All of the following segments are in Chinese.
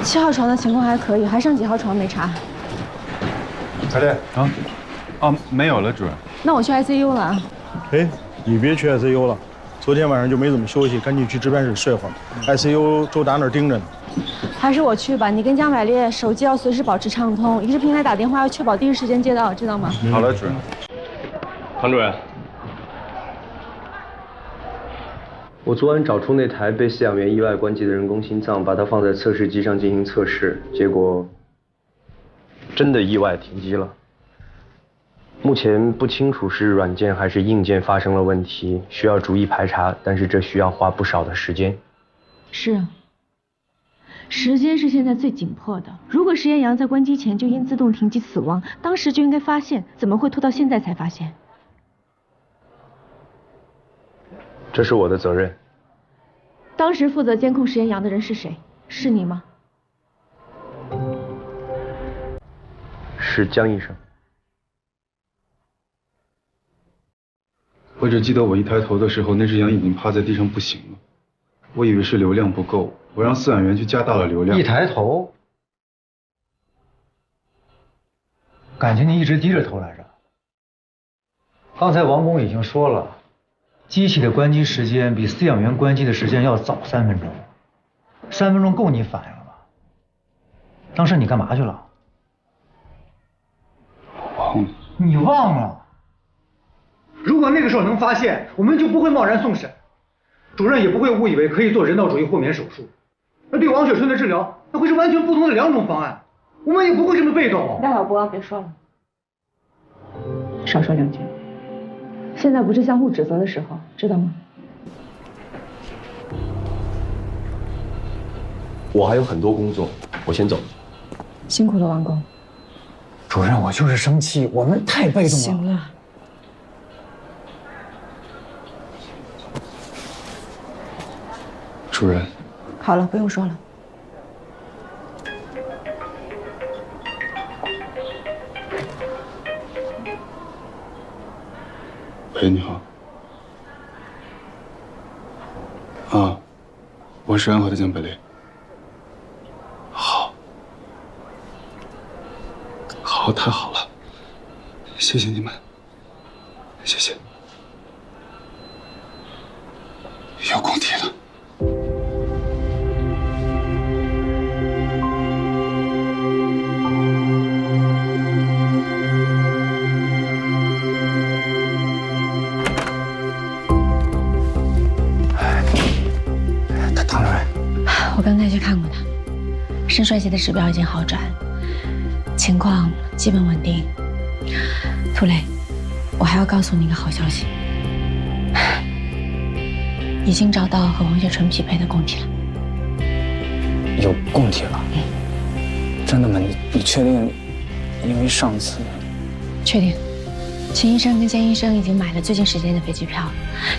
7号床的情况还可以，还剩几号床没查？彩莲啊，哦，没有了，主任。那我去 ICU 了啊。哎，你别去 ICU 了，昨天晚上就没怎么休息，赶紧去值班室睡会儿。ICU 周达那儿盯着呢。还是我去吧，你跟江百烈手机要随时保持畅通，一个是平台打电话要确保第一时间接到，知道吗？好了，主任。唐主任，我昨晚找出那台被饲养员意外关机的人工心脏，把它放在测试机上进行测试，结果真的意外停机了。目前不清楚是软件还是硬件发生了问题，需要逐一排查，但是这需要花不少的时间。是啊，时间是现在最紧迫的。如果石岩阳在关机前就因自动停机死亡，当时就应该发现，怎么会拖到现在才发现？这是我的责任。当时负责监控石岩阳的人是谁？是你吗？是江医生。我只记得我一抬头的时候，那只羊已经趴在地上不行了。我以为是流量不够，我让饲养员去加大了流量。一抬头，感情你一直低着头来着。刚才王工已经说了，机器的关机时间比饲养员关机的时间要早3分钟，3分钟够你反应了吧？当时你干嘛去了？我忘了。你忘了？如果那个时候能发现，我们就不会贸然送审，主任也不会误以为可以做人道主义豁免手术。那对王雪春的治疗，那会是完全不同的2种方案，我们也不会这么被动。赖小波，别说了，少说2句。现在不是相互指责的时候，知道吗？我还有很多工作，我先走。辛苦了，王工。主任，我就是生气，我们太被动了。行了。主任，好了，不用说了。喂，你好。啊，我是安和的江百烈。好，好，太好了，谢谢你们，谢谢。有供体了。我刚才去看过他，肾衰竭的指标已经好转，情况基本稳定。涂磊，我还要告诉你一个好消息，已经找到和王雪纯匹配的供体了。有供体了？真的吗？你确定？因为上次……确定。秦医生跟江医生已经买了最近时间的飞机票，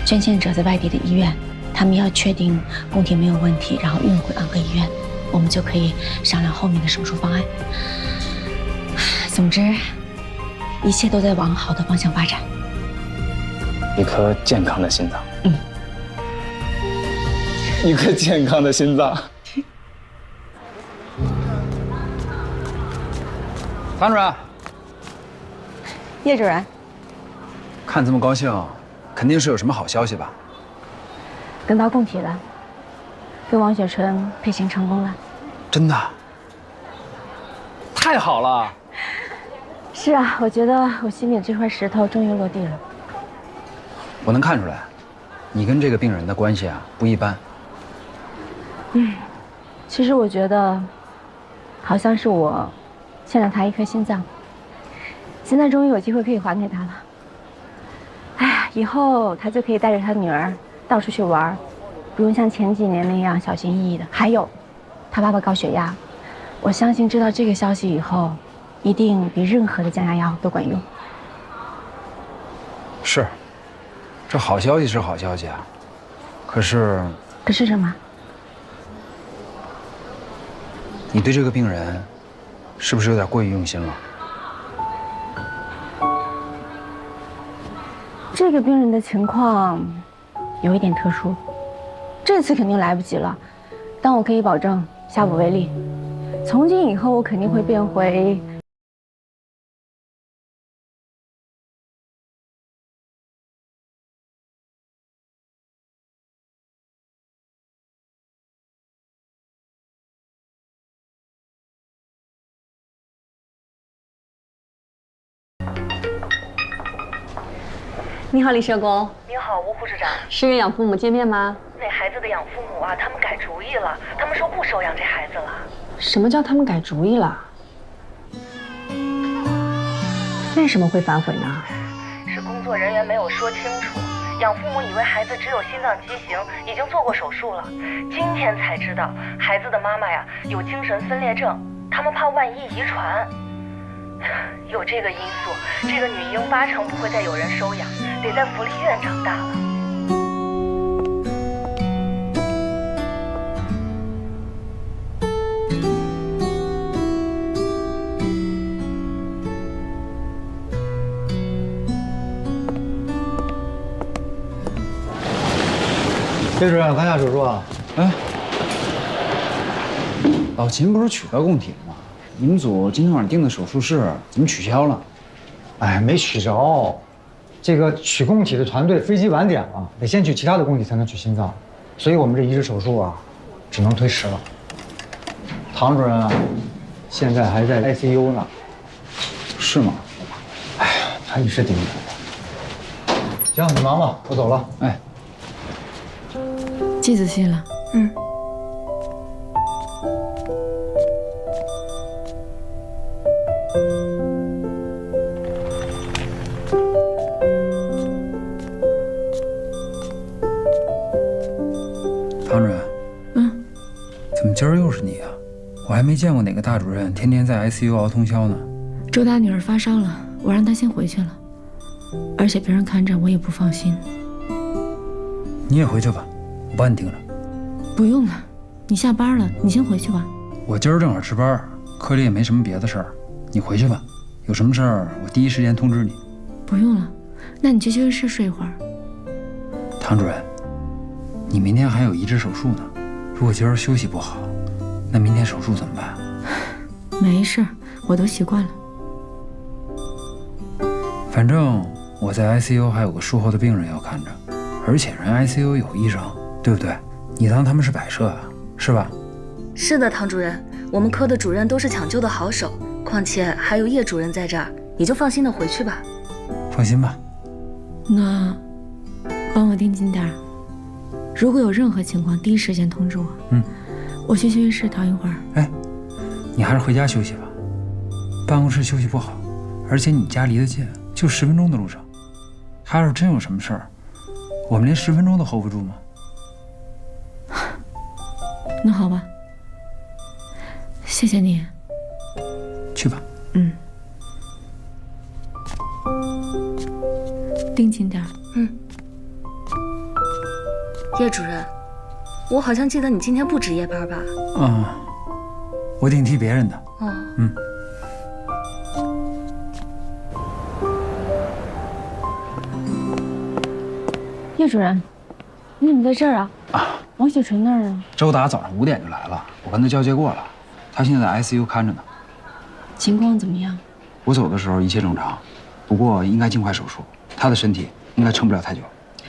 捐献者在外地的医院。他们要确定供体没有问题，然后运回安和医院，我们就可以商量后面的手术方案。总之，一切都在往好的方向发展。一颗健康的心脏。一颗健康的心脏。唐主任，叶主任，看这么高兴，肯定是有什么好消息吧？等到供体了，跟王雪纯配型成功了。真的？太好了！是啊，我觉得我心里的这块石头终于落地了。我能看出来，你跟这个病人的关系啊不一般。其实我觉得，好像是我欠了他一颗心脏，现在终于有机会可以还给他了。哎呀，以后他就可以带着他女儿到处去玩，不用像前几年那样小心翼翼的。还有，他爸爸高血压，我相信知道这个消息以后，一定比任何的降压药都管用。是，这好消息是好消息啊，可是什么？你对这个病人，是不是有点过于用心了？这个病人的情况有一点特殊，这次肯定来不及了，但我可以保证下不为例。从今以后我肯定会变回。你好，李社工。你好，吴护士长。是约养父母见面吗？那孩子的养父母啊，他们改主意了，他们说不收养这孩子了。什么叫他们改主意了？为什么会反悔呢？是工作人员没有说清楚，养父母以为孩子只有心脏畸形，已经做过手术了。今天才知道，孩子的妈妈呀有精神分裂症，他们怕万一遗传。有这个因素，这个女婴8成不会再有人收养，得在福利院长大了。叶主任，看下手术啊。哎，老秦不是取了供体了吗？你们组今天晚上定的手术室怎么取消了？哎，没取着。这个取供体的团队飞机晚点了，得先取其他的供体才能取心脏，所以我们这移植手术啊，只能推迟了。唐主任啊，现在还在 ICU 呢。是吗？哎呀，他一时顶不住。行，你忙吧，我走了。哎，记仔细了。嗯。唐主任，怎么今儿又是你啊？我还没见过哪个大主任天天在 ICU 熬通宵呢。周大女儿发烧了，我让她先回去了，而且别人看着我也不放心。你也回去吧，我帮你盯着。不用了，你下班了，你先回去吧。我今儿正好值班，科里也没什么别的事儿，你回去吧。有什么事儿我第一时间通知你。不用了，那你去休息室睡一会儿。唐主任，你明天还有移植手术呢，如果今儿休息不好，那明天手术怎么办？没事，我都习惯了。反正我在 ICU 还有个术后的病人要看着，而且人 ICU 有医生，对不对？你当他们是摆设啊，是吧？是的，唐主任，我们科的主任都是抢救的好手，况且还有叶主任在这儿，你就放心的回去吧。放心吧。那帮我盯紧点儿，如果有任何情况，第一时间通知我。我去休息室躺一会儿。哎，你还是回家休息吧，办公室休息不好，而且你家离得近，就10分钟的路程。他要是真有什么事儿，我们连10分钟都 hold 不住吗？那好吧，谢谢你。去吧。盯紧点儿。叶主任，我好像记得你今天不值夜班吧？我顶替别人的。叶主任，你怎么在这儿啊？王雪纯那儿呢？周达早上5点就来了，我跟他交接过了，他现在在 ICU 看着呢。情况怎么样？我走的时候一切正常，不过应该尽快手术，他的身体应该撑不了太久。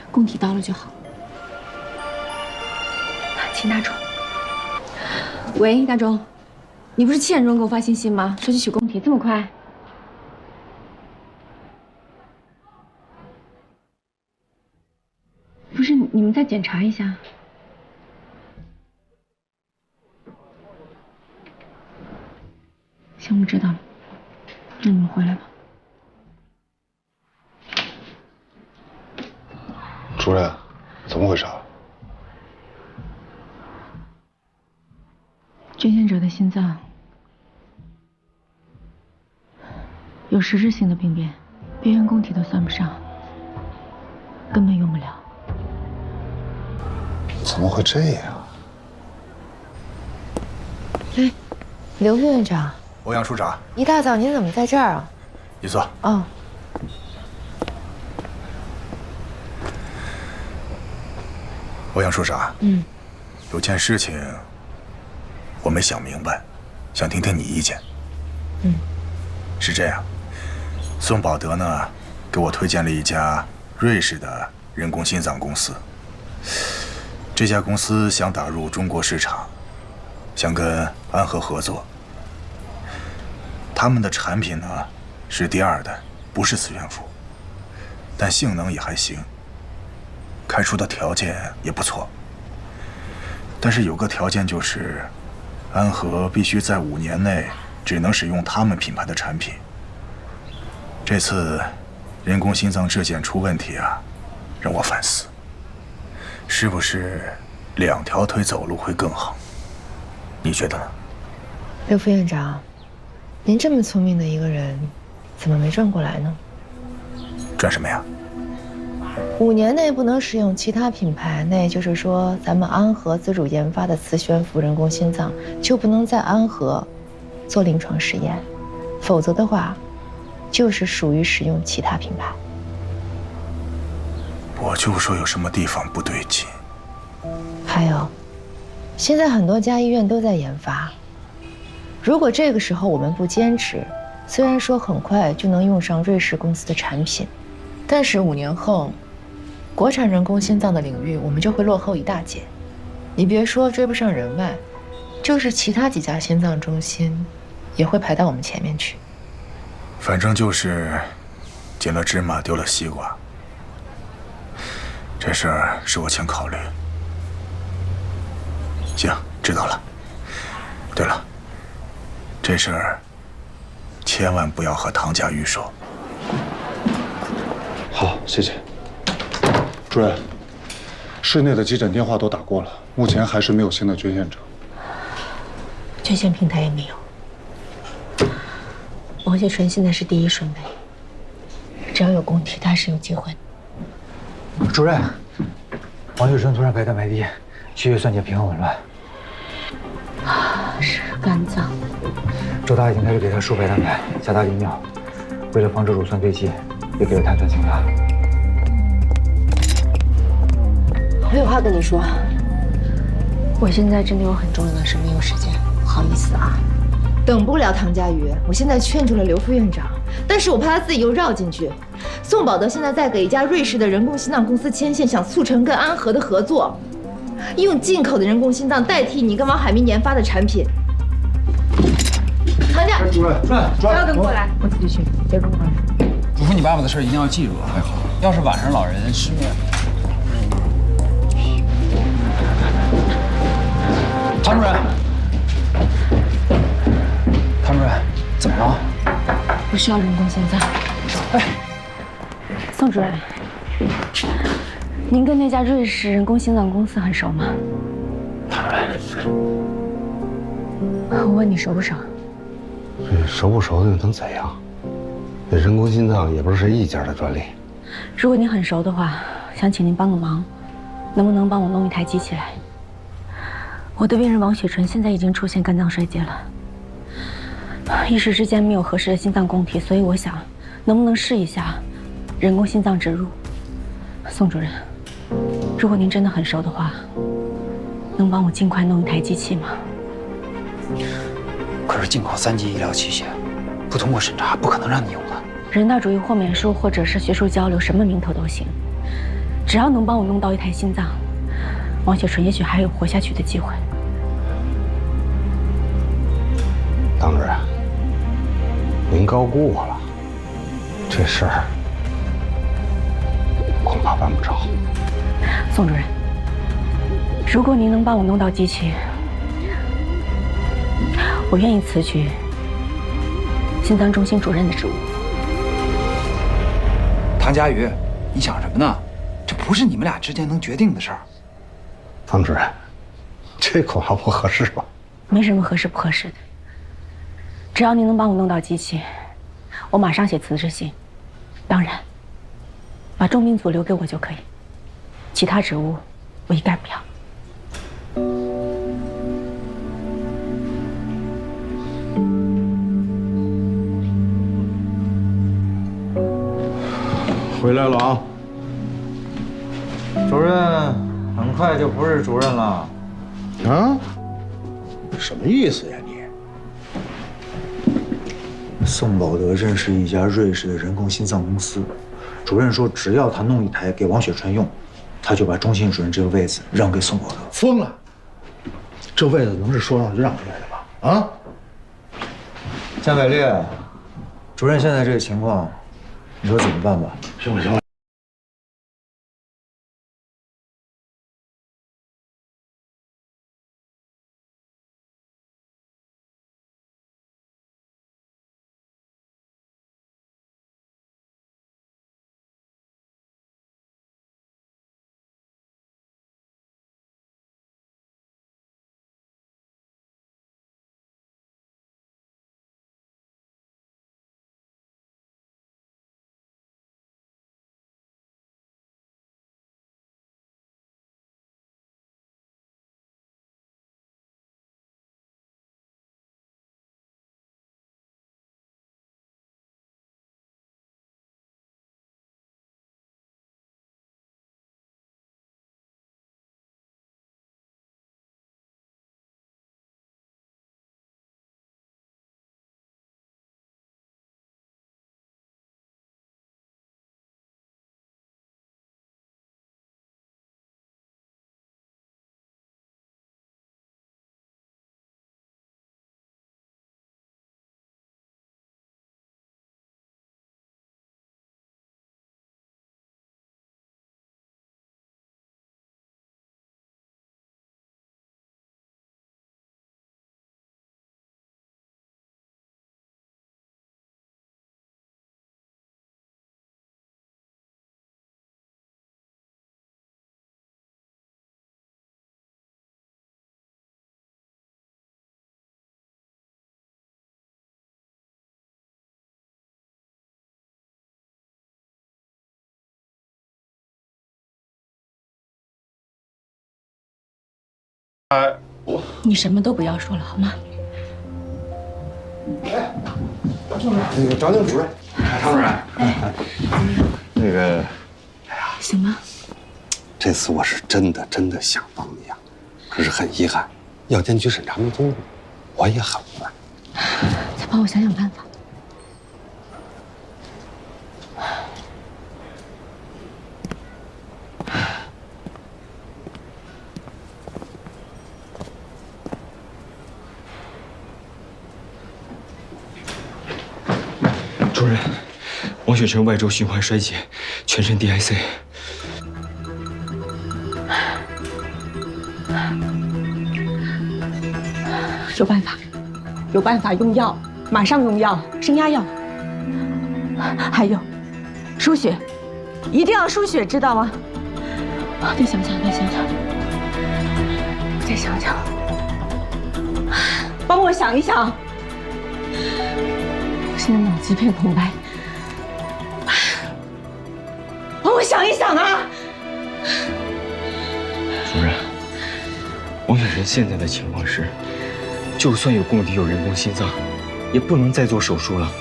供体到了就好。请大钟。喂，大钟，你不是7点钟给我发信息吗？说去取供体，这么快？不是，你们再检查一下。行，我知道了。那你们回来吧。主任，怎么回事啊？捐献者的心脏有实质性的病变，边缘供体都算不上，根本用不了。怎么会这样？哎，刘副院长，欧阳处长，一大早您怎么在这儿啊？你坐。哦。欧阳处长，有件事情我没想明白。想听听你意见。是这样，宋宝德呢给我推荐了一家瑞士的人工心脏公司。这家公司想打入中国市场，想跟安和合作。他们的产品呢是第二代，不是磁悬浮，但性能也还行，开出的条件也不错。但是有个条件就是，安和必须在5年内只能使用他们品牌的产品。这次人工心脏质检出问题啊，让我反思，是不是2条腿走路会更好？你觉得呢？刘副院长，您这么聪明的一个人，怎么没转过来呢？转什么呀？5年内不能使用其他品牌，那也就是说，咱们安和自主研发的磁悬浮人工心脏就不能在安和做临床试验，否则的话，就是属于使用其他品牌。我就说有什么地方不对劲。还有，现在很多家医院都在研发，如果这个时候我们不坚持，虽然说很快就能用上瑞士公司的产品，但是5年后，国产人工心脏的领域我们就会落后一大截。你别说追不上人外，就是其他几家心脏中心，也会排到我们前面去。反正就是捡了芝麻丢了西瓜，这事儿是我欠考虑。行，知道了。对了，这事儿千万不要和唐佳玉说。好，谢谢。主任，市内的急诊电话都打过了，目前还是没有新的捐献者。捐献平台也没有。王雪纯现在是第1顺位，只要有供体，他是有机会的。主任，王雪纯突然白蛋白低，血液酸碱平衡紊乱。是肝脏。周大已经开始给他输白蛋白，加大利尿，为了防止乳酸堆积，也给了碳酸氢钠。我有话跟你说，我现在真的有很重要的事，没有时间，不好意思啊。等不了唐佳瑜，我现在劝住了刘副院长，但是我怕他自己又绕进去。宋宝德现在在给一家瑞士的人工心脏公司牵线，想促成跟安和的合作，用进口的人工心脏代替你跟王海明研发的产品。唐佳，主任，不要跟过来，我自己去，别跟过来。嘱咐你爸爸的事一定要记住啊！好，要是晚上老人失眠，唐主任，唐主任，怎么了？不需要人工心脏。哎，宋主任，您跟那家瑞士人工心脏公司很熟吗？唐主任，我问你熟不熟？这熟不熟的能怎样？这人工心脏也不是一家的专利。如果您很熟的话，想请您帮个忙，能不能帮我弄一台机器来？我的病人王雪纯现在已经出现肝脏衰竭了，一时之间没有合适的心脏供体，所以我想，能不能试一下人工心脏植入？宋主任，如果您真的很熟的话，能帮我尽快弄一台机器吗？可是进口3级医疗器械，不通过审查，不可能让你用的。人道主义豁免书或者是学术交流，什么名头都行，只要能帮我弄到一台心脏，王雪纯也许还有活下去的机会。唐主任，您高估我了，这事儿恐怕办不成。宋主任，如果您能帮我弄到机器，我愿意辞去心脏中心主任的职务。唐佳瑜，你想什么呢？这不是你们俩之间能决定的事儿。唐主任，这恐怕不合适吧？没什么合适不合适的，只要您能帮我弄到机器，我马上写辞职信。当然，把重病组留给我就可以，其他职务我一概不要。回来了啊！主任很快就不是主任了。啊？什么意思呀你？宋宝德认识一家瑞士的人工心脏公司，主任说只要他弄一台给王雪纯用，他就把中心主任这个位子让给宋宝德。疯了！这位子能是说让就让出来的吧？啊？江伟烈，主任现在这个情况，你说怎么办吧？行了行了。你什么都不要说了，好吗？那个张静主任，张主任，那个，行吗？这次我是真的想帮你啊，可是很遗憾，药监局审查没通过，我也很无奈。再帮我想想办法。主任，王雪晨外周循环衰竭，全身 DIC。有办法，有办法，用药，马上用药，升压药。还有，输血，一定要输血，知道吗？再想想，再想想，帮我想一想。现在脑子一片空白，帮我想一想啊！主任，王雪晨现在的情况是，就算有供体有人工心脏，也不能再做手术了。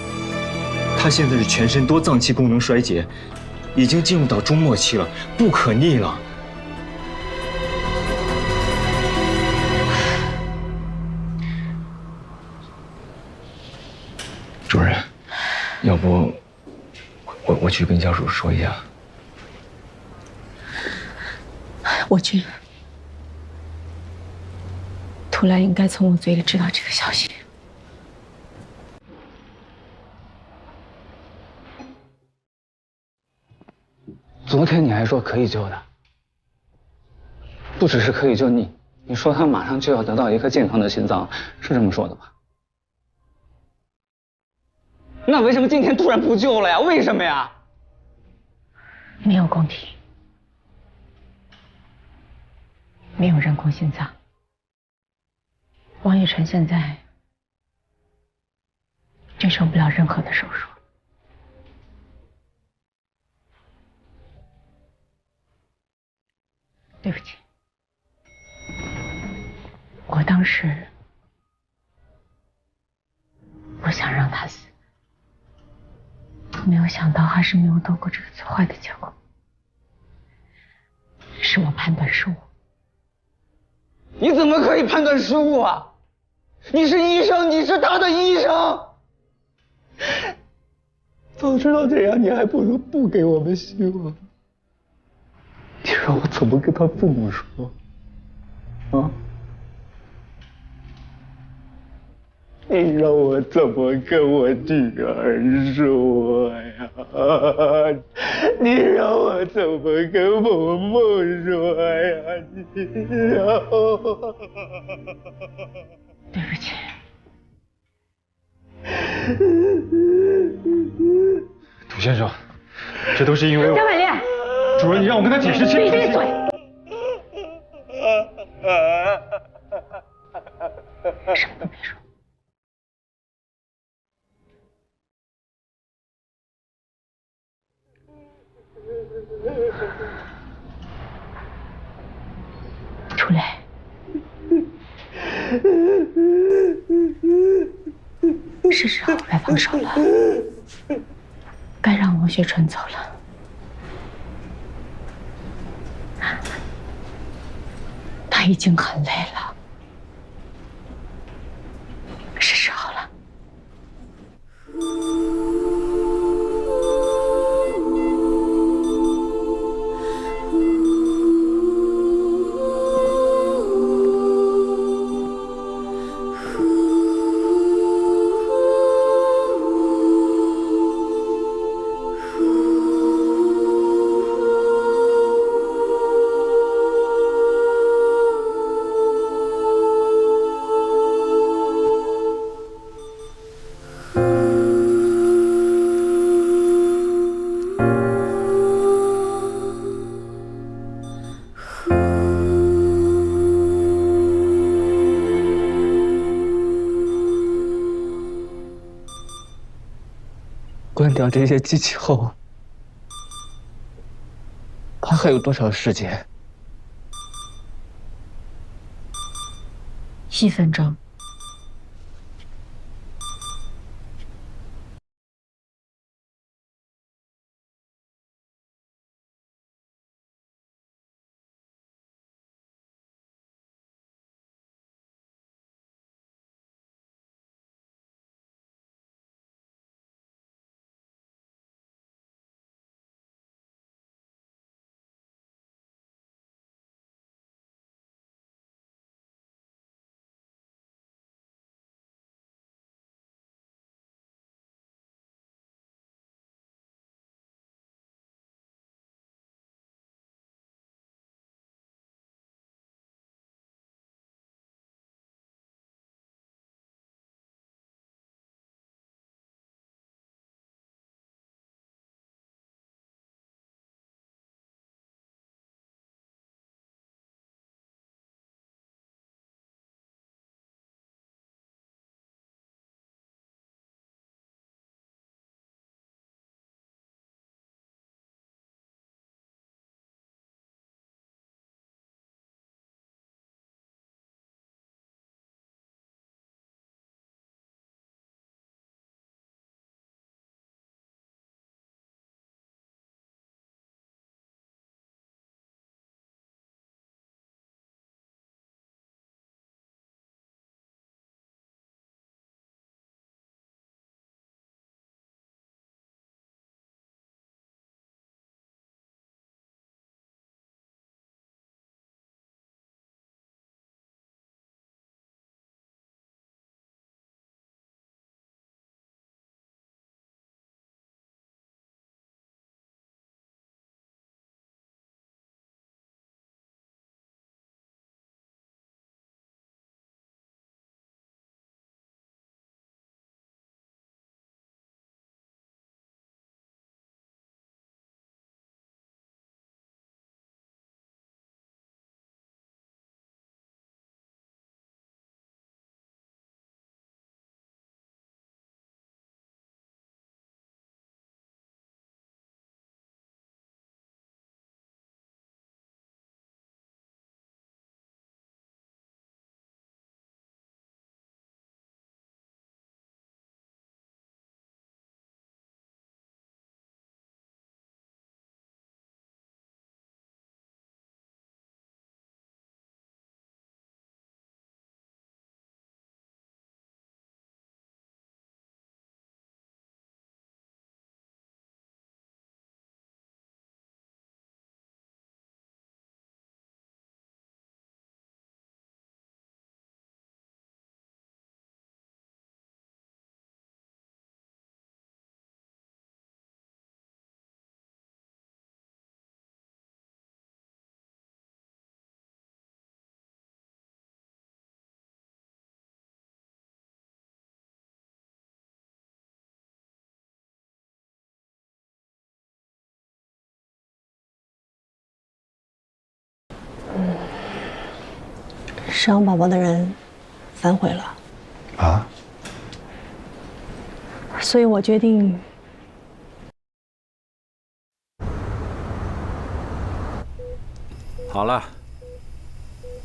他现在是全身多脏器功能衰竭，已经进入到终末期了，不可逆了。主任，要不我去跟家属说一下。我去。图兰应该从我嘴里知道这个消息。昨天你还说可以救的，不只是可以救你，你说他马上就要得到一颗健康的心脏，是这么说的吧？那为什么今天突然不救了呀？为什么呀？没有供体，没有人工心脏。王雨辰现在接受不了任何的手术。对不起，我当时不想让他死，没有想到还是没有度过这个最坏的结果，是我判断失误。你怎么可以判断失误啊？你是医生，你是他的医生，早知道这样，你还不如不给我们希望。你让我怎么跟他父母说？啊？你让我怎么跟我女儿说呀？你让我怎么跟萌萌说呀？你让我……对不起。涂先生，这都是因为我。张婉莲，主任，你让我跟他解释清楚。闭嘴！什么都别说。出来。是时候该放手了，该让王学春走了。他已经很累了，是时候了。关掉这些机器后，他还有多少时间？1分钟。生养宝宝的人反悔了啊，所以我决定。好了，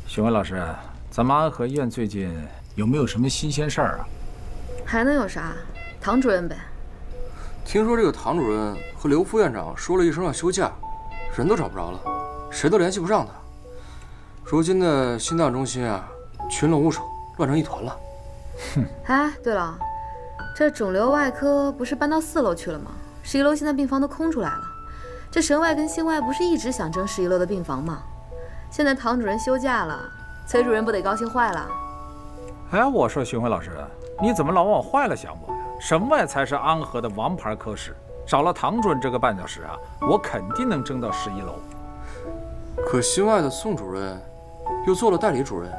询问老师，咱们安和医院最近有没有什么新鲜事儿啊？还能有啥？唐主任呗。听说这个唐主任和刘副院长说了一声要休假，人都找不着了，谁都联系不上他。如今的心脏中心啊，群龙无首，乱成一团了。哼！哎，对了，这肿瘤外科不是搬到4楼去了吗？11楼现在病房都空出来了。这神外跟心外不是一直想争11楼的病房吗？现在唐主任休假了，崔主任不得高兴坏了？哎，我说询问老师，你怎么老往坏了想我呀？神外才是安和的王牌科室，少了唐主任这个绊脚石啊，我肯定能争到11楼。可心外的宋主任又做了代理主任，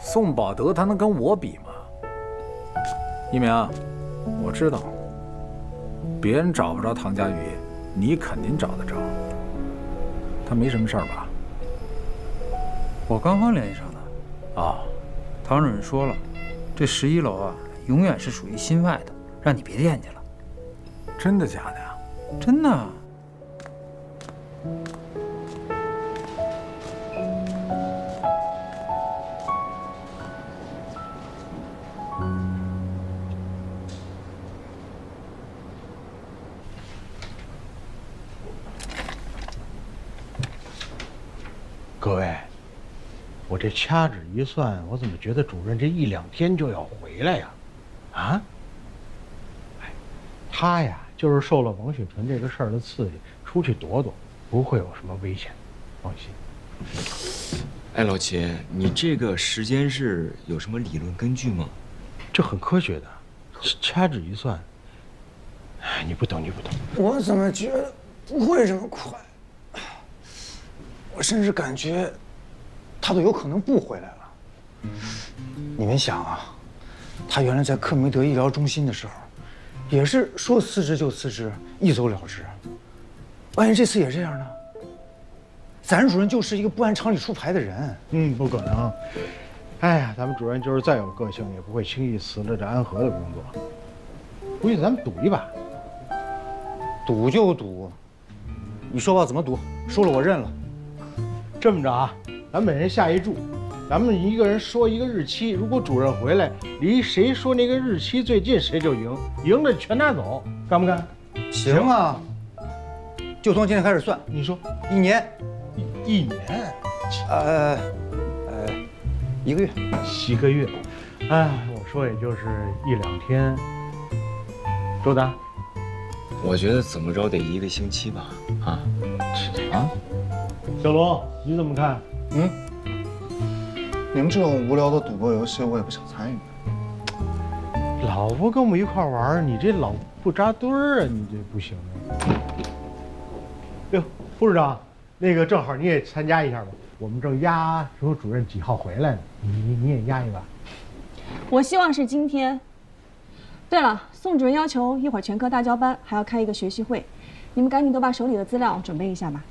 宋宝德他能跟我比吗？一鸣，我知道，别人找不着唐佳宇，你肯定找得着。他没什么事儿吧？我刚刚联系上他。啊，唐主任说了，这11楼啊，永远是属于心外的，让你别惦记了。真的假的呀？真的。各位，我这掐指一算，我怎么觉得主任这1、2天就要回来呀？啊？哎，他呀，就是受了王雪纯这个事儿的刺激，出去躲躲，不会有什么危险，放心。哎，老齐，你这个时间是有什么理论根据吗？这很科学的，掐指一算。哎，你不懂，你不懂。我怎么觉得不会这么快？我甚至感觉，他都有可能不回来了。你们想啊，他原来在克梅德医疗中心的时候，也是说辞职就辞职，一走了之。万一这次也这样呢？咱主任就是一个不按常理出牌的人。不可能。哎呀，咱们主任就是再有个性，也不会轻易辞了这安和的工作。不信咱们赌一把。赌就赌，你说吧，怎么赌？输了我认了。这么着啊，咱每人下一注，咱们一个人说一个日期，如果主任回来，离谁说那个日期最近，谁就赢，赢了全拿走，干不干？行啊，就从今天开始算。你说1年，一年，1个月，1个月，哎，我说也就是1、2天。周达，我觉得怎么着得1个星期吧，啊？小龙，你怎么看？你们这种无聊的赌博游戏，我也不想参与。老不跟我们一块玩，你这老不扎堆儿啊，你这不行啊。哟，副市长，那个正好你也参加一下吧，我们正压说主任几号回来呢，你也压一把。我希望是今天。对了，宋主任要求一会儿全科大交班，还要开一个学习会，你们赶紧都把手里的资料准备一下吧。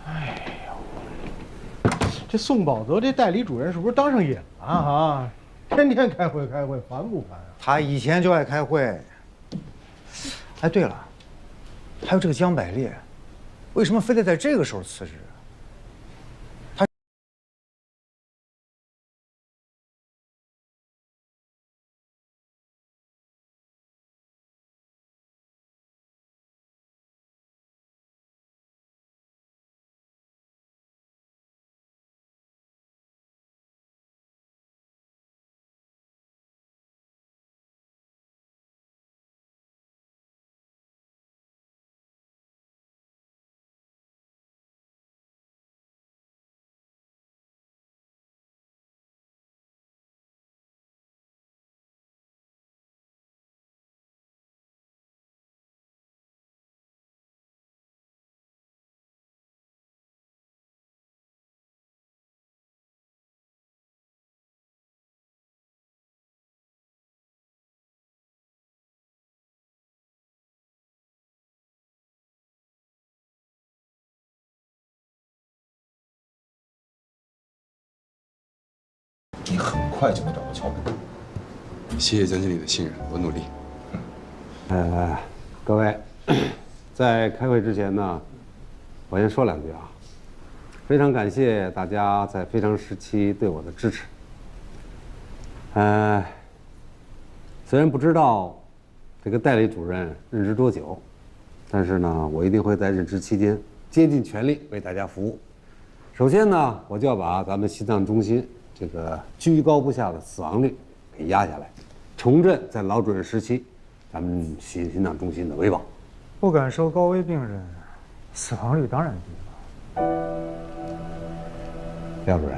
哎呦，这宋宝德这代理主任是不是当上瘾了啊？天天开会，烦不烦啊？他以前就爱开会。哎，对了，还有这个江百烈，为什么非得在这个时候辞职？你很快就能找到桥本。谢谢江经理的信任，我努力。各位，在开会之前呢，我先说两句啊。非常感谢大家在非常时期对我的支持。虽然不知道这个代理主任任职多久，但是呢，我一定会在任职期间竭尽全力为大家服务。首先呢，我就要把咱们心脏中心这个居高不下的死亡率给压下来，重振在老主任时期咱们心脏中心的威望。不敢收高危病人，死亡率当然低了。廖主任，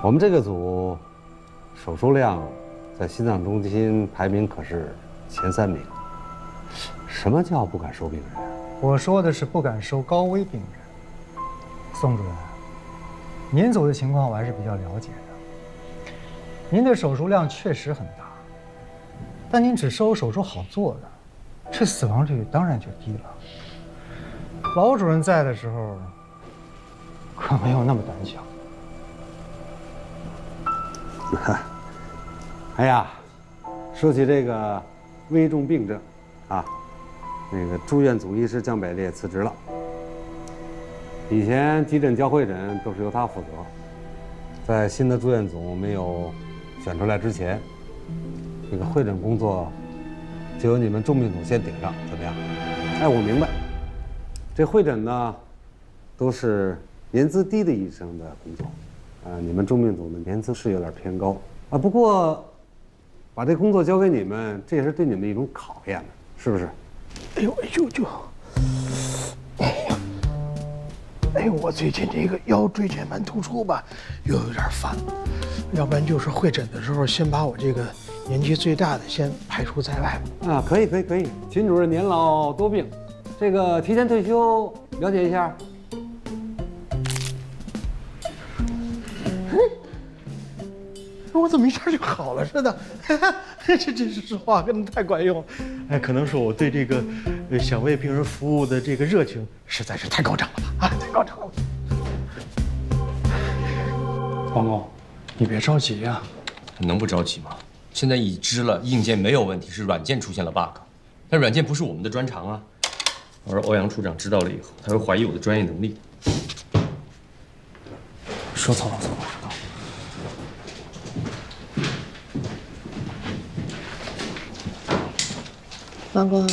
我们这个组手术量在心脏中心排名可是前3名。什么叫不敢收病人？我说的是不敢收高危病人。宋主任，您组的情况我还是比较了解的。您的手术量确实很大，但您只收手术好做的，这死亡率当然就低了。老主任在的时候，可没有那么胆小。哎呀，说起这个危重病症啊，那个住院组医师江百烈辞职了。以前急诊交会诊都是由他负责，在新的住院组没有选出来之前，这个会诊工作就由你们重病组先顶上，怎么样？哎，我明白，这会诊呢，都是年资低的医生的工作，你们重病组的年资是有点偏高啊。不过，把这工作交给你们，这也是对你们的一种考验呢，是不是？哎呦，哎呦，我最近这个腰椎间盘突出吧，又有点烦，要不然就是会诊的时候，先把我这个年纪最大的先排除在外吧。啊，可以，秦主任年老多病，这个提前退休了解一下。我怎么一下就好了似的？这说话真的太管用。哎，可能说我对这个想为病人服务的这个热情实在是太高涨了吧？啊，太高涨了。王工，你别着急呀。能不着急吗？现在已知了硬件没有问题，是软件出现了 bug。但软件不是我们的专长啊。而欧阳处长知道了以后，他会怀疑我的专业能力。说错了。王工，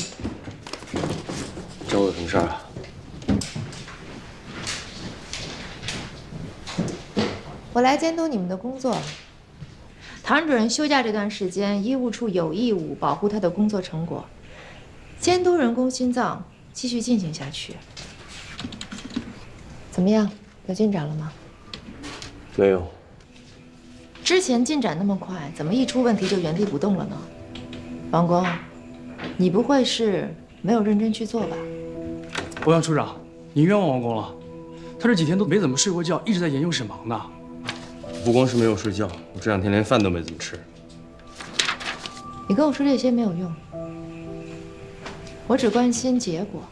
找我有什么事儿啊？我来监督你们的工作。唐主任休假这段时间，医务处有义务保护他的工作成果，监督人工心脏继续进行下去。怎么样？有进展了吗？没有。之前进展那么快，怎么一出问题就原地不动了呢？王工，你不会是没有认真去做吧？欧阳处长，你冤枉王工了。他这几天都没怎么睡过觉，一直在研究室忙呢。不光是没有睡觉，我这2天连饭都没怎么吃。你跟我说这些没有用，我只关心结果，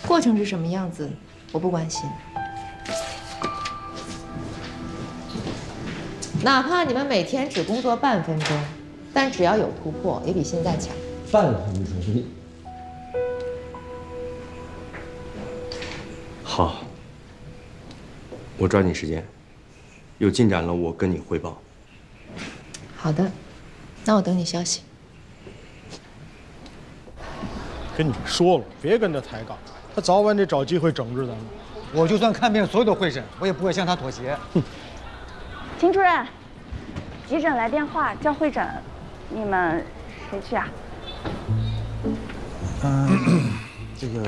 过程是什么样子，我不关心。哪怕你们每天只工作半分钟，但只要有突破，也比现在强。半分钟。好，我抓紧时间，有进展了我跟你汇报。好的，那我等你消息。跟你说了，别跟他抬杠，他早晚得找机会整治咱们。我就算看遍所有的会诊，我也不会向他妥协。秦主任，急诊来电话叫会诊，你们谁去啊？这个，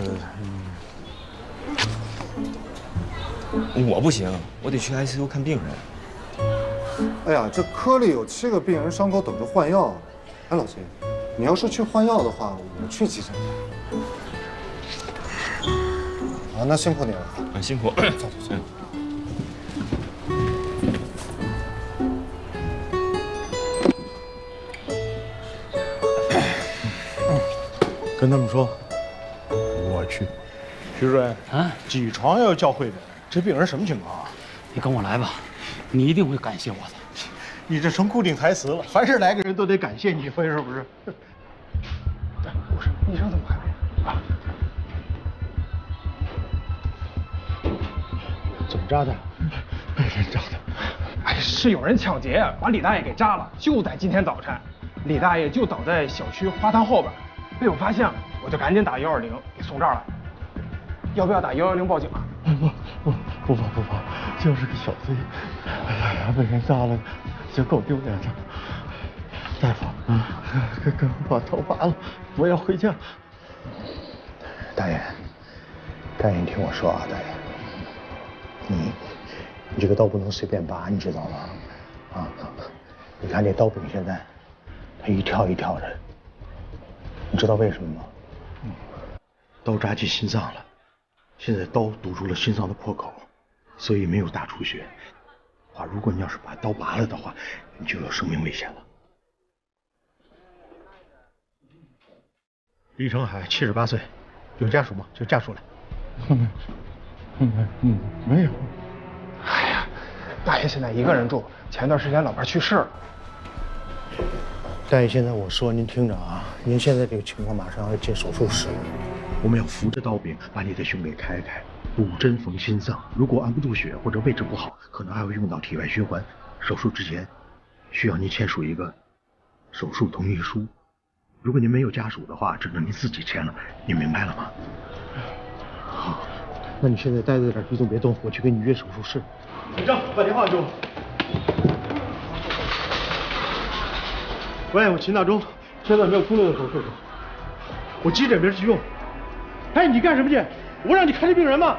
我不行，我得去 ICU 看病人。哎呀，这科里有7个病人伤口等着换药。哎，老秦，你要是去换药的话，我去急诊。啊，那辛苦你了。啊，辛苦。走。跟他们说，我去。徐主任啊，几床要叫会诊，这病人什么情况啊？你跟我来吧，你一定会感谢我的。你这成固定台词了，凡是来个人都得感谢你一回，是不是？不是，医生怎么还没啊？怎么着的？被人找的。哎，是有人抢劫，把李大爷给扎了，就在今天早晨。李大爷就倒在小区花坛后边，被我发现了，我就赶紧打120给送这儿来。要不要打110报警啊？不怕，就是个小贼。哎呀，被人扎了，就够丢脸的。大夫，给我把头拔了，我要回家。大爷，你听我说啊，大爷，你这个刀不能随便拔，你知道吗？啊，你看这刀柄现在，它一跳一跳的，你知道为什么吗？刀扎进心脏了，现在刀堵住了心脏的破口，所以没有大出血。如果你要是把刀拔了的话，你就有生命危险了。李成海78岁，有家属吗？就家属来。没有。哎呀，大爷现在一个人住，前段时间老伴去世了。大爷，现在我说您听着啊，您现在这个情况马上要进手术室，我们要扶着刀柄把你的胸给开开，补针缝心脏。如果按不住血或者位置不好，可能还会用到体外循环。手术之前需要您签署一个手术同意书。如果您没有家属的话，只能您自己签了，您明白了吗？好，那你现在待在这儿一动别动，我去给你约手术室。李正，把电话给我。喂，我秦大忠，现在没有空留的手术室，我急诊没人去用。哎，你干什么去？我让你看这病人吗？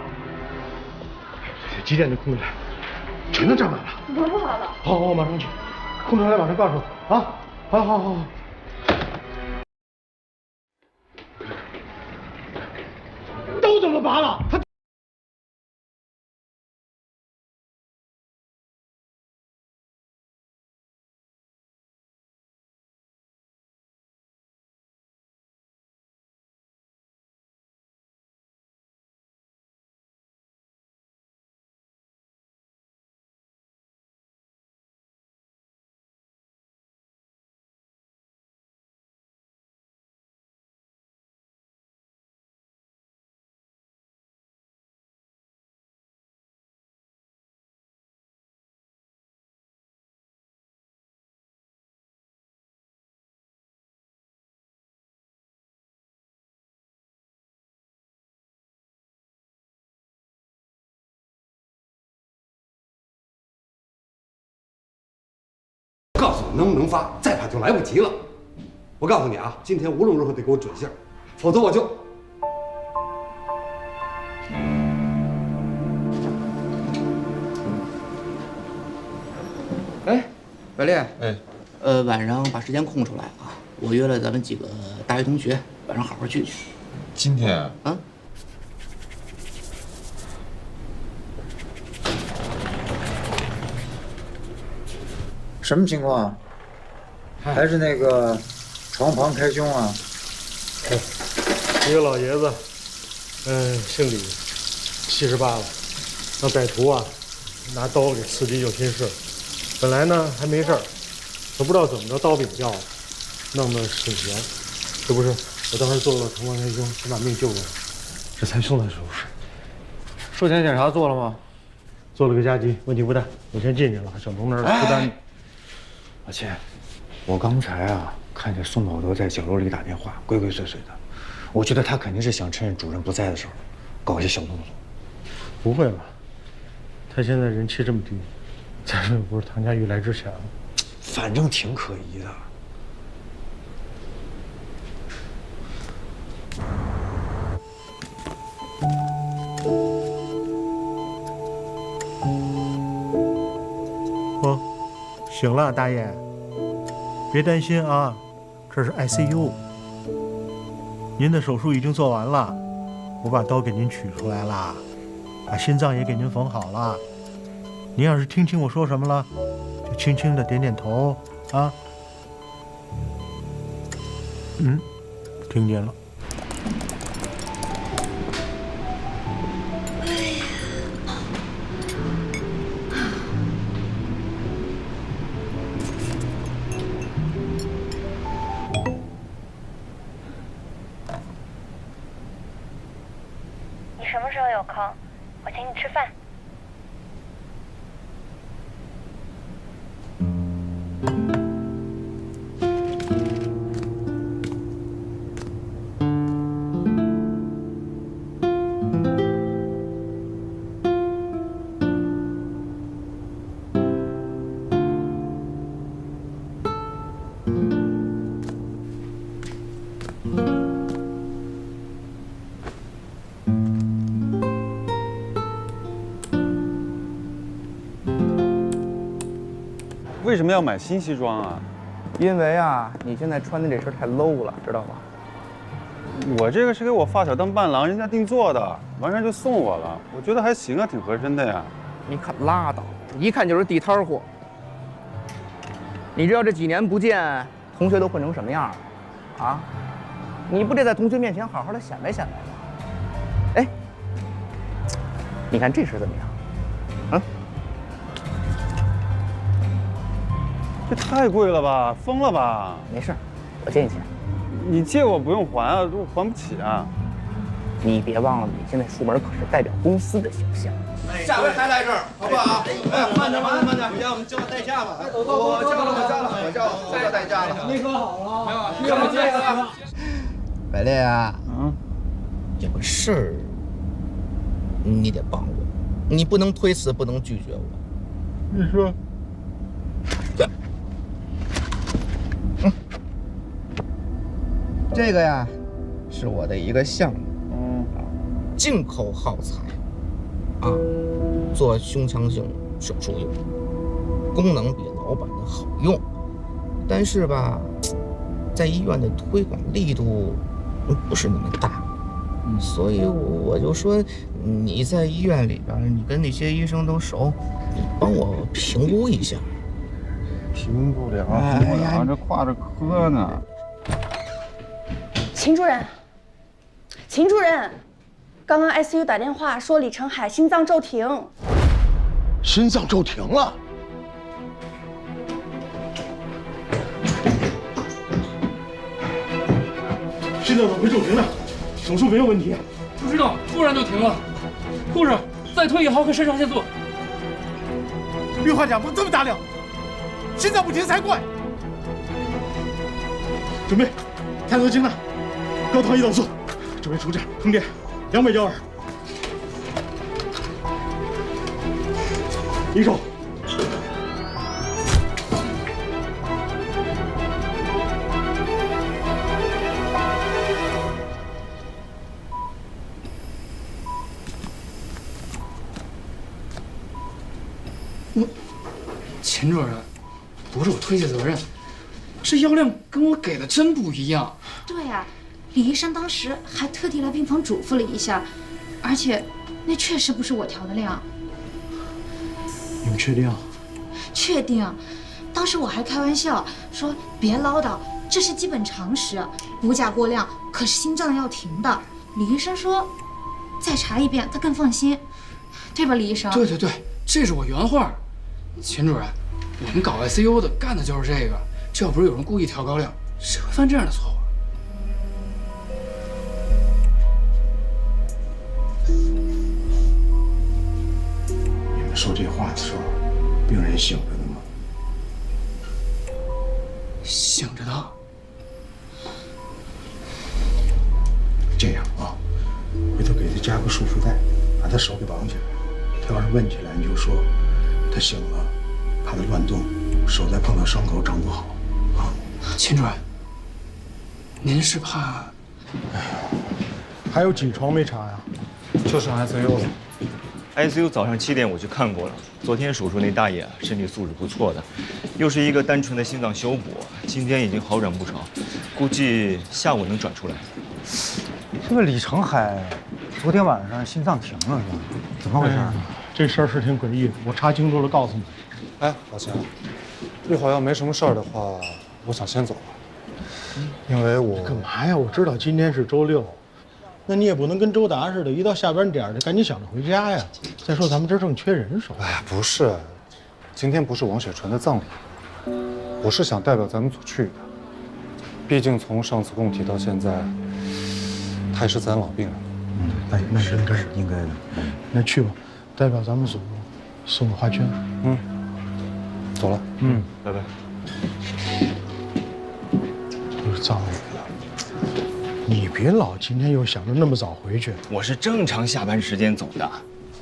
几点的空着来？全都占满了。我不好了。好，我马上去。空着来马上告诉我啊！好。刀怎么拔了？他。告诉你能不能发，再发就来不及了。我告诉你啊，今天无论如何得给我准信儿，否则我就……哎，百烈，晚上把时间空出来啊，我约了咱们几个大学同学，晚上好好聚聚。今天啊？什么情况？还是那个床旁开胸啊？一个老爷子，姓李，78了，让歹徒啊拿刀给刺激右心室，本来呢还没事儿，可不知道怎么着刀柄掉了，弄得渗血，这不是我当时做了床旁开胸，才把命救过来，这才送到手术室。术前检查做了吗？做了个加急，问题不大。我先进去了，小龙那儿负担。老秦，我刚才啊看见宋保德在角落里打电话，鬼鬼祟祟的，我觉得他肯定是想趁主任不在的时候搞些小动作。不会吧？他现在人气这么低，再说又不是唐家玉来之前，反正挺可疑的。醒了，大爷，别担心啊，这是 ICU。您的手术已经做完了，我把刀给您取出来了，把心脏也给您缝好了。您要是听清我说什么了，就轻轻的点点头啊。听见了。有空，我请你吃饭。为什么要买新西装啊？因为啊，你现在穿的这身太 low 了，知道吧？我这个是给我发小当伴郎，人家定做的，完事就送我了。我觉得还行啊，挺合身的呀。你可拉倒，一看就是地摊货。你知道这几年不见，同学都混成什么样了？啊？你不得在同学面前好好的显摆显摆吗？哎，你看这身怎么样？啊？这太贵了吧，疯了吧？没事，我借你钱。你借我不用还啊，我还不起啊。你别忘了，你现在出门可是代表公司的形象。下回还来这儿，好不好？哎，慢点，慢点，慢点，让我们交代驾吧。我交了，我交了，我交了，我交代驾了。没说好了，没有，接了。百烈啊，有个事儿你得帮我，你不能推辞，不能拒绝我。你说。这个呀，是我的一个项目，进口耗材，做胸腔性手术用，功能比老版的好用，但是吧，在医院的推广力度不是那么大，所以我就说你在医院里边，你跟那些医生都熟，你帮我评估一下。评不了，评不了，这挂着科呢。秦主任，秦主任，刚刚 ICU 打电话说李成海心脏骤停。心脏骤停了？心脏怎么会骤停呢？手术没有问题。不知道，突然就停了。护士，再推1毫克肾上腺素。病患甲帮这么大量，心脏不停才怪。准备，探测精了。高糖胰岛素，准备出站，通电200焦耳。离手。秦主任，不是我推卸责任，这药量跟我给的真不一样。对呀，李医生当时还特地来病房嘱咐了一下，而且那确实不是我调的量。你们确定？确定。当时我还开玩笑说别唠叨，这是基本常识，补钾过量可是心脏要停的。李医生说再查一遍他更放心，对吧，李医生？对对对，这是我原话。秦主任，我们搞 ICU 的干的就是这个，这要不是有人故意调高量，谁会犯这样的错误？你们说这话的时候，病人醒着呢吗？醒着的。这样啊，回头给他加个束缚带，把他手给绑起来。他要是问起来，你就说他醒了，怕他乱动，手再碰到伤口长不好啊。秦主任，您是怕？哎呀，还有几床没查呀？就剩 ICU 了。ICU 早上7点我去看过了，昨天手术那大爷啊，身体素质不错的，又是一个单纯的心脏修补，今天已经好转不少，估计下午能转出来。这个李成海昨天晚上心脏停了是吧？怎么回事？这事儿是挺诡异的，我查清楚了告诉你。哎，老秦，一会儿要没什么事儿的话，我想先走了，因为我干嘛呀？我知道今天是周6，那你也不能跟周达似的，一到下班点就赶紧想着回家呀。再说咱们这正缺人手。哎，不是，今天不是王雪纯的葬礼，我是想代表咱们组去的。毕竟从上次供体到现在，他也是咱老病人，那是应该的。那去吧，代表咱们组送个花圈。走了。拜拜。又是葬礼了，你别老今天又想着那么早回去。我是正常下班时间走的。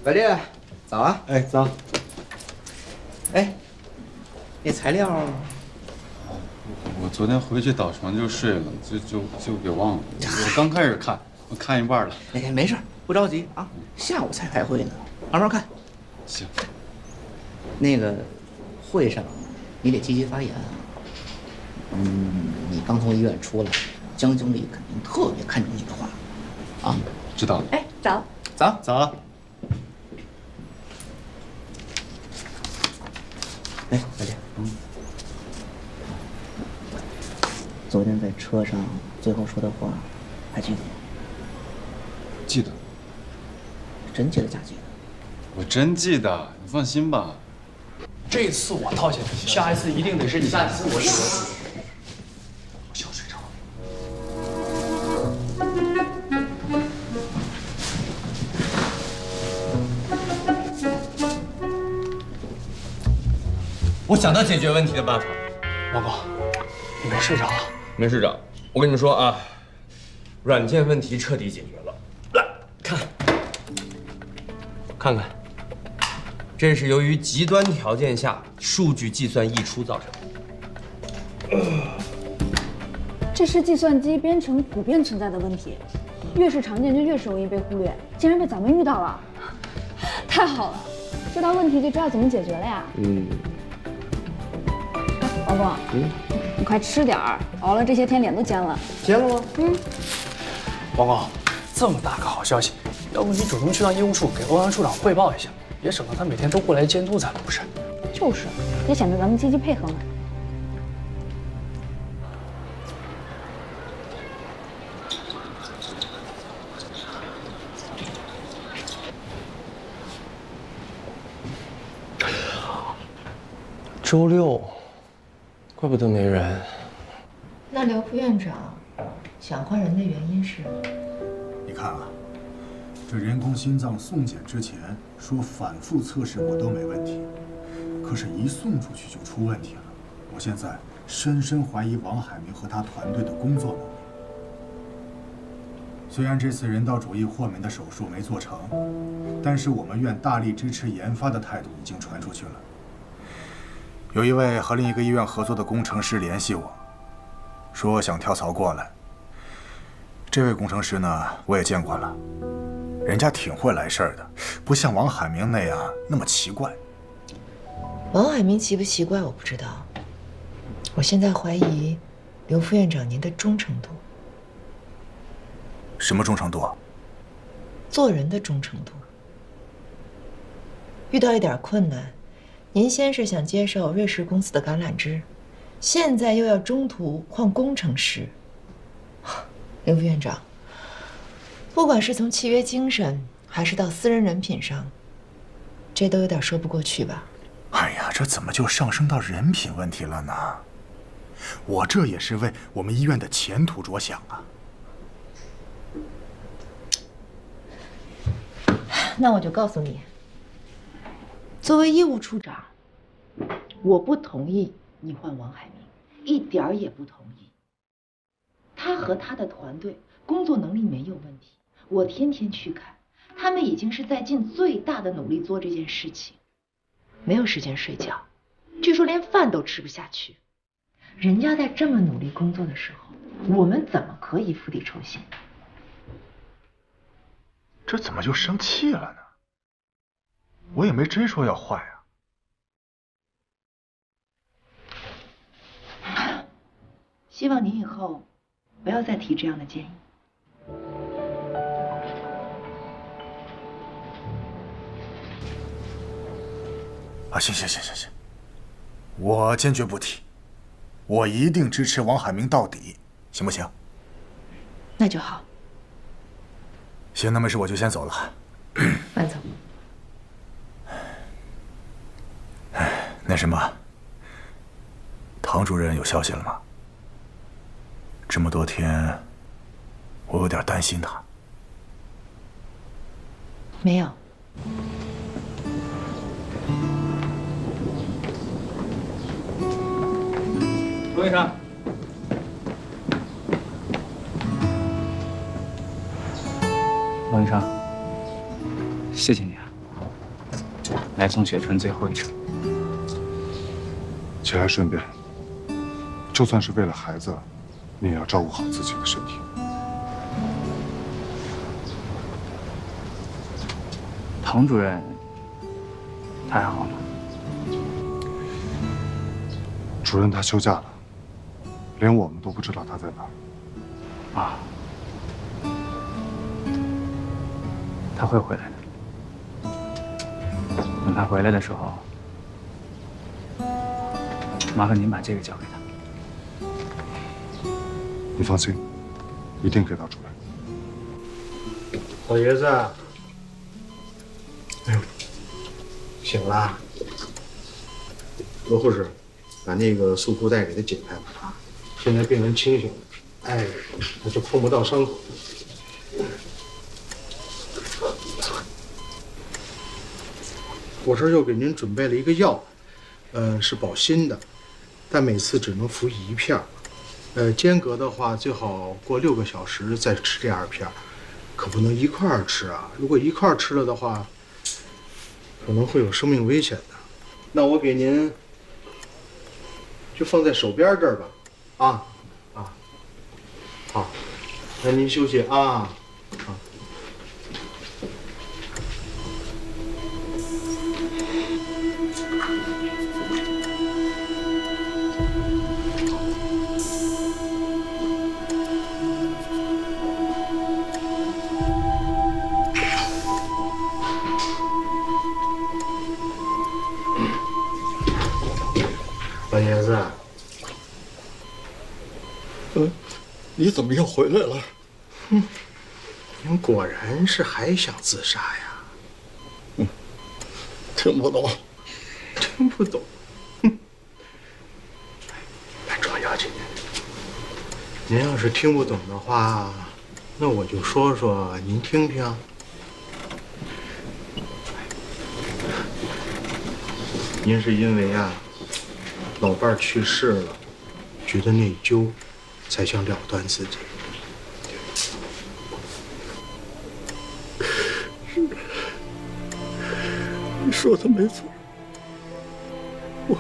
百烈，早啊！哎，早。哎，那材料，我昨天回去倒床就睡了，就给忘了。我刚开始看，我看一半了。哎，没事，不着急啊，下午才开会呢，慢慢看。行。那个会上，你得积极发言啊。你刚从医院出来，江经理肯定特别看重你的话，啊？知道了。哎，早。早。早。哎，小姐，昨天在车上最后说的话，还记得吗？记得。真记得假记得？我真记得，你放心吧。这次我套下去，下一次一定得是你。下次我是。我想睡着。我想到解决问题的办法。王总，你没睡着啊？没睡着。我跟你们说啊，软件问题彻底解决了。来看看，这是由于极端条件下数据计算溢出造成的。这是计算机编程普遍存在的问题，越是常见就越是容易被忽略，竟然被咱们遇到了，太好了，知道问题就知道怎么解决了呀。王总，你快吃点儿，熬了这些天脸都尖了。尖了吗？王总，这么大个好消息，要不你主动去趟医务处给欧阳处长汇报一下，也省得他每天都过来监督咱们，不是？就是，也显得咱们积极配合嘛。周六，怪不得没人。那刘副院长想换人的原因是？你看啊，这人工心脏送检之前说反复测试我都没问题，可是一送出去就出问题了。我现在深深怀疑王海明和他团队的工作能力。虽然这次人道主义豁免的手术没做成，但是我们院大力支持研发的态度已经传出去了。有一位和另一个医院合作的工程师联系我，说想跳槽过来。这位工程师呢，我也见过了，人家挺会来事儿的，不像王海明那样那么奇怪。王海明奇不奇怪我不知道，我现在怀疑刘副院长您的忠诚度。什么忠诚度啊？做人的忠诚度。遇到一点困难，您先是想接受瑞士公司的橄榄枝，现在又要中途换工程师。刘副院长，不管是从契约精神，还是到私人人品上，这都有点说不过去吧？哎呀，这怎么就上升到人品问题了呢？我这也是为我们医院的前途着想啊。那我就告诉你，作为医务处长，我不同意你换王海明，一点儿也不同意。他和他的团队工作能力没有问题，我天天去看，他们已经是在尽最大的努力做这件事情，没有时间睡觉，据说连饭都吃不下去。人家在这么努力工作的时候，我们怎么可以釜底抽薪？这怎么就生气了呢？我也没真说要换啊。希望您以后不要再提这样的建议。啊，行，我坚决不提，我一定支持王海明到底，行不行？那就好。行，那没事，我就先走了。慢走。那什么，唐主任有消息了吗？这么多天，我有点担心他。没有。罗医生，罗医生，谢谢你啊，来送雪春最后一程。节哀顺变，就算是为了孩子，你也要照顾好自己的身体。唐主任，他还好吗？主任他休假了，连我们都不知道他在哪儿。啊，他会回来的。等他回来的时候，麻烦您把这个交给他。你放心，一定给到主任。老爷子，哎呦，醒了。罗护士，把那个束缚带给他解开吧。现在病人清醒了，哎，他就碰不到伤口。我这儿又给您准备了一个药，是保心的，但每次只能服1片。间隔的话最好过6个小时再吃第2片，可不能一块儿吃啊！如果一块儿吃了的话，可能会有生命危险的。那我给您就放在手边这儿吧，好，那您休息啊。老爷子，你怎么又回来了？您果然是还想自杀呀？听不懂，听不懂。来装要紧。您要是听不懂的话，那我就说说，您听听。您是因为啊，老伴儿去世了，觉得内疚，才想了断自己。你说的没错，我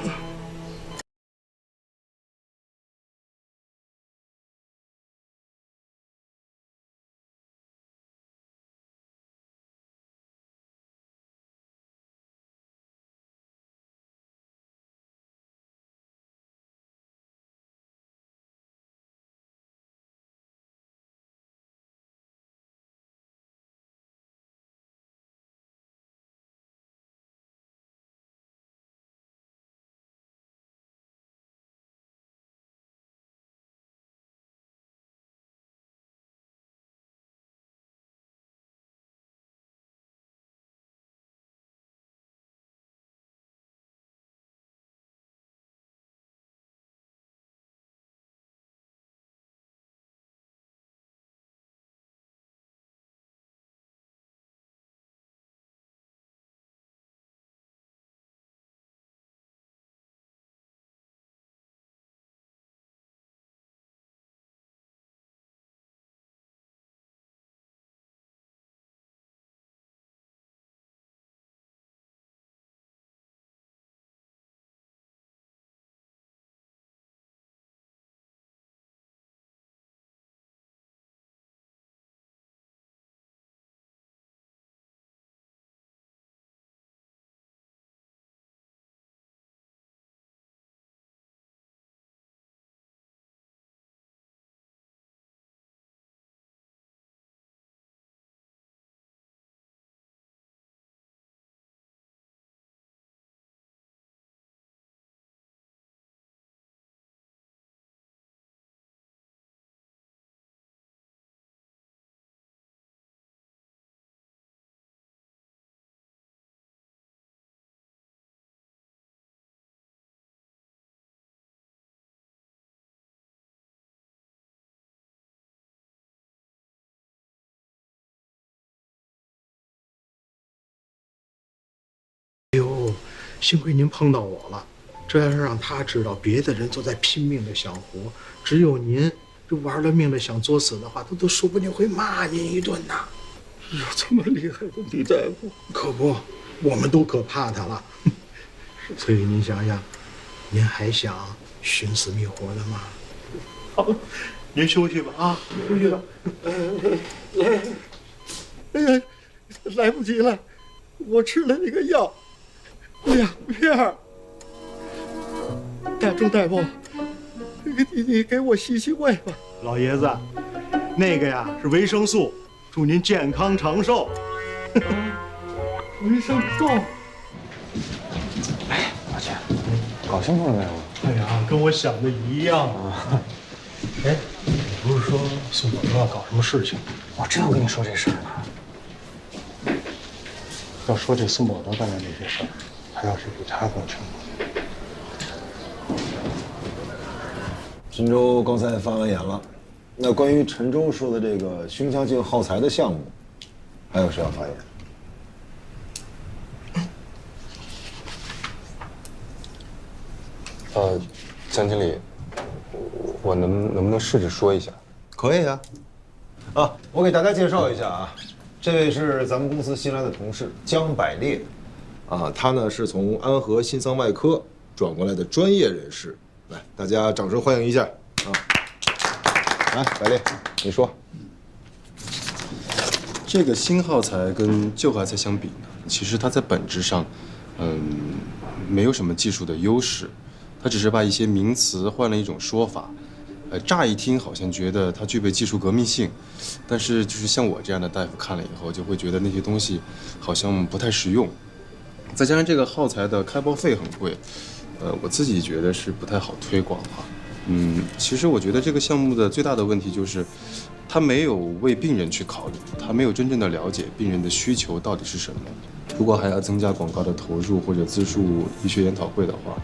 幸亏您碰到我了，这要是让他知道别的人都在拼命的想活，只有您这玩了命的想作死的话，他都说不定会骂您一顿呐。有这么厉害的李大夫？可不，我们都可怕他了。所以您想想，您还想寻死觅活的吗？好，您休息吧啊，休息吧。哎呀，来不及了，我吃了那个药，2片儿。钟大夫，你给我洗洗胃吧。老爷子，那个呀是维生素，祝您健康长寿。维生素。哎，老钱，搞清楚了没有？哎呀，跟我想的一样啊。哎，你不是说宋宝哥要搞什么事情？我正要跟你说这事儿呢。要说这宋宝德干的那些事儿，还要是比他更清楚。陈州刚才发完言了，那关于陈州说的这个胸腔镜耗材的项目，还有谁要发言？江经理，我能不能试着说一下？可以啊。啊，我给大家介绍一下啊，这位是咱们公司新来的同事江百烈，啊，他呢是从安和心脏外科转过来的专业人士。来，大家掌声欢迎一下啊！来，百烈，你说，这个新耗材跟旧耗材相比呢，其实它在本质上，没有什么技术的优势，它只是把一些名词换了一种说法。乍一听好像觉得它具备技术革命性，但是就是像我这样的大夫看了以后，就会觉得那些东西好像不太实用。再加上这个耗材的开包费很贵。我自己觉得是不太好推广哈。其实我觉得这个项目的最大的问题就是，它没有为病人去考虑，它没有真正的了解病人的需求到底是什么。如果还要增加广告的投入或者资助医学研讨会的话，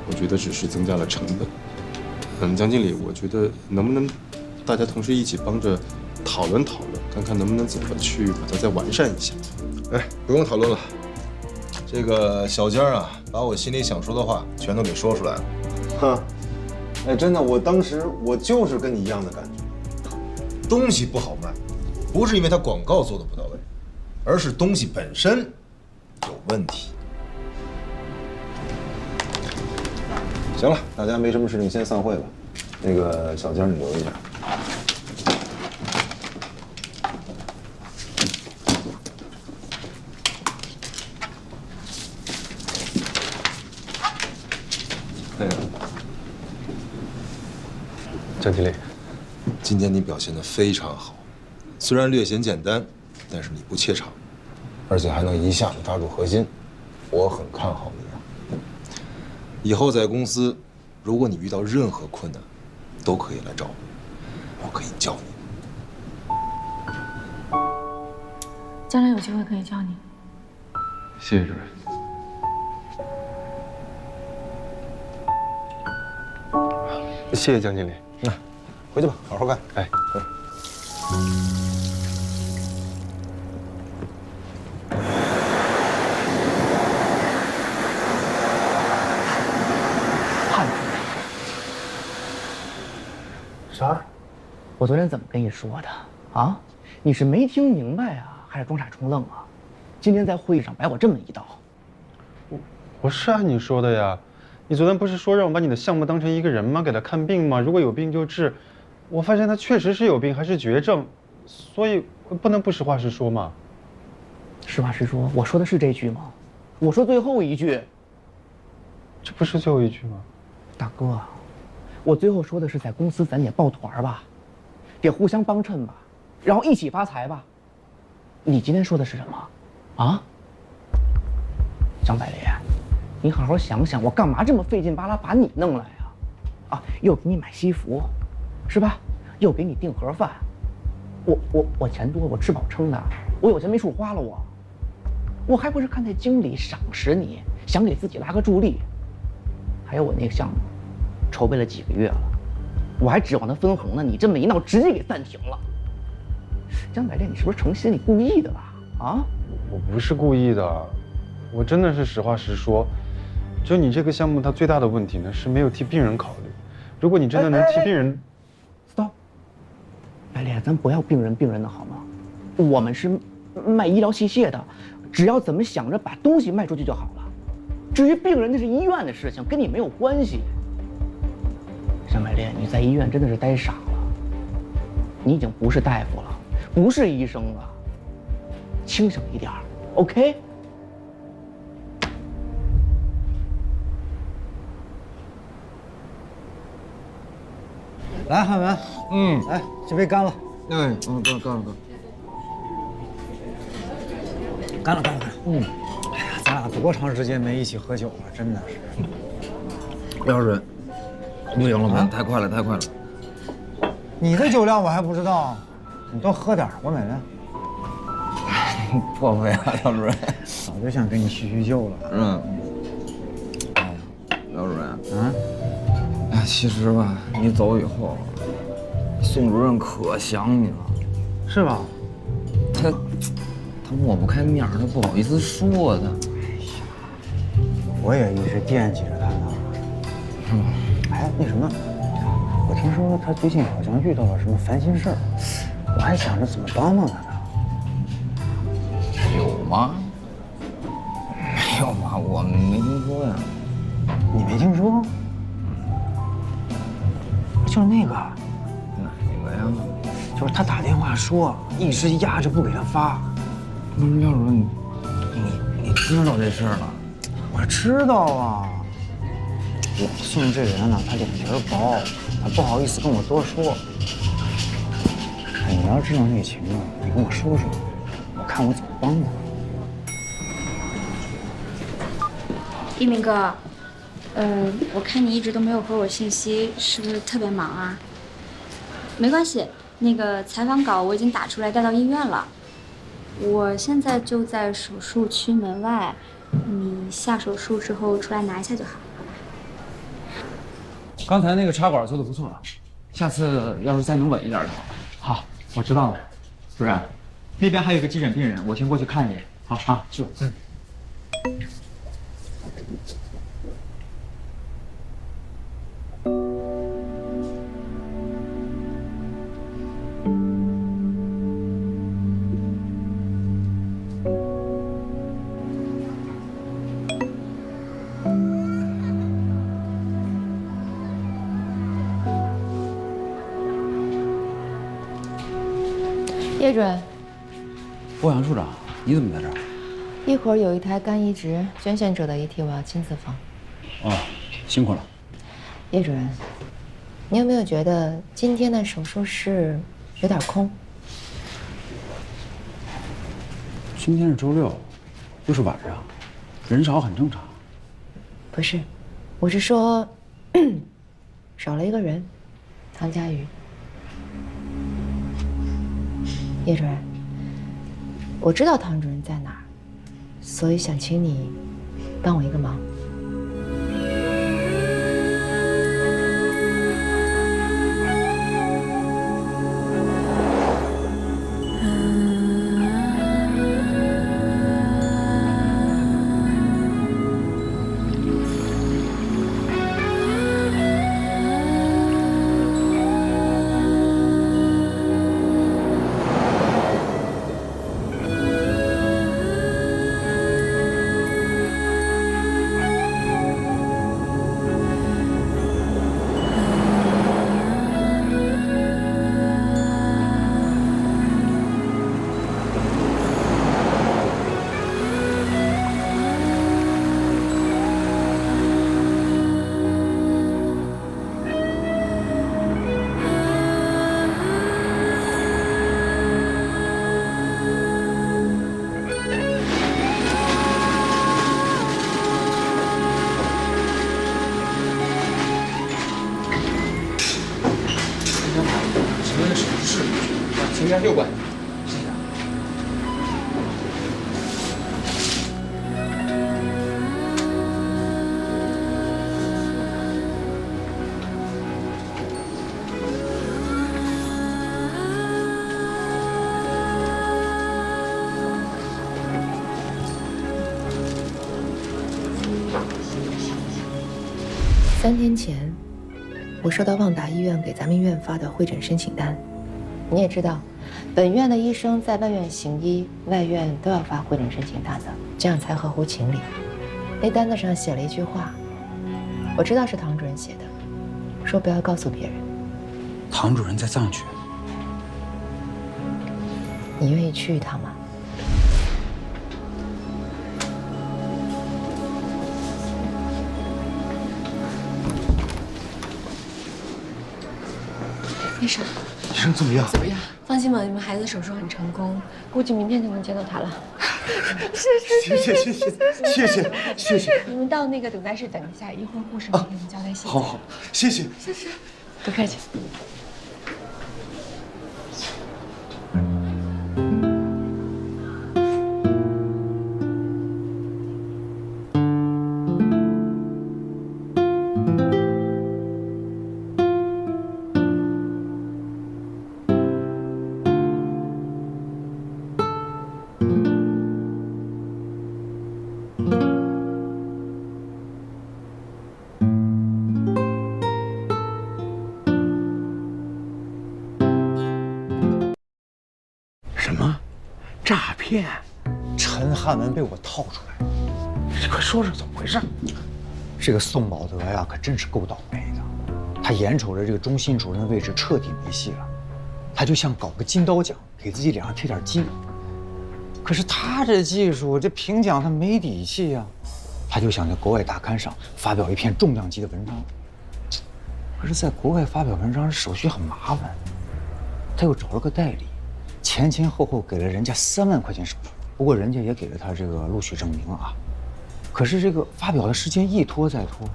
我觉得只是增加了成本。江经理，我觉得能不能大家同时一起帮着讨论讨论，看看能不能怎么去把它再完善一下。哎，不用讨论了。这个小江啊，把我心里想说的话全都给说出来了。哼，哎，真的，我当时我就是跟你一样的感觉，东西不好卖，不是因为它广告做的不到位，而是东西本身有问题。行了，大家没什么事情，先散会吧。那个小江，你留一下。江经理，今天你表现得非常好，虽然略显简单，但是你不怯场，而且还能一下子抓住核心，我很看好你啊。以后在公司，如果你遇到任何困难，都可以来找我，我可以教你。将来有机会可以教你。谢谢主任。谢谢江经理。回去吧，好好干。哎，啥？我昨天怎么跟你说的啊？你是没听明白啊，还是装傻充愣啊？今天在会议上摆我这么一道。我是按你说的呀。你昨天不是说让我把你的项目当成一个人吗？给他看病吗？如果有病就治。我发现他确实是有病，还是绝症，所以不能不实话实说嘛。实话实说，我说的是这句吗？我说最后一句。这不是最后一句吗？大哥，我最后说的是在公司咱得抱团吧，得互相帮衬吧，然后一起发财吧。你今天说的是什么？啊？张百烈，你好好想想，我干嘛这么费劲巴拉把你弄来啊？啊，又给你买西服。是吧？又给你订盒饭，我钱多，我吃饱撑的，我有钱没处花了，我还不是看那经理赏识你，想给自己拉个助力。还有我那个项目，筹备了几个月了，我还指望他分红呢，你这么一闹，直接给暂停了。江百烈，你是不是成心？你故意的吧？啊？我不是故意的，我真的是实话实说。就你这个项目，它最大的问题呢是没有替病人考虑。如果你真的能替病人，stop， 白莲，咱不要病人的好吗？我们是卖医疗器械的，只要怎么想着把东西卖出去就好了。至于病人，那是医院的事情，跟你没有关系。沈美莲，你在医院真的是待傻了，你已经不是大夫了，不是医生了，清醒一点 ，OK？ 来，汉文，来，这杯干了。哎，干了。干了。哎呀，咱俩多长时间没一起喝酒了，真的是。廖主任，不行了，太快了。你的酒量我还不知道，你多喝点，我美人。破费啊，廖主任，早就想跟你叙叙旧了。廖主任，哎，其实吧，你走以后，宋主任可想你了，是吧？他抹不开面，他不好意思说的。我也一直惦记着他呢。是吗？哎，那什么，我听说他最近好像遇到了什么烦心事儿，我还想着怎么帮帮他呢。有吗？没有吧，我没听说呀。你没听说？就是那个。哪个呀？就是他打电话说，一直压着不给他发。不是廖主任，你知道这事儿了？我知道啊。老宋这人呢，他脸皮薄，他不好意思跟我多说。哎，你要知道内情啊，你跟我说说，我看我怎么帮他。一鸣哥，我看你一直都没有回我信息，是不是特别忙啊？没关系，那个采访稿我已经打出来带到医院了，我现在就在手术区门外，你下手术之后出来拿一下就好。刚才那个插管做的不错，下次要是再能稳一点就好。好，我知道了。主任，那边还有个急诊病人，我先过去看一眼。好啊，是。叶主任，欧阳处长，你怎么在这儿？一会儿有一台肝移植，捐献者的遗体我要亲自放。哦，辛苦了。叶主任，你有没有觉得今天的手术室有点空？今天是周六，又是晚上，人少很正常。不是，我是说少了一个人，唐佳宇。叶主任，我知道唐主任在哪儿，所以想请你帮我一个忙。请右拐。谢谢。3天前，我收到旺达医院给咱们医院发的会诊申请单。你也知道，本院的医生在外院行医，外院都要发会诊申请单的，这样才合乎情理。那单子上写了一句话，我知道是唐主任写的，说不要告诉别人。唐主任在藏区。你愿意去一趟吗？医生，医生怎么样？怎么样？放心吧，你们孩子手术很成功，估计明天就能见到他了。谢谢。你们到那个等待室等一下，一会儿护士会给你们交代细节。好，谢谢。不客气。诈骗，陈汉文被我套出来，你快说说怎么回事？这个宋宝德呀，可真是够倒霉的。他眼瞅着这个中心主任的位置彻底没戏了，他就想搞个金刀奖，给自己脸上贴点金。可是他这技术，这评奖他没底气呀，他就想在国外大刊上发表一篇重量级的文章。可是，在国外发表文章手续很麻烦，他又找了个代理。前后给了人家3万块钱手续，不过人家也给了他这个录取证明啊。可是这个发表的时间一拖再拖，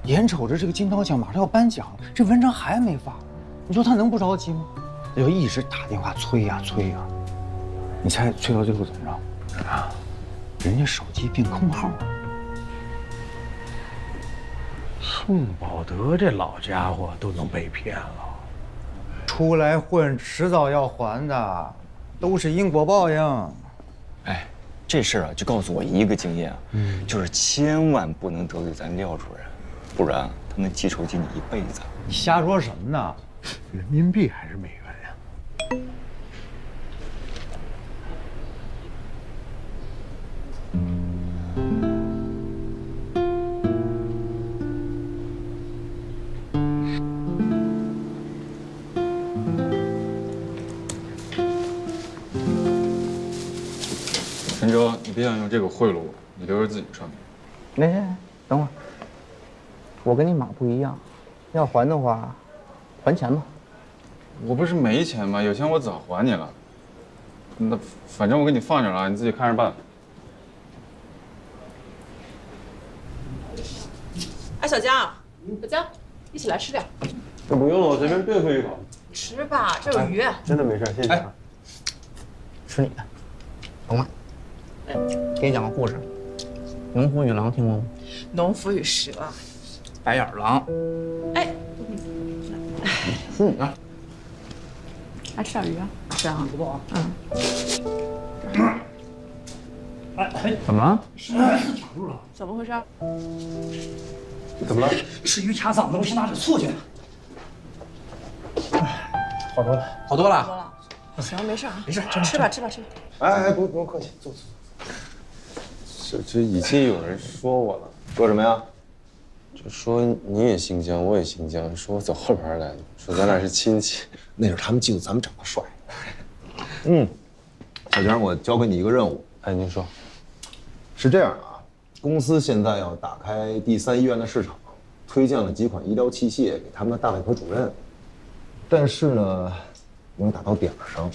眼瞅着这个金刀奖马上要颁奖了，这文章还没发，你说他能不着急吗？他就一直打电话催呀。你猜催到最后怎么着？啊，人家手机变空号了。宋宝德这老家伙都能被骗了。出来混，迟早要还的，都是因果报应。哎，这事儿啊，就告诉我一个经验啊，就是千万不能得罪咱廖主任，不然他能记仇记你一辈子。你瞎说什么呢？人民币还是美元呀？陈哲，你别想用这个贿赂我，你留着自己上面。哎，等会儿，我跟你马不一样，要还的话，还钱吧。我不是没钱吗？有钱我早还你了。那反正我给你放这儿了，你自己看着办。哎，小江，小江，一起来吃点。这不用了，我随便对付一口。吃吧，这有鱼。真的没事，谢谢啊。吃你的，等会儿。给你讲个故事，农夫与狼听过吗？农夫与蛇，白眼狼。哎，吃你的。还吃点鱼啊？吃啊，不错啊。怎么了？卡住了，怎么回事？怎么了？吃鱼卡嗓子，我去拿点醋去。好多了，好多了。行，没事啊，没事，吃吧。哎，不用客气，坐。这已经有人说我了，说什么呀？就说你也姓姜，我也姓姜，说我走后边来的，说咱俩是亲戚。那是他们嫉妒咱们长得帅。小江，我交给你一个任务。哎，您说。是这样啊，公司现在要打开第3医院的市场，推荐了几款医疗器械给他们的大外科主任，但是呢，没有打到点上。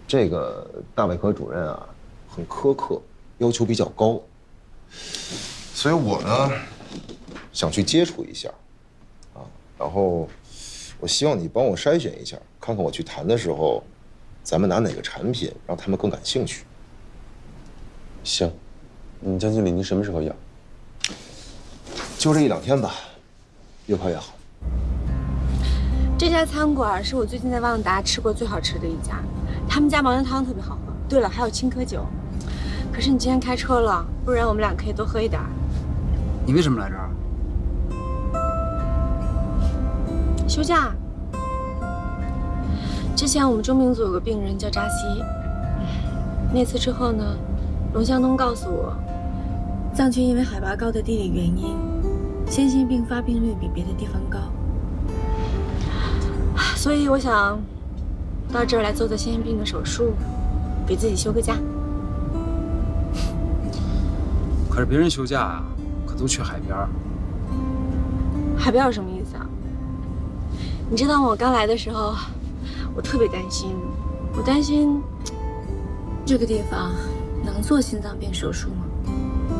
这个大外科主任啊，很苛刻，要求比较高，所以我呢，想去接触一下，然后我希望你帮我筛选一下，看看我去谈的时候，咱们拿哪个产品让他们更感兴趣。行，江经理，您什么时候要？就这1、2天吧，越快越好。这家餐馆是我最近在旺达吃过最好吃的一家，他们家麻辣汤特别好喝。对了，还有青稞酒。可是你今天开车了，不然我们俩可以多喝一点。你为什么来这儿？休假。之前我们中民组有个病人叫扎西，那次之后呢，龙向东告诉我，藏区因为海拔高的地理原因，先心病发病率比别的地方高，所以我想到这儿来做先心病的手术，给自己休个假。可是别人休假啊，可都去海边。海边有什么意思啊？你知道吗？我刚来的时候，我特别担心，我担心这个地方能做心脏病手术吗？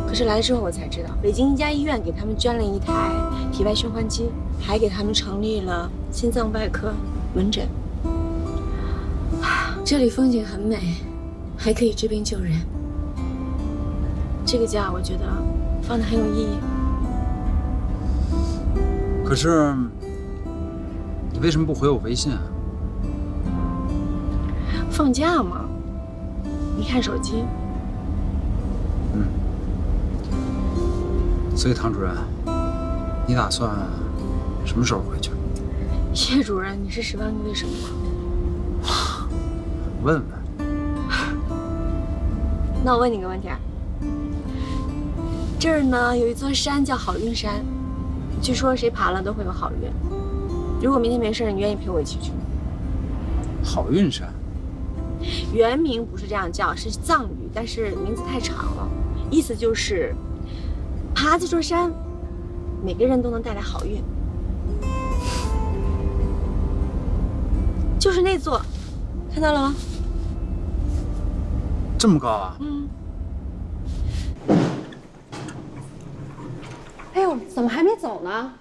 可是来了之后我才知道，北京一家医院给他们捐了一台体外循环机，还给他们成立了心脏外科门诊。这里风景很美，还可以治病救人。这个假我觉得放得很有意义。可是你为什么不回我微信啊？放假嘛，你看手机。所以唐主任，你打算什么时候回去？叶主任，你是10万个为什么吗？问问。那我问你个问题啊，这儿呢有一座山叫好运山，据说谁爬了都会有好运。如果明天没事，你愿意陪我一起去吗？好运山，原名不是这样叫，是藏语，但是名字太长了，意思就是爬这座山，每个人都能带来好运。就是那座，看到了吗？这么高啊？哎呦，怎么还没走呢？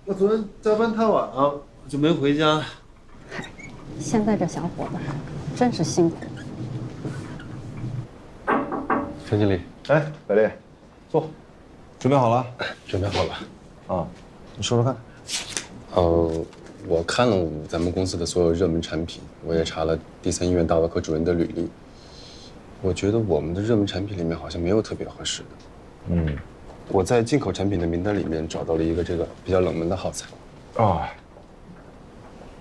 我昨天加班太晚了，就没回家。现在这小伙子真是辛苦。陈经理，哎，百丽，坐，准备好了？准备好了。啊，你说说看。我看了咱们公司的所有热门产品，我也查了第3医院大外科主任的履历。我觉得我们的热门产品里面好像没有特别合适的。我在进口产品的名单里面找到了一个这个比较冷门的耗材。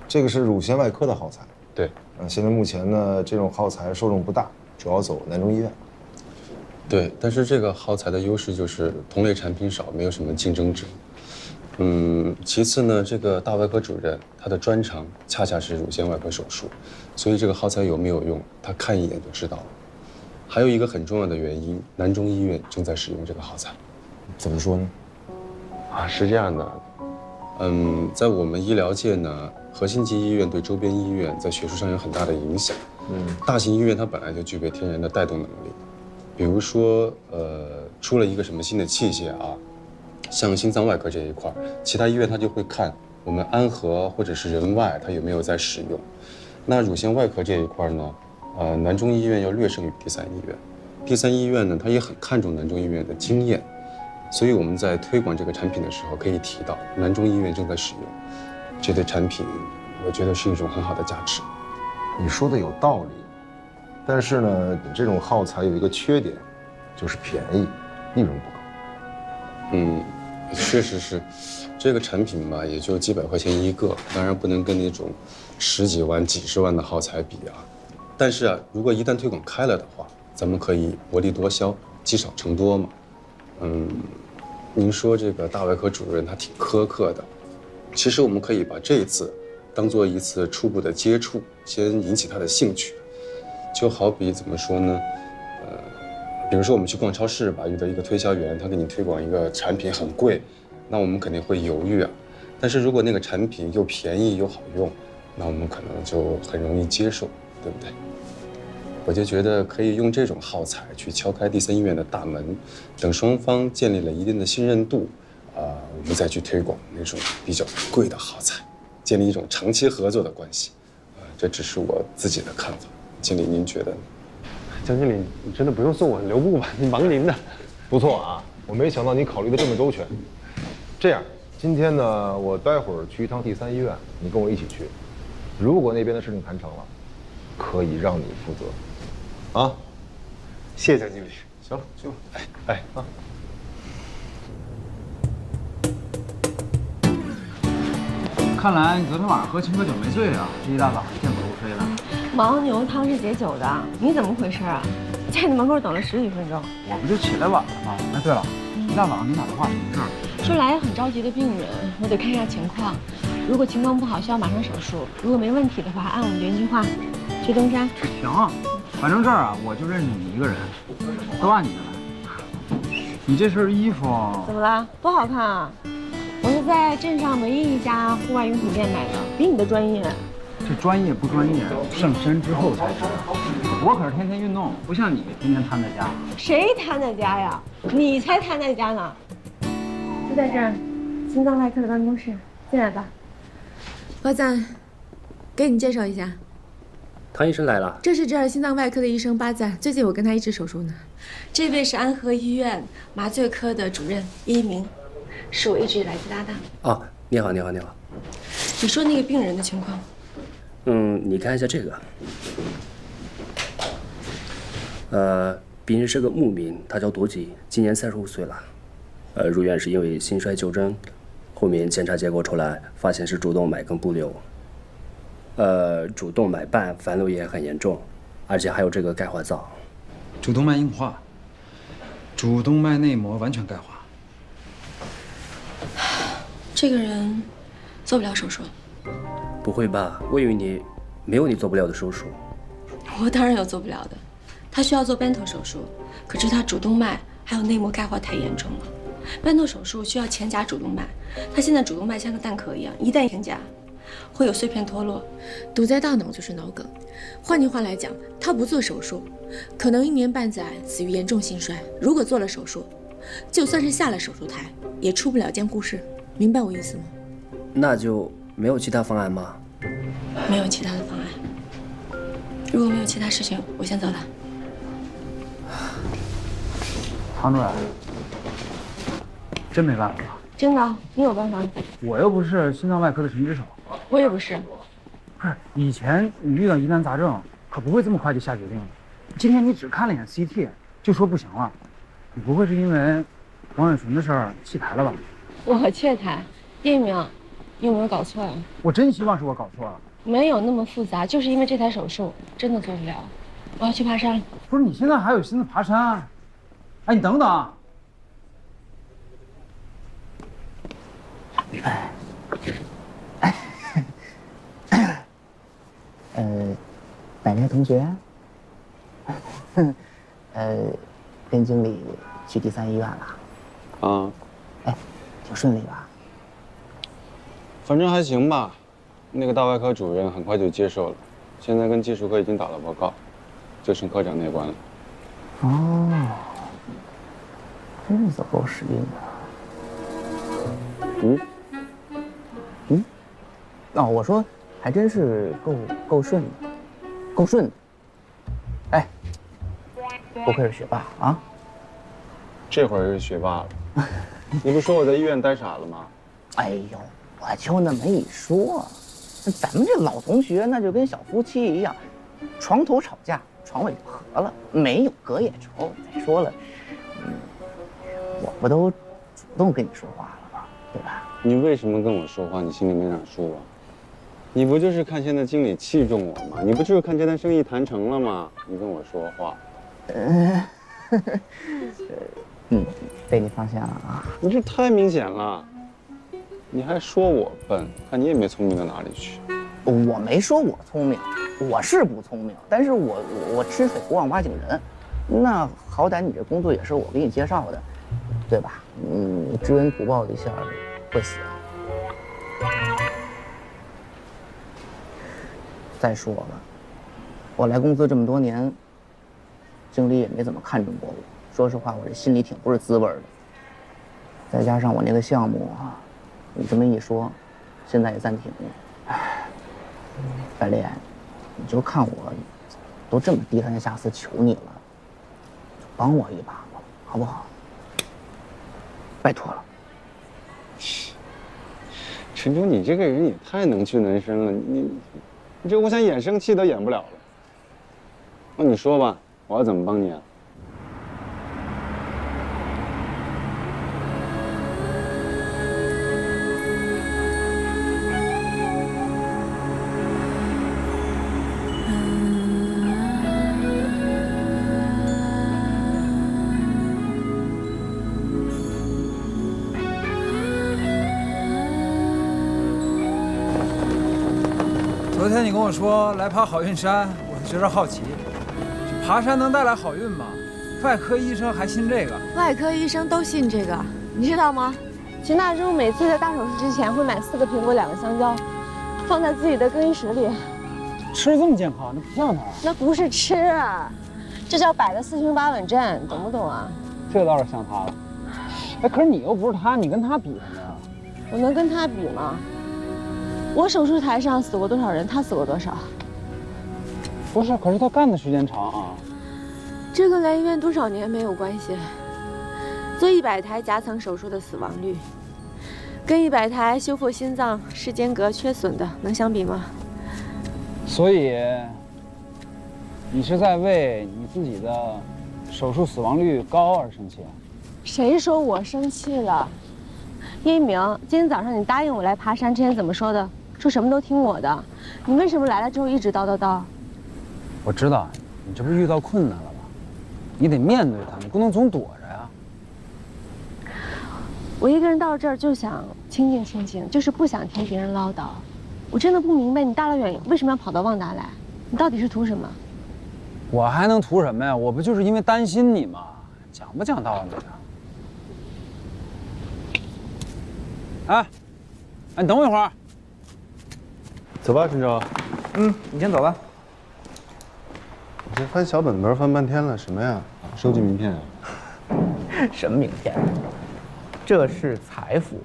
这个是乳腺外科的耗材。对。现在目前呢，这种耗材受众不大，主要走南中医院。对，但是这个耗材的优势就是同类产品少，没有什么竞争者。其次呢，这个大外科主任他的专长恰恰是乳腺外科手术，所以这个耗材有没有用，他看一眼就知道了。还有一个很重要的原因，南中医院正在使用这个耗材。怎么说呢？是这样的，在我们医疗界呢，核心级医院对周边医院在学术上有很大的影响。大型医院它本来就具备天然的带动能力，比如说出了一个什么新的器械啊。像心脏外科这一块，其他医院他就会看我们安和或者是仁外它有没有在使用。那乳腺外科这一块呢，南中医院要略胜于第3医院。第3医院呢，它也很看重南中医院的经验，所以我们在推广这个产品的时候，可以提到南中医院正在使用。这对产品，我觉得是一种很好的价值。你说的有道理，但是呢，这种耗材有一个缺点，就是便宜，利润不高。确实是，这个产品吧，也就几百块钱一个，当然不能跟那种10几万、几十万的耗材比啊。但是啊，如果一旦推广开了的话，咱们可以薄利多销，积少成多嘛。您说这个大外科主任他挺苛刻的，其实我们可以把这一次当做一次初步的接触，先引起他的兴趣。就好比怎么说呢？比如说我们去逛超市吧，遇到一个推销员，他给你推广一个产品很贵，那我们肯定会犹豫啊。但是如果那个产品又便宜又好用，那我们可能就很容易接受，对不对？我就觉得可以用这种耗材去敲开第3医院的大门，等双方建立了一定的信任度，我们再去推广那种比较贵的耗材，建立一种长期合作的关系。这只是我自己的看法，经理您觉得呢？江经理，你真的不用送我留步吧，你忙您的。不错啊，我没想到你考虑的这么周全。这样，今天呢，我待会儿去一趟第3医院，你跟我一起去。如果那边的事情谈成了，可以让你负责。啊，谢谢江经理。行了，去吧。哎啊。看来你昨天晚上喝青稞酒没醉啊，这一大早上健步如飞了。牦牛汤是解酒的，你怎么回事啊？在你门口等了10几分钟。我不就起来晚了吗？哎，对了，一大早上你打电话什么事儿？说来很着急的病人，我得看一下情况。如果情况不好，需要马上手术；如果没问题的话，按我们原计划去登山。行啊，反正这儿啊，我就认识你一个人，都按你的来。你这身衣服怎么了？多好看啊！我是在镇上唯一一家户外用品店买的，比你的专业。这专业不专业，上山之后才知道。我可是天天运动，不像你天天瘫在家。谁瘫在家呀？你才瘫在家呢！就在这儿，心脏外科的办公室，进来吧。华赞，给你介绍一下，唐医生来了。这是这儿心脏外科的医生巴赞，最近我跟他一起手术呢。这位是安和医院麻醉科的主任叶一鸣，是我一直以来的搭档。哦，你好，你好，你好。你说那个病人的情况？你看一下这个。病人是个牧民，他叫朵吉，今年35岁了。入院是因为心衰旧症，后面检查结果出来，发现是主动脉梗部瘤。主动脉瓣反流也很严重，而且还有这个钙化灶。主动脉硬化，主动脉内膜完全钙化。这个人做不了手术。不会吧？我以为你没有你做不了的手术。我当然有做不了的，他需要做 Bento 手术，可是他主动脉还有内膜钙化太严重了。Bento 手术需要前夹主动脉，他现在主动脉像个蛋壳一样，一旦前夹，会有碎片脱落，堵在大脑就是脑梗。换句话来讲，他不做手术，可能1年半载死于严重心衰；如果做了手术，就算是下了手术台，也出不了监护室。明白我意思吗？那就没有其他方案吗？没有其他的方案。如果没有其他事情，我先走了。唐主任，真没办法。真的？你有办法？我又不是心脏外科的神之手。我也不是。不是，以前你遇到疑难杂症，可不会这么快就下决定的。今天你只看了一眼 CT， 就说不行了，你不会是因为王远纯的事儿弃台了吧？我弃台？叶一鸣，你有没有搞错呀？我真希望是我搞错了。没有那么复杂，就是因为这台手术真的做不了。我要去爬山。不是，你现在还有心思爬山？哎，你等等。李帆，百年同学，跟经理去第3医院了。啊。哎，挺顺利吧？反正还行吧。那个大外科主任很快就接受了，现在跟技术科已经打了报告，就剩科长那关了。哦，真是走够时运的。哦，我说还真是够顺的，够顺的。哎，不愧是学霸啊！这会儿是学霸了。你不说我在医院待傻了吗？哎呦，我就那么一说。咱们这老同学那就跟小夫妻一样，床头吵架，床尾就和了，没有隔夜仇。再说了，我不都主动跟你说话了吗？对吧？你为什么跟我说话？你心里没点数啊？你不就是看现在经理器重我吗？你不就是看这单生意谈成了吗？你跟我说话。被你发现了啊！你这太明显了。你还说我笨，看你也没聪明到哪里去。我没说我聪明，我是不聪明，但是我吃水不忘挖井人。那好歹你这工作也是我给你介绍的，对吧？你知恩图报一下会死。再说了，我来公司这么多年，经理也没怎么看中过我。说实话，我这心里挺不是滋味的。再加上我那个项目啊。你这么一说，现在也暂停了。百烈，你就看我都这么低三下四求你了，就帮我一把吧，好不好？拜托了。陈忠，你这个人也太能屈能伸了，你这我想演生气都演不了了。那你说吧，我要怎么帮你啊？昨天你跟我说来爬好运山，我就觉得好奇，这爬山能带来好运吗？外科医生还信这个？外科医生都信这个，你知道吗？秦大叔每次在大手术之前会买4个苹果、2个香蕉，放在自己的更衣室里。吃这么健康，那不像他。那不是吃啊，这叫摆的4平8稳阵，懂不懂啊？这倒是像他了。哎，可是你又不是他，你跟他比什么呀？我能跟他比吗？我手术台上死过多少人，他死过多少？不是，可是他干的时间长啊。这跟来医院多少年没有关系。做100台夹层手术的死亡率，跟100台修复心脏室间隔缺损的能相比吗？所以，你是在为你自己的手术死亡率高而生气啊？谁说我生气了？叶一鸣，今天早上你答应我来爬山之前怎么说的？说什么都听我的。你为什么来了之后一直叨叨叨？我知道，你这不是遇到困难了吗？你得面对它，你不能总躲着呀。我一个人到这儿就想清静清静，就是不想听别人唠叨。我真的不明白你大老远为什么要跑到旺达来，你到底是图什么？我还能图什么呀？我不就是因为担心你吗？讲不讲道理的？哎，你等我一会儿。走吧，陈哲。你先走吧。你这翻小本本翻半天了，什么呀？收集名片啊？什么名片？这是财富，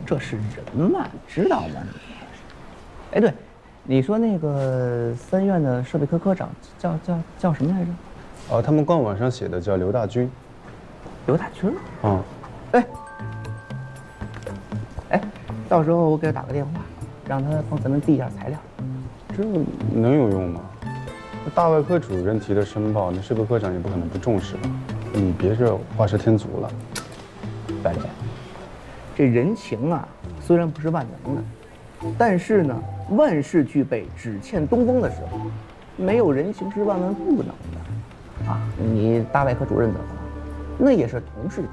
这是人脉，知道吗你？哎，对，你说那个3院的设备科科长叫什么来着？哦，他们官网上写的叫刘大军。刘大军？嗯。哎，到时候我给他打个电话，让他帮咱们递一下材料。这能有用吗？那大外科主任提的申报，那设备科长也不可能不重视吧？你别这画蛇添足了。白莲，这人情啊，虽然不是万能的，但是呢，万事俱备，只欠东风的时候，没有人情是万万不能的。啊，你大外科主任怎么了？那也是同事，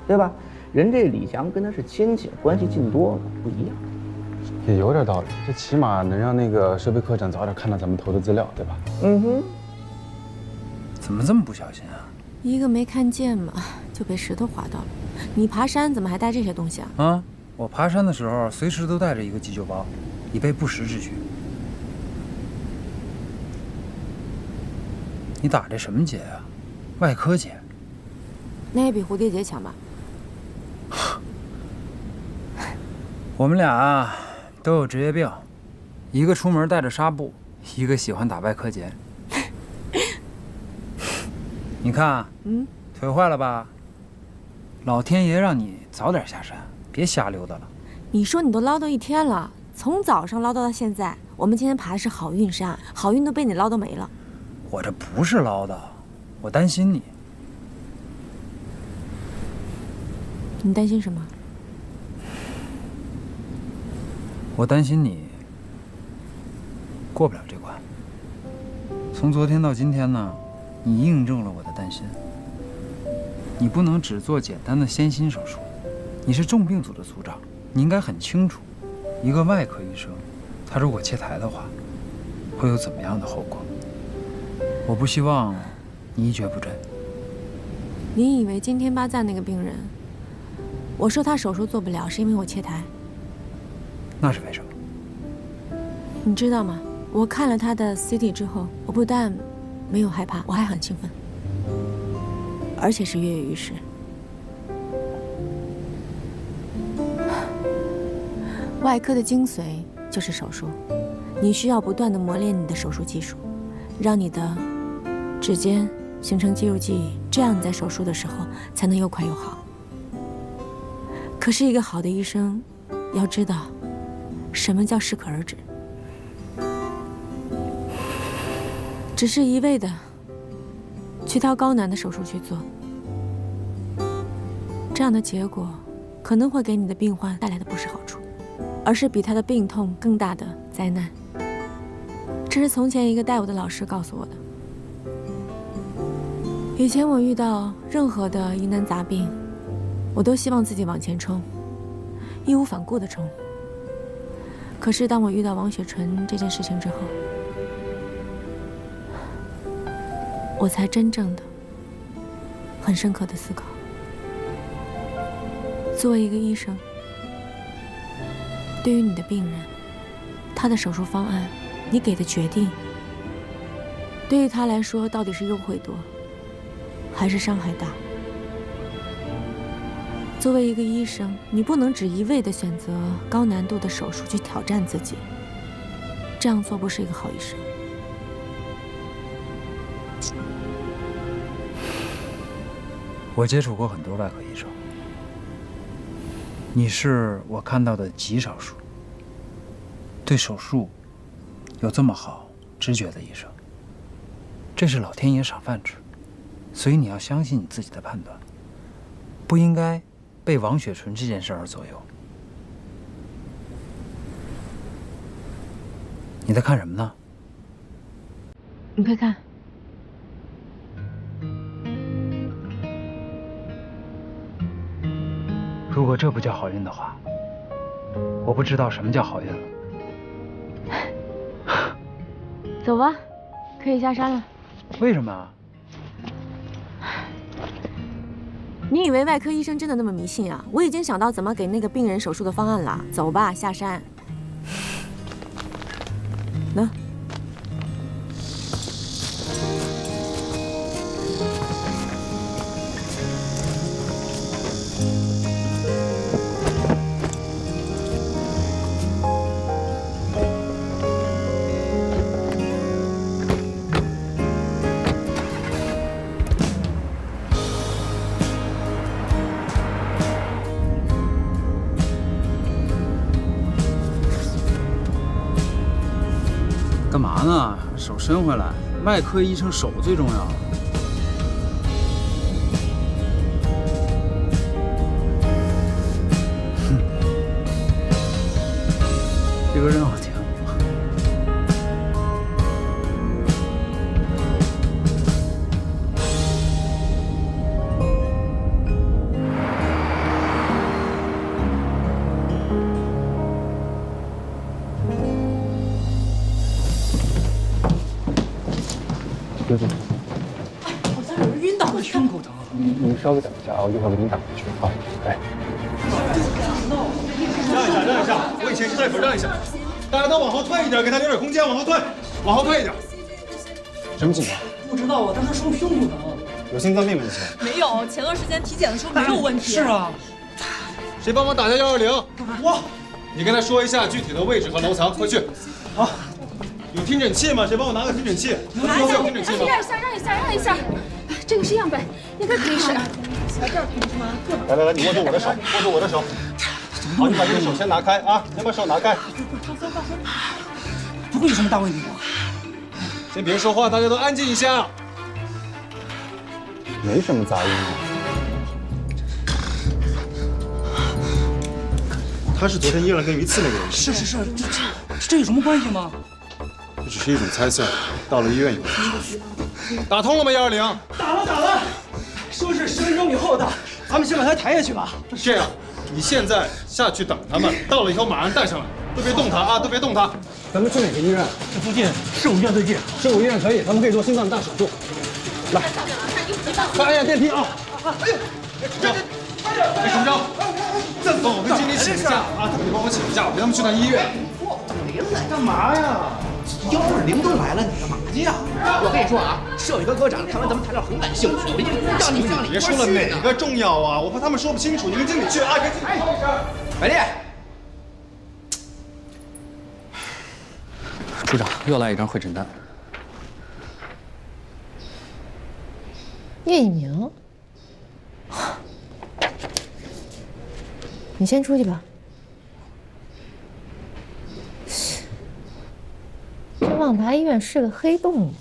对吧？人这李翔跟他是亲戚，关系近多了，不一样。也有点道理，这起码能让那个设备科长早点看到咱们投的资料，对吧？怎么这么不小心啊？一个没看见嘛，就被石头划到了。你爬山怎么还带这些东西啊？啊，我爬山的时候随时都带着一个急救包，以备不时之需。你打这什么结啊？外科结？那也比蝴蝶结强吧？我们俩啊都有职业病，一个出门带着纱布，一个喜欢打外科结。你看，腿坏了吧？老天爷让你早点下山，别瞎溜达了。你说你都唠叨一天了，从早上唠叨到现在。我们今天爬的是好运山，好运都被你唠叨没了。我这不是唠叨，我担心你。你担心什么？我担心你过不了这关。从昨天到今天呢，你印证了我的担心。你不能只做简单的先心手术，你是重病组的组长，你应该很清楚，一个外科医生，他如果切台的话，会有怎么样的后果。我不希望你一蹶不振。你以为今天巴赞那个病人，我说他手术做不了，是因为我切台？那是为什么？你知道吗？我看了他的 CT 之后，我不但没有害怕，我还很兴奋，而且是跃跃欲试。外科的精髓就是手术，你需要不断地磨练你的手术技术，让你的指尖形成肌肉记忆，这样你在手术的时候才能又快又好。可是一个好的医生要知道什么叫适可而止，只是一味的去挑高难的手术去做，这样的结果可能会给你的病患带来的不是好处，而是比他的病痛更大的灾难。这是从前一个带我的老师告诉我的。以前我遇到任何的疑难杂病，我都希望自己往前冲，义无反顾地冲。可是当我遇到王雪纯这件事情之后，我才真正的、很深刻的思考。作为一个医生，对于你的病人，他的手术方案，你给的决定，对于他来说到底是优惠多，还是伤害大？作为一个医生，你不能只一味地选择高难度的手术去挑战自己，这样做不是一个好医生。我接触过很多外科医生，你是我看到的极少数对手术有这么好直觉的医生。这是老天爷赏饭吃，所以你要相信你自己的判断，不应该被王雪纯这件事而左右。你在看什么呢？你快看。如果这不叫好运的话，我不知道什么叫好运了。走吧，可以下山了。为什么？你以为外科医生真的那么迷信啊？我已经想到怎么给那个病人手术的方案了。走吧，下山。喏。干嘛呢？手伸回来，外科医生手最重要。哼，这歌真好听。别动！好像有人晕倒了，胸口疼。你稍微等一下啊，我一会儿给你打过去啊。哎，让一下！我以前是大夫，让一下！大家都往后退一点，给他留点空间，往后退，往后退一点。什么情况？不知道啊，但他说胸口疼。有心脏病问题？没有，前段时间体检的时候没有问题。是啊。谁帮忙打下120？我。你跟他说一下具体的位置和楼层，快去。好。有听诊器吗？谁帮我拿个听诊器？拿一下，有听诊器吗？让一下，这个是样本，应该可以使。来这儿疼是吗？来，你握住我的手，握住我的手。好，你把这个手先拿开啊，先把手拿开。放松。不会有什么大问题吧？先别说话，大家都安静一下。没什么杂音啊。他是昨天医院跟鱼刺那个人。是，这有什么关系吗？这只是一种猜测，到了医院以后。打通了吗？120。打了，说是10分钟以后的，咱们先把他抬下去吧。这样，你现在下去等他们，到了以后马上带上来，都别动他啊，都别动他。咱们去哪个医院？这附近市五医院最近。市五医院可以，咱们可以做心脏大手术。来，快按下电梯啊！哎呦，什么着？帮我跟经理请个假啊！你帮我请个假，我陪他们去趟医院。干嘛呀？120都来了，你干嘛去呀？我跟你说啊，社委科科长看完咱们材料很感兴趣，我一定让你别说了哪个重要啊，我怕他们说不清楚。你跟经理去啊，跟经理说一声。美丽，处长又来一张会诊单。叶一鸣，你先出去吧。这望达医院是个黑洞，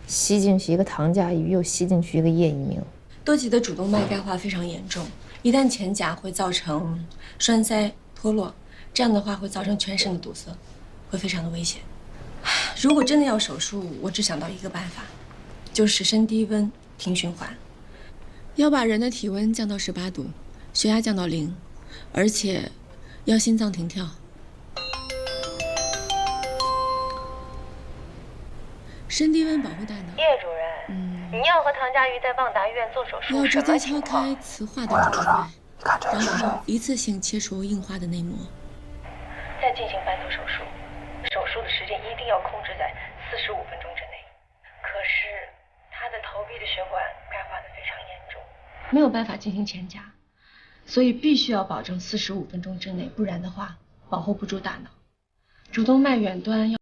吸进去一个唐佳瑜，又吸进去一个叶一鸣。多级的主动脉钙化非常严重，一旦前夹会造成栓塞脱落，这样的话会造成全身的堵塞，会非常的危险。如果真的要手术，我只想到一个办法，就是深低温停循环，要把人的体温降到18度，血压降到0，而且要心脏停跳。升低温保护大脑。叶主任，你要和唐佳瑜在旺达医院做手术，要直接敲开磁化的主动脉，然后一次性切除硬化的内膜，再进行翻头手术。手术的时间一定要控制在45分钟之内。可是他的头壁的血管钙化的非常严重，没有办法进行前夹，所以必须要保证45分钟之内，不然的话保护不住大脑。主动脉远端要。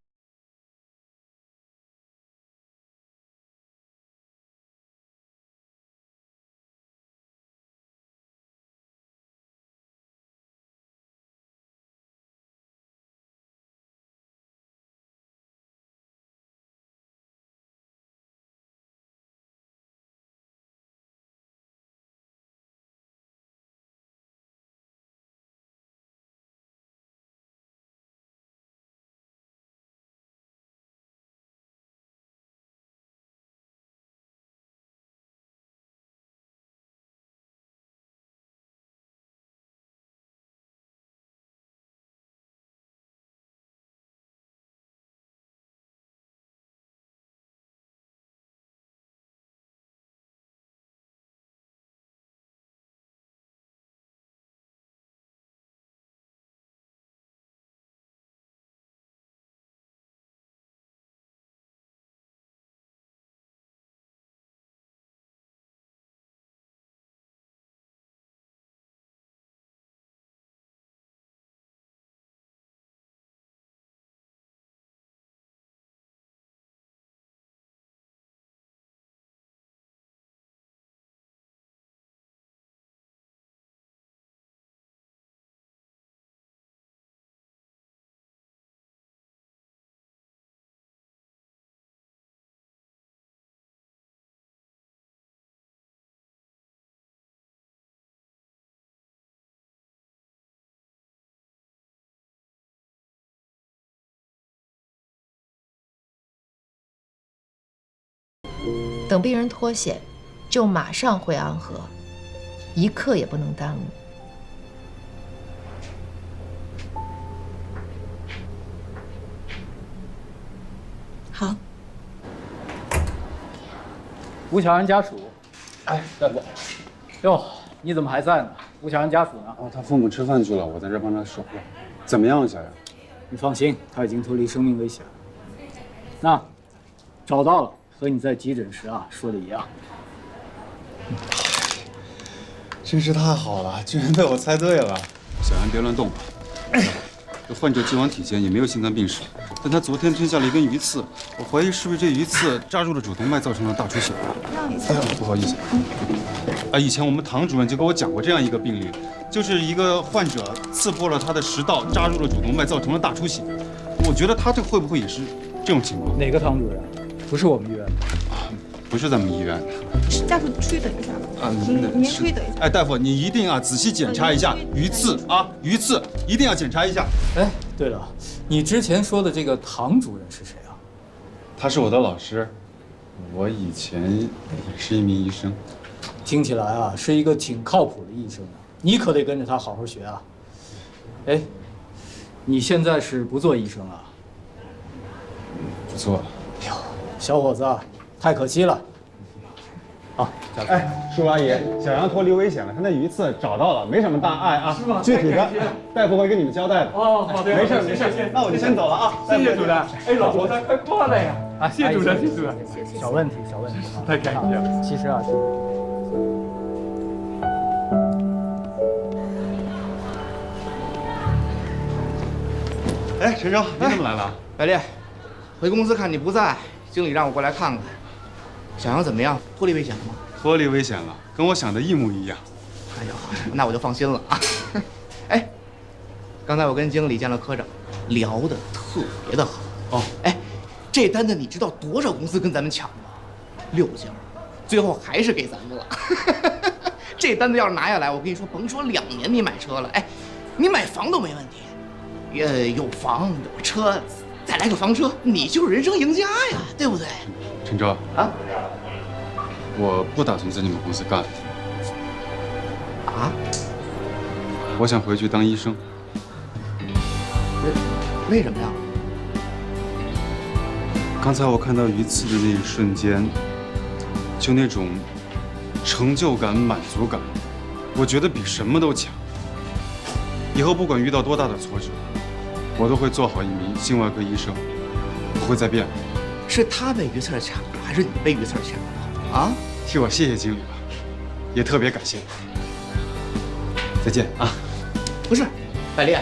等病人脱险，就马上回安和，一刻也不能耽误。好。吴乔安家属，哎，大夫，哟，你怎么还在呢？吴乔安家属呢？哦，他父母吃饭去了，我在这帮他守着。怎么样，小杨？你放心，他已经脱离生命危险了。那，找到了。 和你在急诊时说的一样，真是太好了，居然被我猜对了。小安别乱动。这患者既往体检，也没有心脏病史，但他昨天吞下了一根鱼刺，我怀疑是不是这鱼刺扎入了主动脉，造成了大出血。哎呀，不好意思。以前我们唐主任就跟我讲过这样一个病例，就是一个患者刺破了他的食道，扎入了主动脉，造成了大出血。我觉得他这会不会也是这种情况？哪个唐主任？ 不是我们医院的，不是咱们医院的。家属稍等一下吧。您稍等一下。哎，大夫，你一定仔细检查一下鱼刺鱼刺一定要检查一下。哎，对了，你之前说的这个唐主任是谁啊？他是我的老师，我以前也是一名医生。听起来是一个挺靠谱的医生啊，你可得跟着他好好学啊。哎，你现在是不做医生了？不做了。 哟，小伙子，太可惜了。好，哎，叔叔阿姨，小杨脱离危险了，他那鱼刺找到了，没什么大碍啊。是吗？具体的，大夫会跟你们交代的。哦，好的，没事没事，那我就先走了啊。谢谢主任。哎，老婆子快过来呀！啊，谢谢主任，谢谢主任。小问题，小问题啊。太感谢了。其实哎，陈生，你怎么来了？百丽，回公司看你不在，经理让我过来看看。小杨怎么样？脱离危险了吗？脱离危险了，跟我想的一模一样。哎呦，那我就放心了啊。哎，刚才我跟经理见了科长，聊得特别的好。哦，哎，这单子你知道多少公司跟咱们抢吗？6家，最后还是给咱们了。这单子要是拿下来，我跟你说，甭说2年你买车了，哎，你买房都没问题。有房有车，再来个房车，你就是人生赢家呀，对不对？陈哲啊，我不打算在你们公司干。啊？我想回去当医生。为什么呀？刚才我看到鱼刺的那一瞬间，就那种成就感、满足感，我觉得比什么都强。以后不管遇到多大的挫折，我都会做好一名心外科医生，不会再变了。是他被鱼刺抢了，还是你被鱼刺抢了？啊？替我谢谢经理吧，也特别感谢你。再见啊！不是，百丽。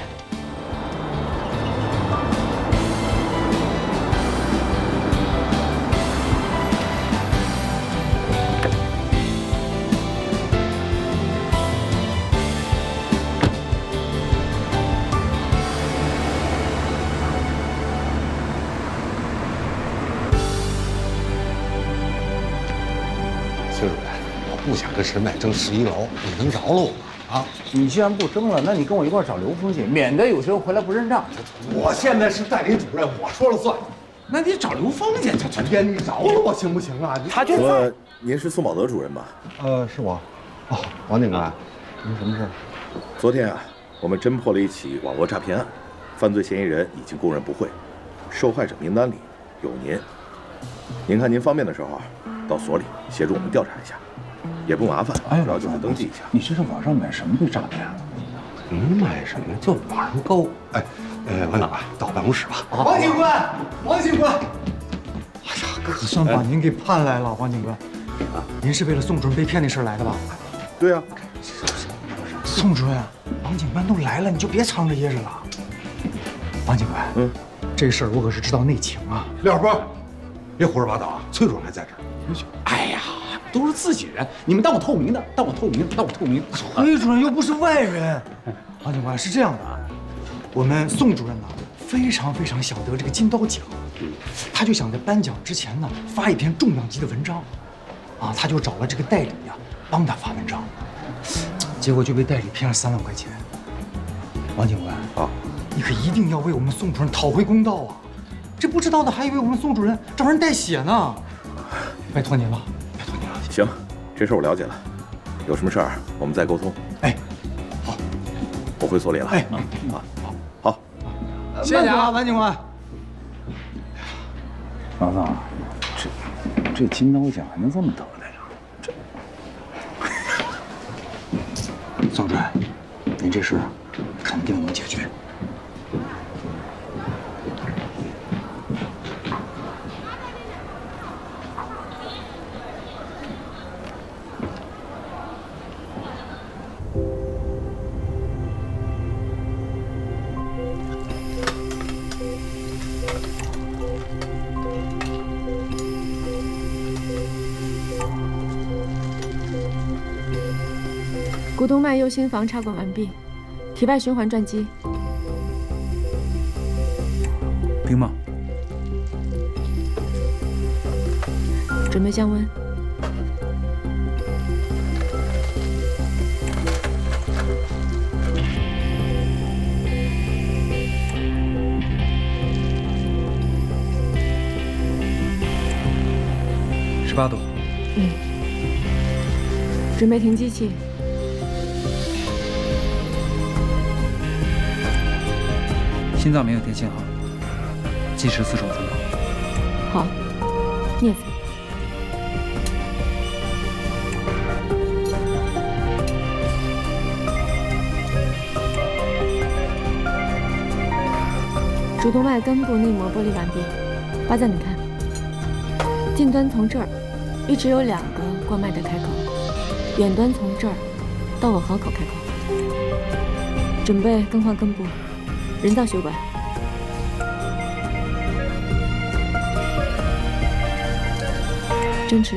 崔主任，我不想跟沈乃争11楼，你能饶了我吗？啊！你既然不争了，那你跟我一块找刘书记，免得有些人回来不认账。我现在是代理主任，我说了算。那你找刘峰去，这天你饶了我行不行啊？他就说您是宋保德主任吧？是我。哦，王警官，您什么事？昨天啊，我们侦破了一起网络诈骗案，犯罪嫌疑人已经供认不讳，受害者名单里有您。您看您方便的时候啊，到所里协助我们调查一下。也不麻烦，主要就是登记一下。你这是网上买什么被诈骗了？买什么就网上购。王长官，到办公室吧。王警官，王警官，哎呀，可算把您给盼来了，王警官。您是为了宋主任被骗那事儿来的吧？对呀。宋主任，王警官都来了，你就别藏着掖着了。王警官，这事儿我可是知道内情啊。廖波，别胡说八道啊！崔主任还在这儿。哎呀。都是自己人，你们当我透明的，当我透明。崔主任又不是外人。王警官是这样的啊，我们宋主任呢非常想得这个金刀奖，他就想在颁奖之前呢发一篇重量级的文章，啊，他就找了这个代理呀帮他发文章，结果就被代理骗了3万块钱。王警官啊，你可一定要为我们宋主任讨回公道啊！这不知道的还以为我们宋主任找人代写呢，拜托您了。行，这事我了解了，有什么事儿我们再沟通。哎，好，我回所里了。哎，好，谢谢啊，王警官。老宋，这金刀奖还能这么得的呀？宋主任，您这事肯定能解决。股动脉右心房插管完毕，体外循环转机。冰帽，准备降温。18度。准备停机器。心脏没有电信号，计时4手分钟。好，镊子。主动脉根部内膜剥离完毕，巴赞，你看，近端从这儿一直有2个冠脉的开口，远端从这儿到我合口开口。准备更换根部。人造血管，针池，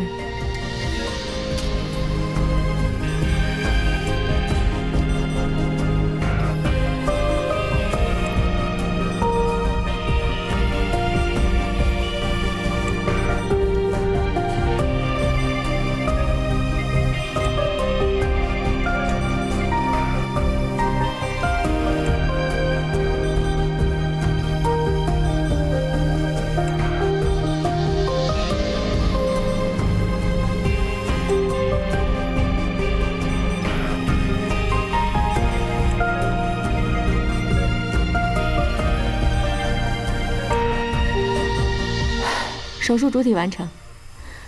手术主体完成，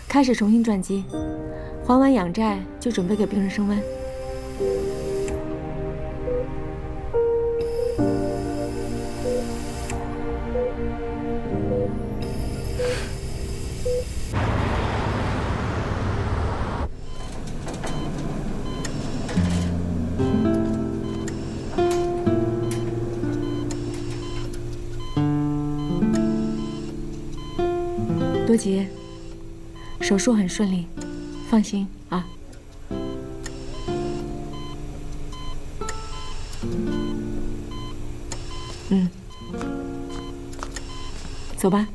开始重新转机，还完养债就准备给病人升温。多吉，手术很顺利，放心啊。走吧。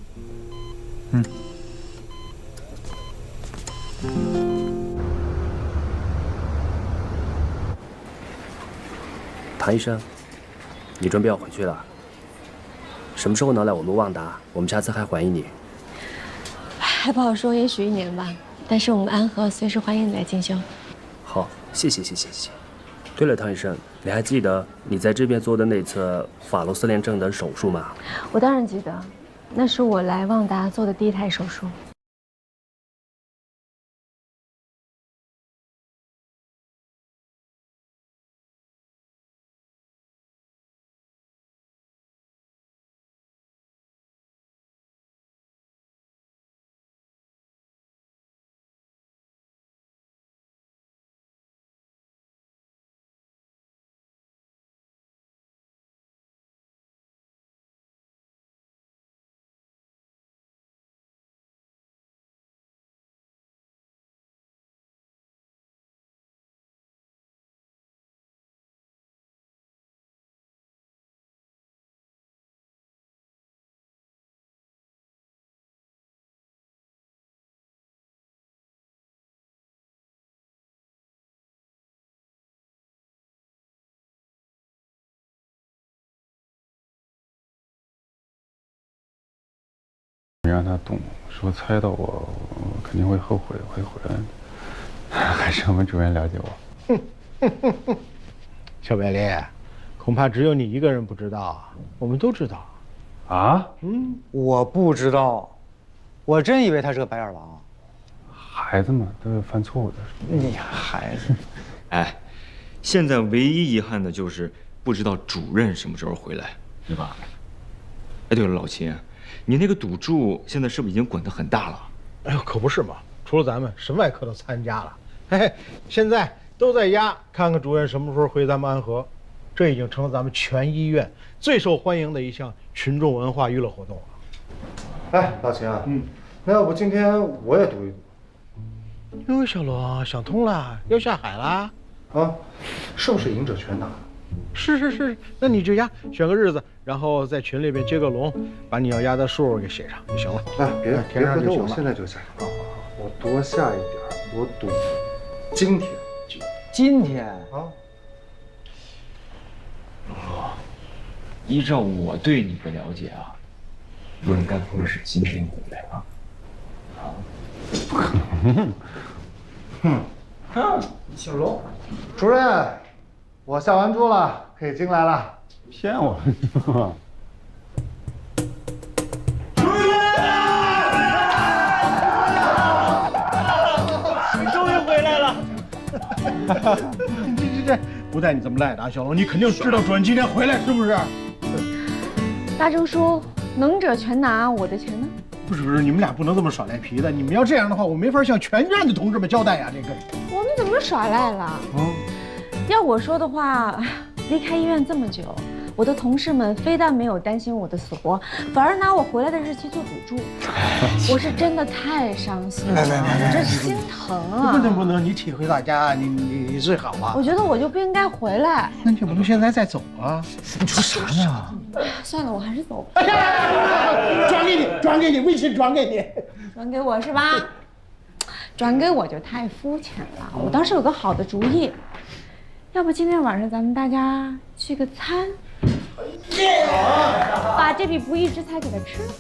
唐医生，你准备要回去了？什么时候能来我们旺达？我们下次还欢迎你。还不好说，也许1年吧。但是我们安和随时欢迎你来进修。好，谢谢。对了，唐医生，你还记得你在这边做的那次法罗斯联症的手术吗？我当然记得，那是我来旺达做的第1台手术。你让他懂，说猜到我肯定会后悔，会回来的。还是我们主任了解我。小白莲，恐怕只有你一个人不知道，我们都知道。啊？我不知道，我真以为他是个白眼狼。孩子嘛，都有犯错误的时候。你孩子，哎，现在唯一遗憾的就是不知道主任什么时候回来，对吧？哎，对了，老秦，你那个赌注现在是不是已经滚得很大了？哎呦，可不是嘛！除了咱们，神外科都参加了。嘿嘿，现在都在压，看看主任什么时候回咱们安和。这已经成了咱们全医院最受欢迎的一项群众文化娱乐活动了。哎，老秦啊，那要不今天我也赌一赌？哟，小龙想通了，要下海啦？啊，是不是赢者全拿？是，那你就压，选个日子，然后在群里边接个龙，把你要压的数给写上就行了。哎，别填上就行了。我现在就下。好，我多下一点，我赌今天。今天啊？龙龙，依照我对你的了解啊，应该不会是今天回来啊。不可能。小龙，主任，我下完注了，可以进来了。骗我！你终于回来了！这，不带你这么赖的啊，小龙，你肯定知道主任今天回来是不是？大周叔，能者全拿，我的钱呢？不是，你们俩不能这么耍赖皮的。你们要这样的话，我没法向全院的同志们交代呀。这个，我们怎么耍赖了？要我说的话，离开医院这么久，我的同事们非但没有担心我的死活，反而拿我回来的日期做赌注。我是真的太伤心了，我这心疼啊！不能，你体会大家，你最好啊。我觉得我就不应该回来。那你不能现在再走啊？你说啥呢？算了，我还是走吧。转给你，微信转给你，转给我是吧？转给我就太肤浅了。我当时有个好的主意，要不今天晚上咱们大家聚个餐，把这笔不义之财给他吃了。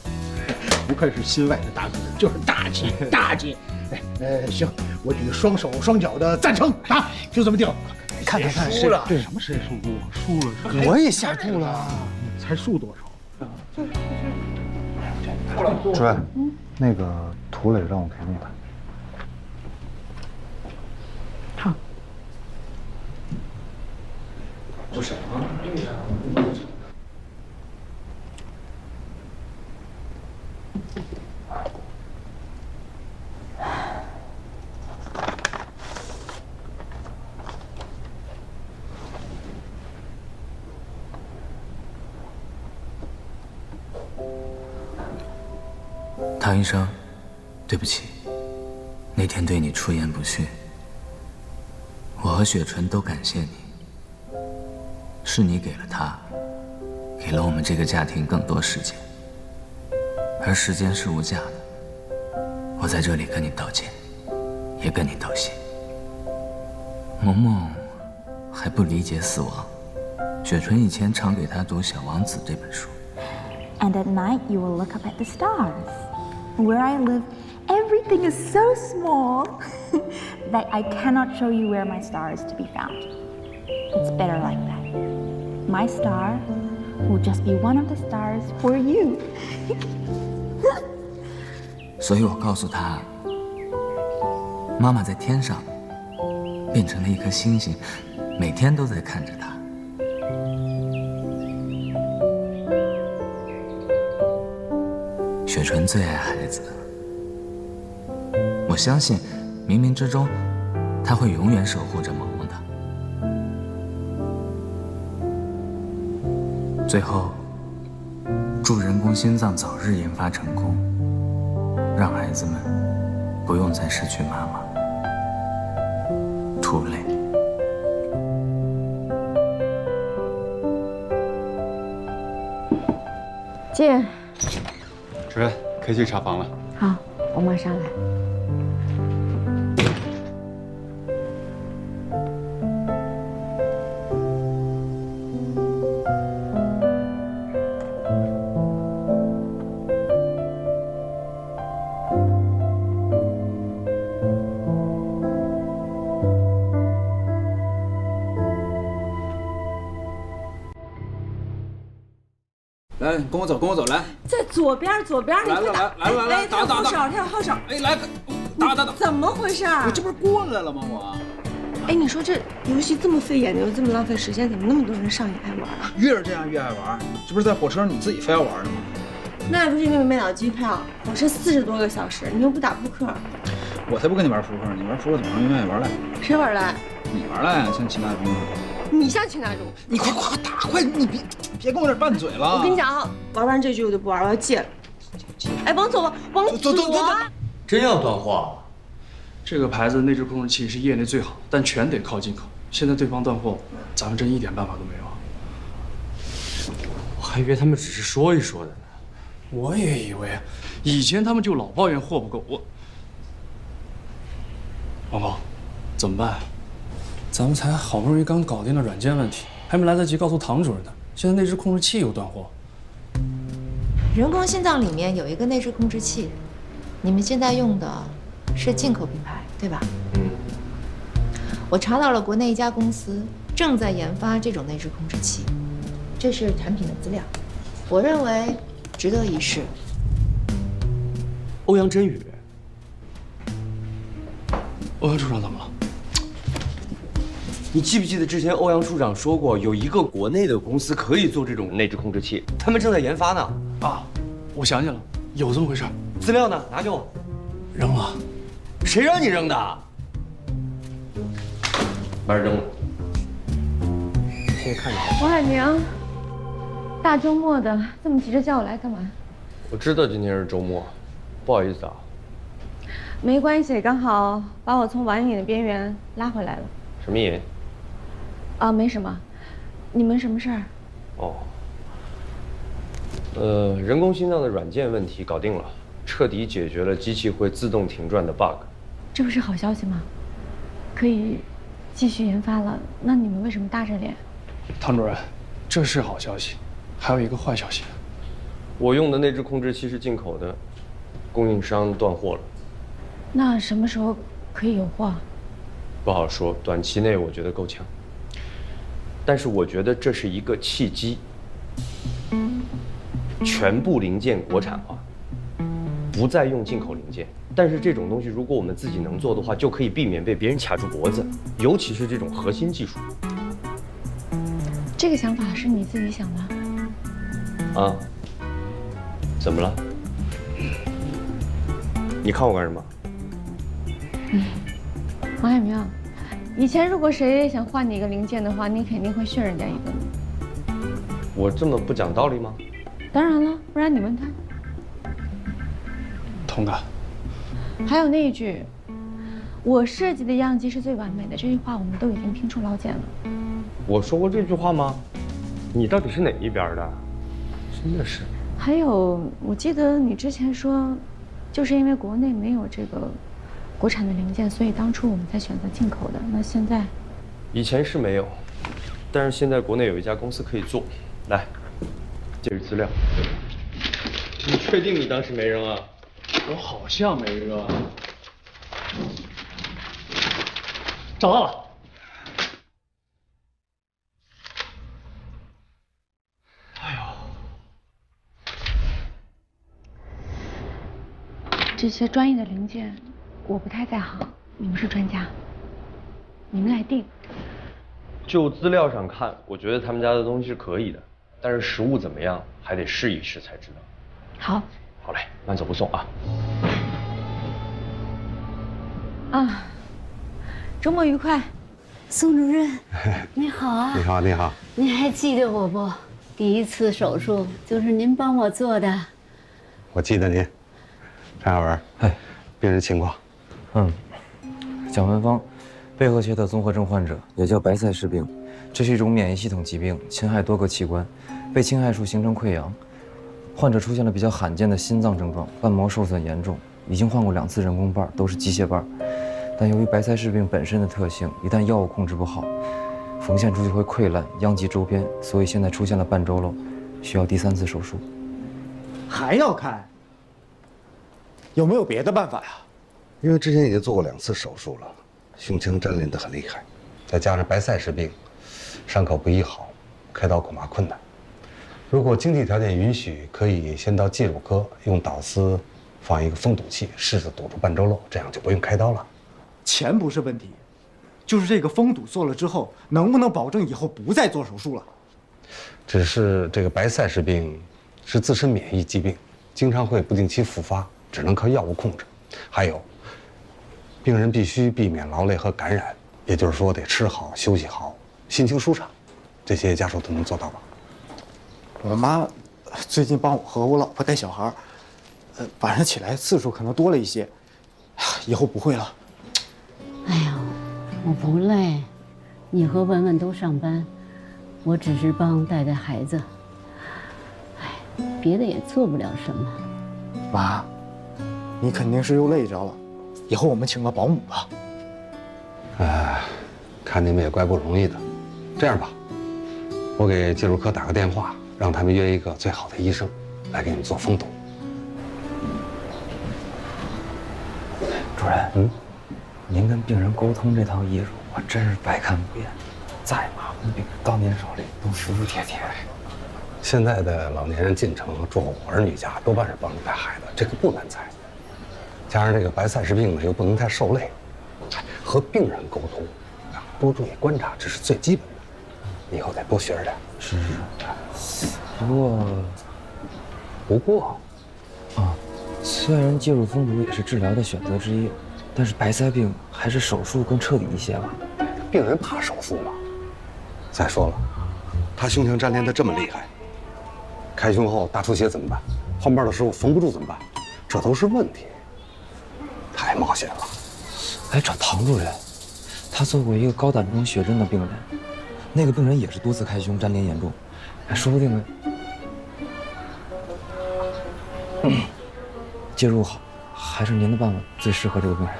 不愧是心外的大哥，就是大气大气。行，我举双手双脚的赞成啊，就这么定。看输了，对，什么谁输过？输了，我也下注了。才输多少？主任，那个涂磊让我陪你的。好。不是啊，唐医生，对不起，那天对你出言不逊。我和雪纯都感谢你，是你给了他，给了我们这个家庭更多时间，而时间是无价的。我在这里跟你道歉，也跟你道谢。萌萌还不理解死亡，雪纯以前常给他读《小王子》这本书。And at night, you will look up at the stars. Where I live, everything is so small that I cannot show you where my star is to be found. It's better like that. My star will just be one of the stars for you. 所以我告诉他，妈妈在天上变成了一颗星星，每天都在看着他。雪纯最爱孩子，我相信冥冥之中，他会永远守护着萌萌的。最后，祝人工心脏早日研发成功，让孩子们不用再失去妈妈。涂磊。进。主任，可以去查房了。好，我马上来。来，跟我走，跟我走，来。在左边，左边，你快打！来，打！后手，跳后手。哎，来，打！怎么回事？我这不是过来了吗？我。哎，你说这游戏这么费眼睛，这么浪费时间，怎么那么多人上瘾爱玩啊？越是这样越爱玩，这不是在火车上你自己非要玩的吗？那不是因为没买到机票，火车40多个小时，你又不打扑克。我才不跟你玩扑克，你玩扑克怎么能永远玩赖？谁玩赖？你玩赖，像秦大中。你像秦大中，你快打，快！你别跟我这拌嘴了。我跟你讲啊，玩完这局我就不玩，我要戒了。哎，往左，往左。真要断货？这个牌子内置控制器是业内最好，但全得靠进口。现在对方断货，咱们真一点办法都没有。我还以为他们只是说一说的呢。我也以为，以前他们就老抱怨货不够。王宝，怎么办？咱们才好不容易刚搞定了软件问题，还没来得及告诉唐主任呢，现在内置控制器又断货。人工心脏里面有一个内置控制器，你们现在用的是进口品牌，对吧？我查到了国内一家公司正在研发这种内置控制器，这是产品的资料，我认为值得一试。欧阳真宇，欧阳处长怎么了？你记不记得之前欧阳处长说过，有一个国内的公司可以做这种内置控制器，他们正在研发呢。啊，我想起来了，有这么回事。资料呢？拿给我。扔了。谁让你扔的？把它扔了。先看一下。王海宁，大周末的，这么急着叫我来干嘛？我知道今天是周末，不好意思啊。没关系，刚好把我从网瘾的边缘拉回来了。什么瘾？啊，没什么。你们什么事儿？人工心脏的软件问题搞定了，彻底解决了机器会自动停转的 bug。这不是好消息吗？可以继续研发了。那你们为什么大着脸？唐主任，这是好消息，还有一个坏消息。我用的内置控制器是进口的，供应商断货了。那什么时候可以有货？不好说，短期内我觉得够呛。但是我觉得这是一个契机，全部零件国产化，不再用进口零件。但是这种东西，如果我们自己能做的话，就可以避免被别人卡住脖子，尤其是这种核心技术。这个想法是你自己想的？啊？怎么了？你看我干什么？王海明，以前如果谁想换你一个零件的话，你肯定会训人家一顿。我这么不讲道理吗？当然了，不然你问他。童哥，还有那一句“我设计的样机是最完美的”这句话，我们都已经听出老茧了。我说过这句话吗？你到底是哪一边的？真的是。还有，我记得你之前说，就是因为国内没有这个国产的零件，所以当初我们才选择进口的。那现在？以前是没有，但是现在国内有一家公司可以做。来，这是资料。你确定你当时没扔啊？我好像没扔。找到了。这些专业的零件，我不太在行，你们是专家，你们来定。就资料上看，我觉得他们家的东西是可以的，但是实物怎么样，还得试一试才知道。好。好嘞，慢走不送啊。啊，周末愉快。宋主任，你好啊！你好，你好。你还记得我不？第一次手术就是您帮我做的。我记得您。陈亚文，病人情况。蒋文芳，贝赫切特综合症患者，也叫白塞氏病，这是一种免疫系统疾病，侵害多个器官，被侵害处形成溃疡。患者出现了比较罕见的心脏症状，瓣膜受损严重，已经换过2次人工瓣，都是机械瓣。但由于白塞氏病本身的特性，一旦药物控制不好，缝线处就会溃烂，殃及周边，所以现在出现了半周漏，需要第3次手术。还要开？有没有别的办法呀？因为之前已经做过2次手术了，胸腔粘连得很厉害，再加上白塞氏病，伤口不医好，开刀恐怕困难。如果经济条件允许，可以先到介入科用导丝放一个封堵器，试着堵住半周漏，这样就不用开刀了。钱不是问题，就是这个封堵做了之后，能不能保证以后不再做手术了？只是这个白塞氏病是自身免疫疾病，经常会不定期复发，只能靠药物控制。还有，病人必须避免劳累和感染，也就是说得吃好、休息好、心情舒畅，这些家属都能做到吧？我妈最近帮我和我老婆带小孩，晚上起来次数可能多了一些，以后不会了。哎呀，我不累，你和文文都上班，我只是帮带带孩子，哎，别的也做不了什么。妈，你肯定是又累着了，以后我们请个保姆吧。看你们也怪不容易的，这样吧，我给介入科打个电话，让他们约一个最好的医生来给你们做封堵。主任，您跟病人沟通这套艺术，我真是百看不厌。再麻烦的病人到您手里都服服帖帖。现在的老年人进城住儿女家，多半是帮着带孩子，这个不难猜。加上这个白塞氏病呢，又不能太受累，和病人沟通，多注意观察，这是最基本的。以后得多学着点。是。不过，虽然介入封堵也是治疗的选择之一，但是白塞病还是手术更彻底一些吧。病人怕手术吗？再说了，他胸腔粘连得这么厉害，开胸后大出血怎么办？换瓣的时候缝不住怎么办？这都是问题，太冒险了。来找唐主任，他做过一个高胆中血症的病人，那个病人也是多次开胸粘连严重，说不定介入好，还是您的办法最适合这个病人。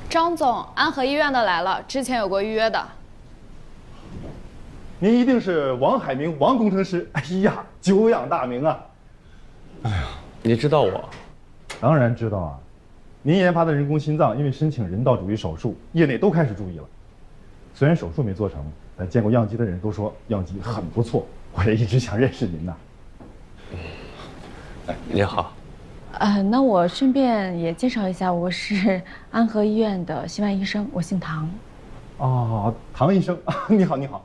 张总，安和医院的来了，之前有过预约的。您一定是王海明，王工程师。哎呀，久仰大名啊！你知道我？当然知道啊。您研发的人工心脏因为申请人道主义手术，业内都开始注意了。虽然手术没做成，但见过样机的人都说样机很不错。我也一直想认识您呢。您好。那我顺便也介绍一下，我是安和医院的心外医生，我姓唐。哦，唐医生，你好，你好。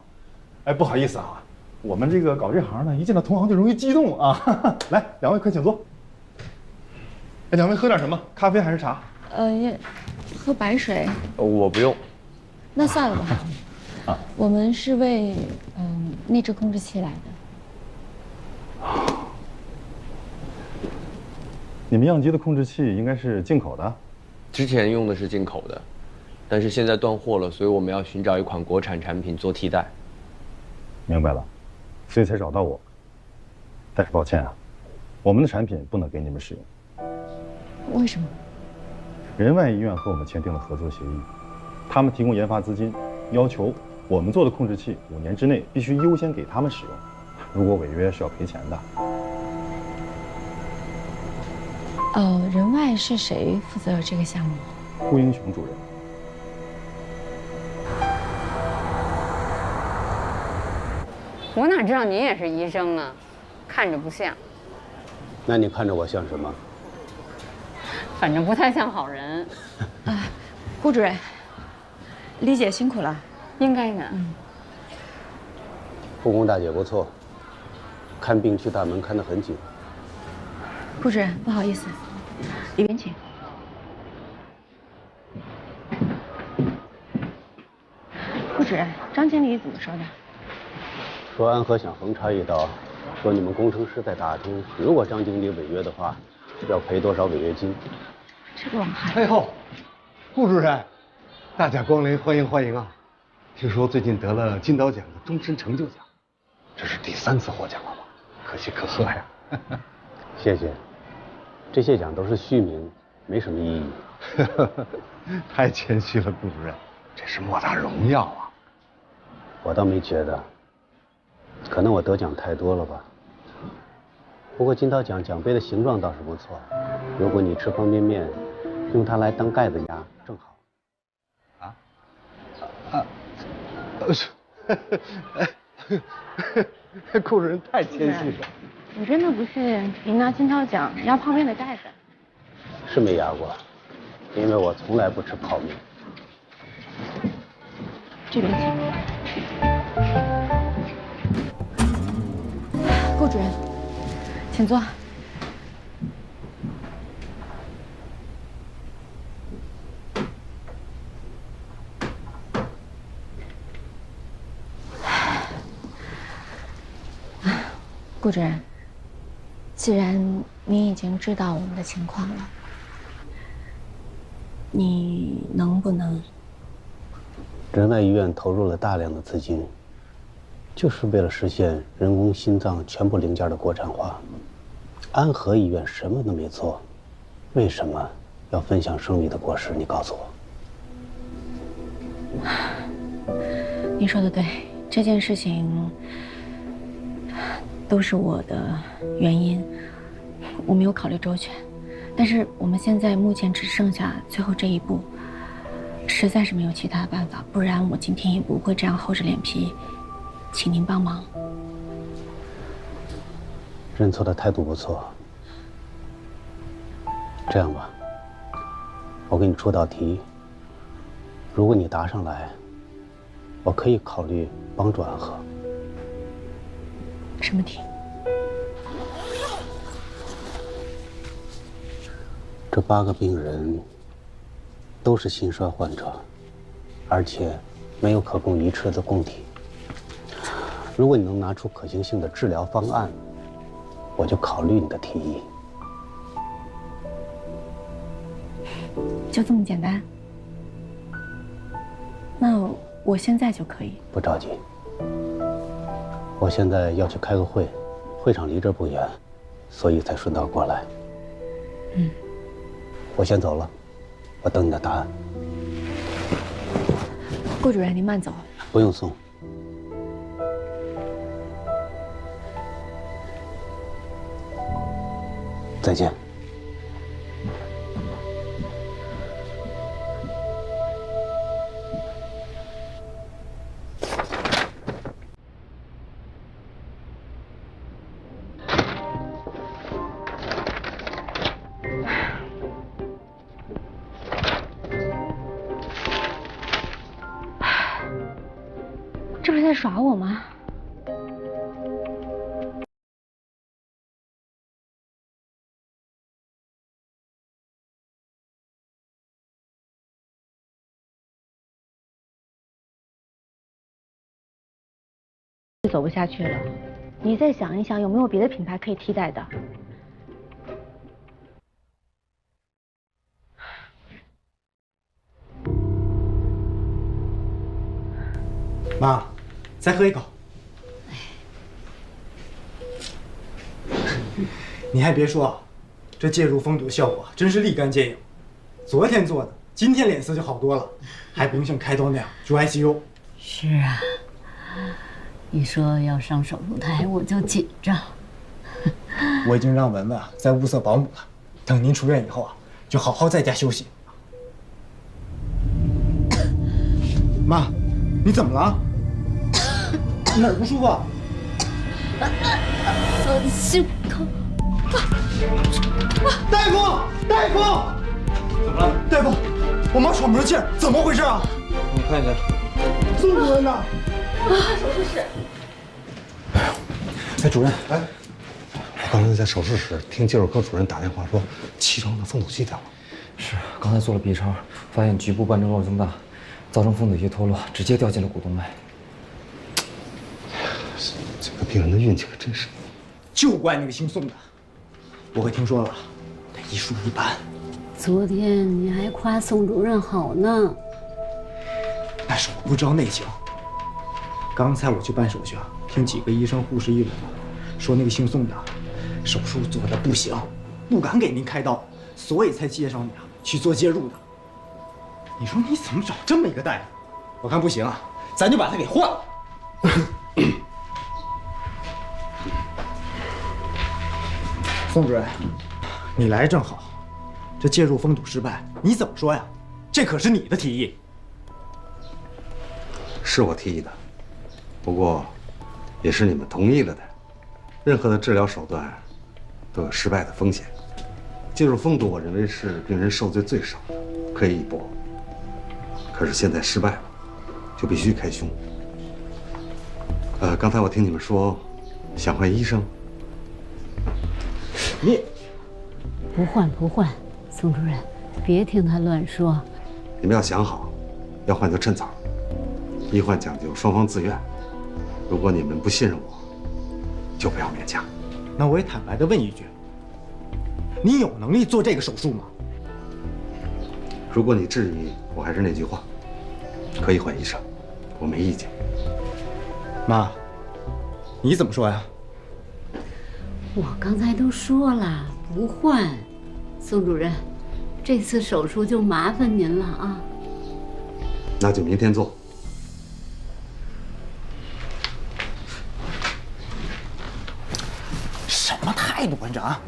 哎，不好意思啊，我们这个搞这行呢，一见到同行就容易激动啊。来，两位快请坐。哎，两位喝点什么？咖啡还是茶？喝白水。我不用。那算了吧。啊，我们是为内置控制器来的。你们样机的控制器应该是进口的？之前用的是进口的，但是现在断货了，所以我们要寻找一款国产产品做替代。明白了，所以才找到我。但是抱歉啊，我们的产品不能给你们使用。为什么？仁外医院和我们签订了合作协议，他们提供研发资金，要求我们做的控制器5年之内必须优先给他们使用，如果违约是要赔钱的。仁外是谁负责这个项目？顾英雄主任。我哪知道您也是医生啊，看着不像。那你看着我像什么？反正不太像好人。顾主任，李姐辛苦了。应该的。护工大姐不错，看病区大门看得很紧。顾主任，不好意思，里边请。顾主任，张经理怎么说的？说安和想横插一刀，说你们工程师在打听，如果张经理违约的话，要赔多少违约金。这个王海。哎呦，顾主任，大驾光临，欢迎欢迎啊！听说最近得了金导奖的终身成就奖，这是第3次获奖了吧？可喜可贺呀！谢谢。这些奖都是虚名，没什么意义。太谦虚了，顾主任，这是莫大荣耀啊！我倒没觉得，可能我得奖太多了吧。不过金导奖奖杯的形状倒是不错，如果你吃方便面，用它来当盖子压，正好。顾主任太谦虚了。我真的不信您拿金导奖压泡面的盖子。是没压过，因为我从来不吃泡面。这边请。顾主任，请坐。顾主任，既然您已经知道我们的情况了，你能不能？仁外医院投入了大量的资金，就是为了实现人工心脏全部零件的国产化。安和医院什么都没做，为什么要分享胜利的果实？你告诉我。你说的对，这件事情都是我的原因，我没有考虑周全。但是我们现在目前只剩下最后这一步，实在是没有其他办法，不然我今天也不会这样厚着脸皮请您帮忙。认错的态度不错。这样吧，我给你出道题，如果你答上来，我可以考虑帮助安和。什么题？这8个病人都是心衰患者，而且没有可供移植的供体。如果你能拿出可行性的治疗方案，我就考虑你的提议。就这么简单？那我现在就可以？不着急。我现在要去开个会，会场离这不远，所以才顺道过来。我先走了，我等你的答案。顾主任，您慢走。不用送。再见。在耍我吗？走不下去了，你再想一想，有没有别的品牌可以替代的？妈，再喝一口。你还别说，这介入封堵的效果真是立竿见影。昨天做的，今天脸色就好多了，还不用像开刀那样住 ICU。是啊，一说要上手术台，我就紧张。我已经让文文在物色保姆了，等您出院以后就好好在家休息。妈，你怎么了？哪儿不舒服？心口。大夫，大夫，怎么了？大夫，我妈喘不上气儿，怎么回事啊？我看一下。宋主任呢？手术室。哎，主任，哎，我刚才在手术室听介入科主任打电话说脐状的封堵器掉了。是，刚才做了 B 超，发现局部瓣状肉增大，造成封堵液脱落，直接掉进了股动脉。这个病人的运气可真是，就怪那个姓宋的。我可听说了，他医术一般。昨天你还夸宋主任好呢。但是我不知道内情。刚才我去办手续听几个医生护士议论说那个姓宋的手术做的不行，不敢给您开刀，所以才介绍你去做介入的。你说你怎么找这么一个大夫？我看不行咱就把他给换了。宋主任，你来正好。这介入封堵失败，你怎么说呀？这可是你的提议。是我提议的，不过也是你们同意了的。任何的治疗手段都有失败的风险。介入封堵，我认为是病人受罪最少的，可以一搏。可是现在失败了，就必须开胸。刚才我听你们说想换医生。你不换不换，宋主任，别听他乱说。你们要想好，要换就趁早。医患讲究双方自愿，如果你们不信任我，就不要勉强。那我也坦白地问一句，你有能力做这个手术吗？如果你质疑，我还是那句话，可以换医生，我没意见。妈，你怎么说呀？我刚才都说了，不换。宋主任，这次手术就麻烦您了啊。那就明天做。什么态度，馆长？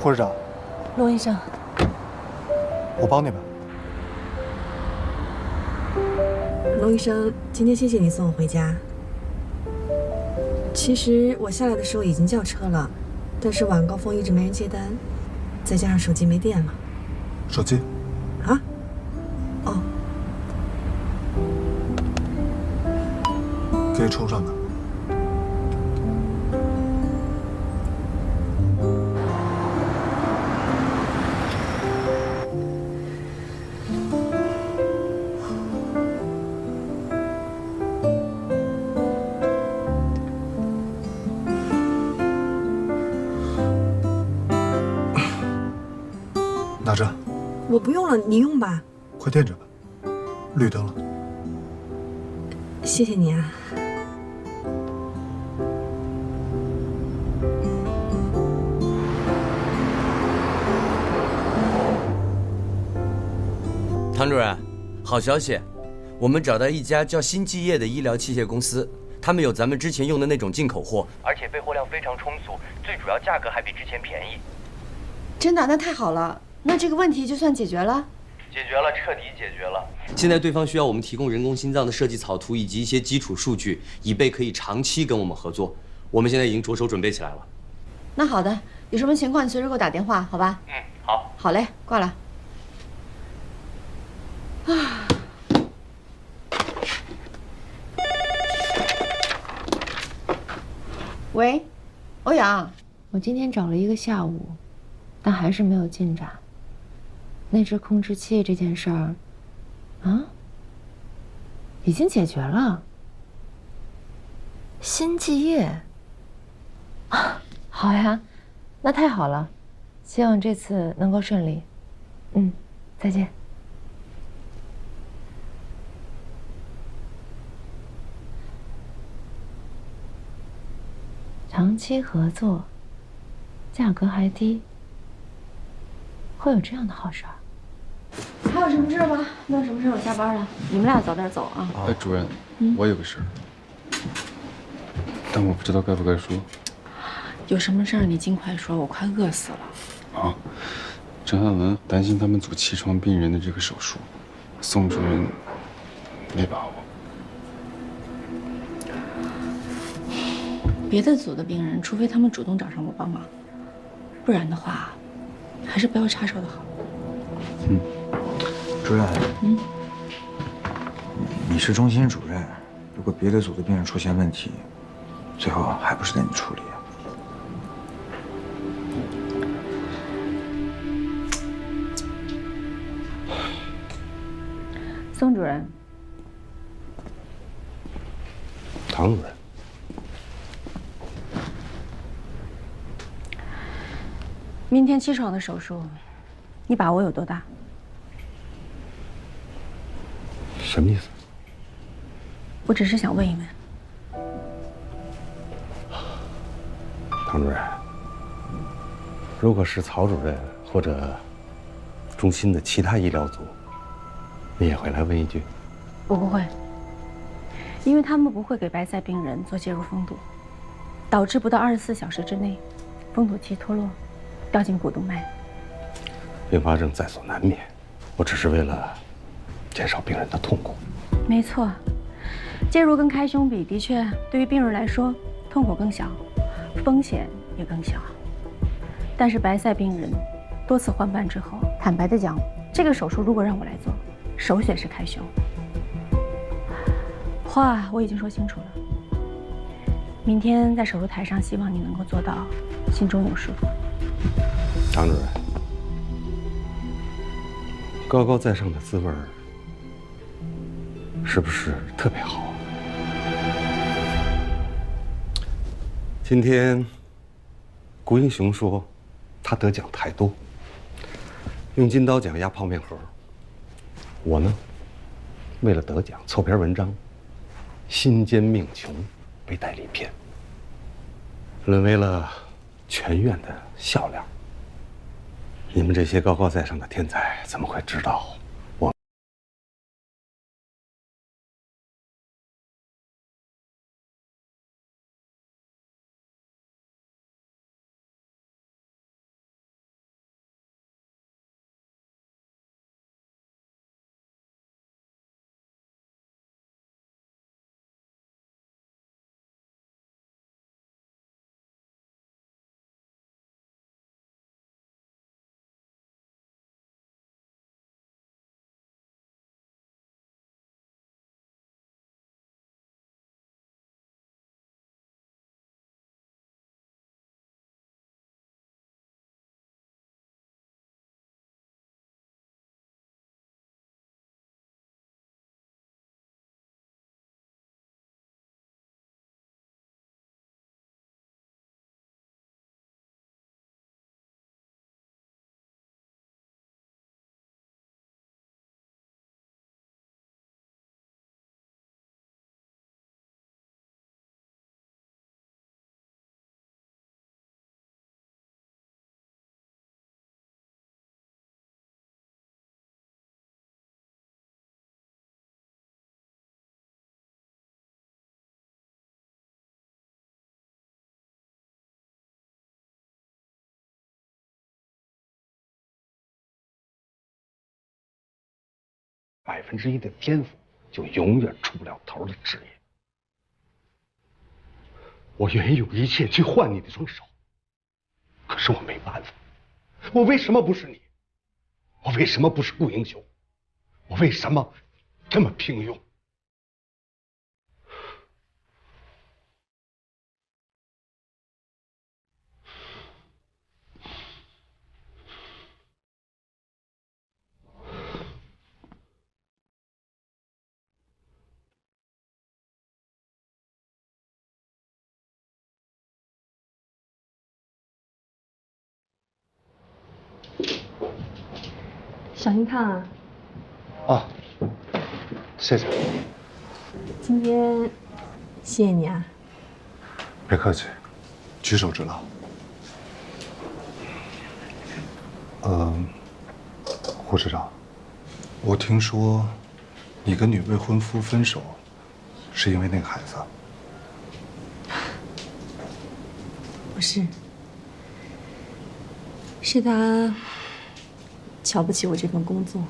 护士长，陆医生，我包那边。龙医生，今天谢谢你送我回家。其实我下来的时候已经叫车了，但是晚高峰一直没人接单，再加上手机没电了。手机？啊？哦，给抽上的。拿着，我不用了，你用吧。快垫着吧，绿灯了。谢谢你啊。唐主任，好消息，我们找到一家叫新纪业的医疗器械公司，他们有咱们之前用的那种进口货，而且备货量非常充足，最主要价格还比之前便宜。真的？那太好了，那这个问题就算解决了？解决了，彻底解决了。现在对方需要我们提供人工心脏的设计草图以及一些基础数据，以备可以长期跟我们合作。我们现在已经着手准备起来了。那好的，有什么情况你随时给我打电话，好吧？嗯，好。好嘞，挂了。啊。喂，欧阳，我今天找了一个下午，但还是没有进展。那只控制器这件事儿，啊，已经解决了。新继业，啊，好呀，那太好了，希望这次能够顺利。嗯，再见。长期合作，价格还低，会有这样的好事儿？还有什么事儿吗？没有什么事儿，我下班了。你们俩早点走啊。哎，主任，我有个事儿，但我不知道该不该说。有什么事儿你尽快说，我快饿死了。啊，郑汉文担心他们组气床病人的这个手术，宋主任没把握。别的组的病人，除非他们主动找上我帮忙，不然的话，还是不要插手的好。嗯，主任，你是中心主任，如果别的组的病人出现问题，最后还不是得你处理啊？宋主任，唐主任。明天7床的手术，你把握有多大？什么意思？我只是想问一问。唐主任，如果是曹主任或者中心的其他医疗组，你也会来问一句？我不会，因为他们不会给白塞病人做介入封堵，导致不到24小时之内，封堵器脱落，掉进股动脉。并发症在所难免，我只是为了减少病人的痛苦。没错，介入跟开胸比，的确对于病人来说痛苦更小，风险也更小。但是白塞病人多次换班之后，坦白的讲，这个手术如果让我来做，首选是开胸。话我已经说清楚了，明天在手术台上，希望你能够做到心中有数。唐主任，高高在上的滋味是不是特别好？今天谷英雄说他得奖太多，用金刀奖压泡面盒。我呢，为了得奖凑篇文章，心坚命穷为代理片，沦为了全院的笑料。你们这些高高在上的天才怎么会知道我？1%的天赋就永远出不了头的职业。我愿意用一切去换你的双手，可是我没办法，我为什么不是你？我为什么不是顾英雄？我为什么这么平庸？小心烫啊！啊，谢谢。今天谢谢你啊。别客气，举手之劳。护士长，我听说你跟你未婚夫分手，是因为那个孩子。不是，是他瞧不起我这份工作。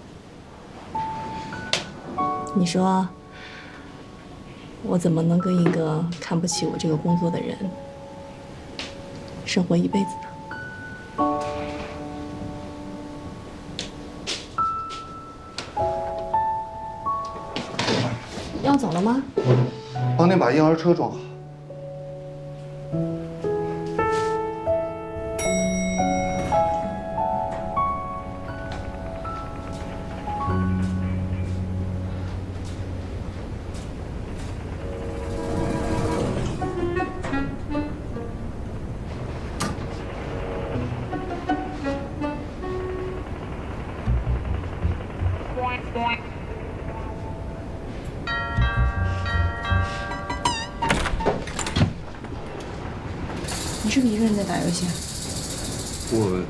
你说，我怎么能跟一个看不起我这个工作的人生活一辈子呢？要走了吗？帮您把婴儿车装好。你是不是一个人在打游戏啊？我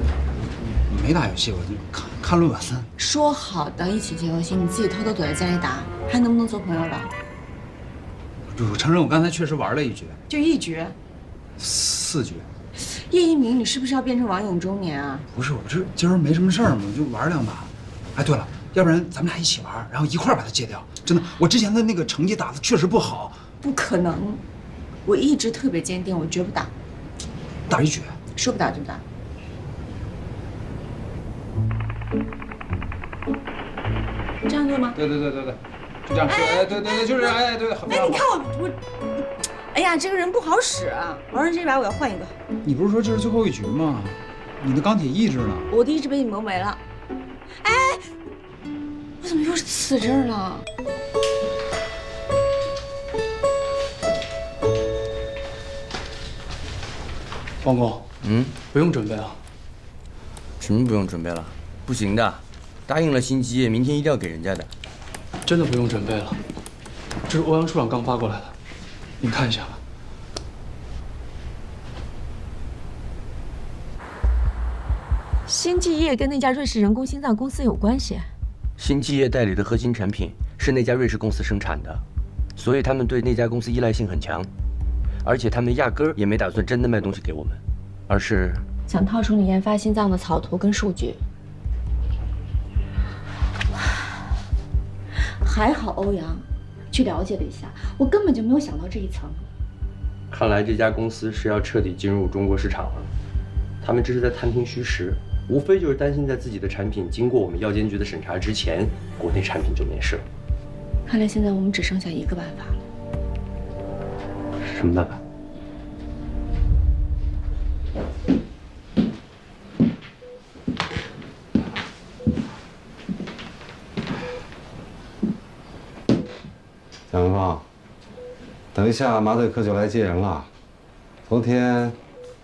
没打游戏，我就看论文呢。说好的一起接游戏，你自己偷偷躲在家里打，还能不能做朋友了？我承认我刚才确实玩了一局，就一局。 4局。叶一鸣，你是不是要变成网瘾中年啊？不是，我这今儿没什么事儿嘛，就玩2把。哎，对了，要不然咱们俩一起玩，然后一块儿把它戒掉。真的，我之前的那个成绩打的确实不好。不可能，我一直特别坚定，我绝不打。打一局，说不打就不打。这样对吗？对，就这样。哎，对，就是哎，对，好。哎，你看我，哎呀，这个人不好使啊！玩完这把我要换一个。你不是说这是最后一局吗？你的钢铁意志呢？我的意志被你磨没了。哎，我怎么又是死这儿了？王工，不用准备了。什么不用准备了？不行的，答应了新基业，明天一定要给人家的。真的不用准备了，这是欧阳处长刚发过来的，您看一下吧。新纪业跟那家瑞士人工心脏公司有关系？新基业代理的核心产品是那家瑞士公司生产的，所以他们对那家公司依赖性很强，而且他们压根儿也没打算真的卖东西给我们，而是想套出你研发心脏的草图跟数据。还好欧阳去了解了一下，我根本就没有想到这一层。看来这家公司是要彻底进入中国市场了。他们这是在探听虚实，无非就是担心在自己的产品经过我们药监局的审查之前，国内产品就面世了。看来现在我们只剩下一个办法了。什么办法？蒋文芳，等一下麻醉科就来接人了。昨天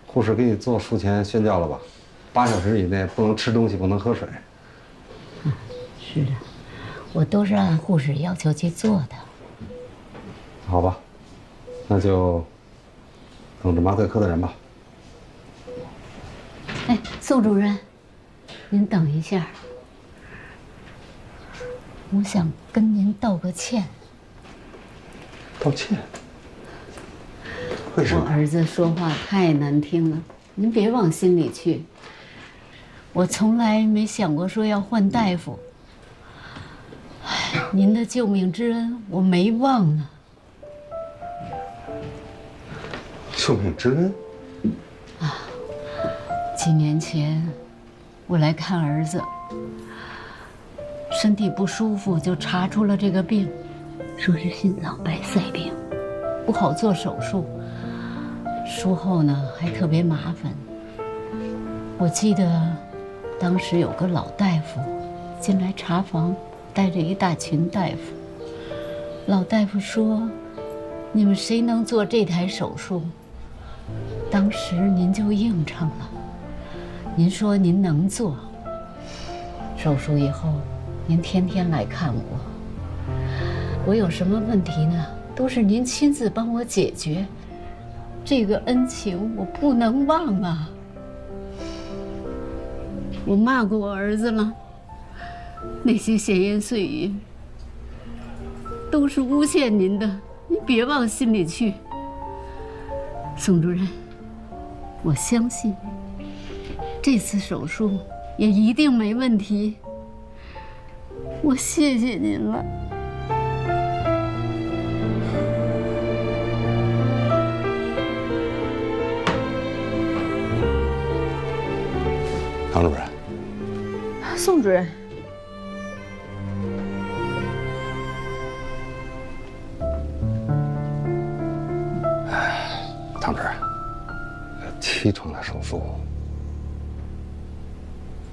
护士给你做术前宣教了吧？8小时以内不能吃东西，不能喝水。是的，我都是按护士要求去做的。好吧，那就等着麻醉科的人吧。哎，宋主任，您等一下，我想跟您道个歉。道歉？为什么？我儿子说话太难听了，您别往心里去。我从来没想过说要换大夫。您的救命之恩我没忘呢。救命之恩？几年前，我来看儿子，身体不舒服就查出了这个病，说是心脏白塞病，不好做手术。术后呢还特别麻烦。我记得当时有个老大夫进来查房，带着一大群大夫。老大夫说：“你们谁能做这台手术？”当时您就应承了，您说您能做。手术以后，您天天来看我，我有什么问题呢，都是您亲自帮我解决。这个恩情我不能忘啊！我骂过我儿子吗？那些闲言碎语都是诬陷您的，你别往心里去。宋主任，我相信这次手术也一定没问题。我谢谢您了。唐主任，宋主任，唐主任，脐床的手术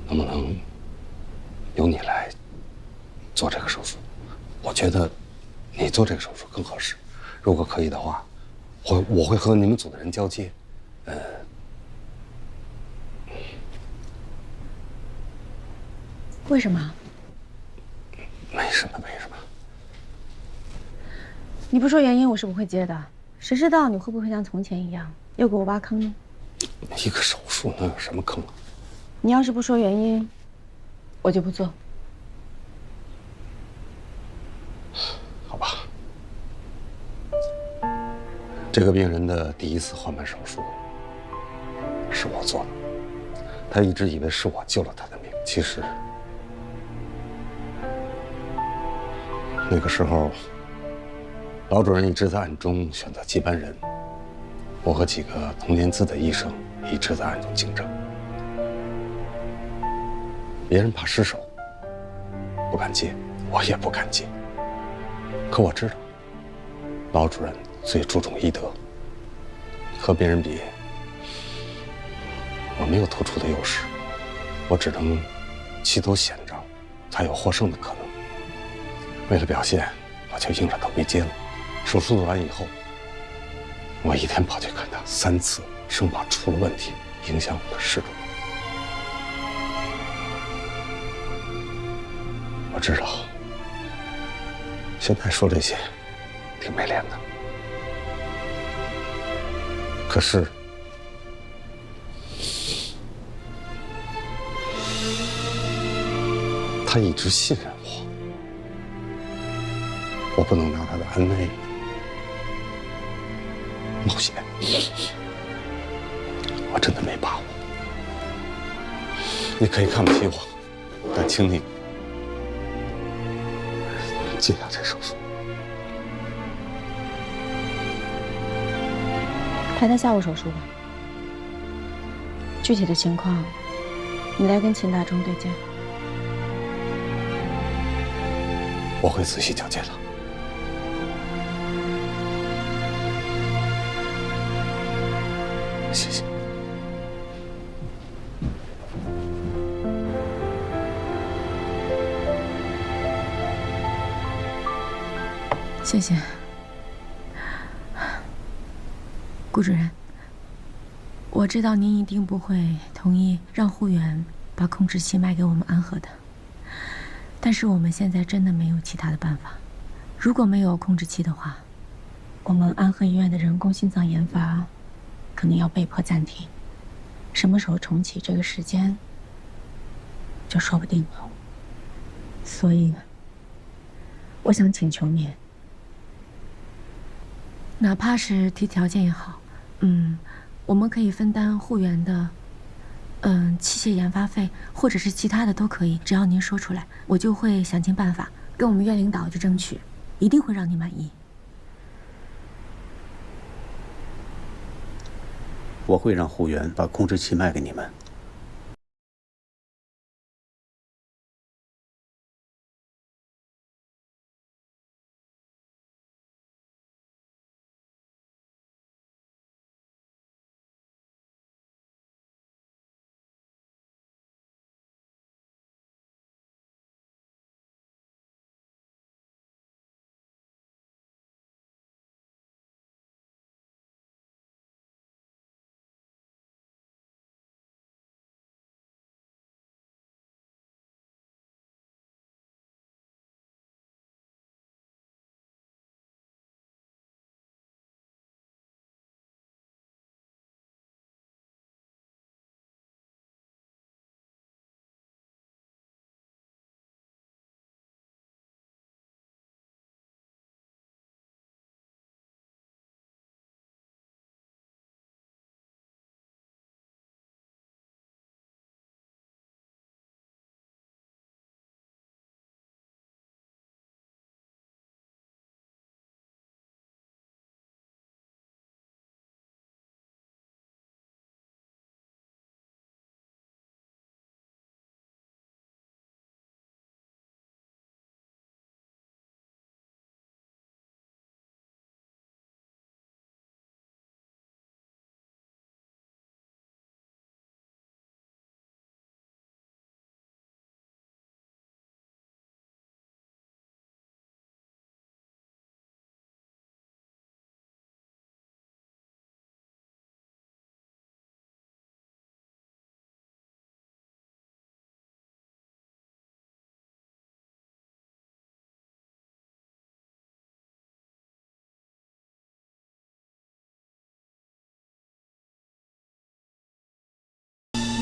能不能由你来做这个手术？我觉得你做这个手术更合适。如果可以的话，我会和你们组的人交接。为什么？没什么，没什么。你不说原因，我是不会接的。谁知道你会不会像从前一样，又给我挖坑呢？一个手术能有什么坑啊？你要是不说原因，我就不做。好吧。这个病人的第一次换瓣手术是我做的，他一直以为是我救了他的命，其实那个时候，老主任一直在暗中选择接班人，我和几个同年资的医生一直在暗中竞争。别人怕失手，不敢接，我也不敢接。可我知道，老主任最注重医德，和别人比，我没有突出的优势，我只能齐头显着，才有获胜的可能。为了表现，我就硬着头皮接了。手术做完以后，我一天跑去看他3次，生怕出了问题，影响我的仕途。我知道，现在说这些挺没脸的，可是他一直信任我。我不能拿他的安危冒险，我真的没把握。你可以看不起我，但请你接下这手术。排他下午手术吧。具体的情况，你来跟秦大忠对接。我会仔细交接的。谢谢。谢谢，顾主任。我知道您一定不会同意让护源把控制器卖给我们安和的，但是我们现在真的没有其他的办法。如果没有控制器的话，我们安和医院的人工心脏研发可能要被迫暂停，什么时候重启，这个时间就说不定了。所以，我想请求您，哪怕是提条件也好，我们可以分担护源的，器械研发费，或者是其他的都可以，只要您说出来，我就会想尽办法跟我们院领导去争取，一定会让你满意。我会让护源把控制器卖给你们。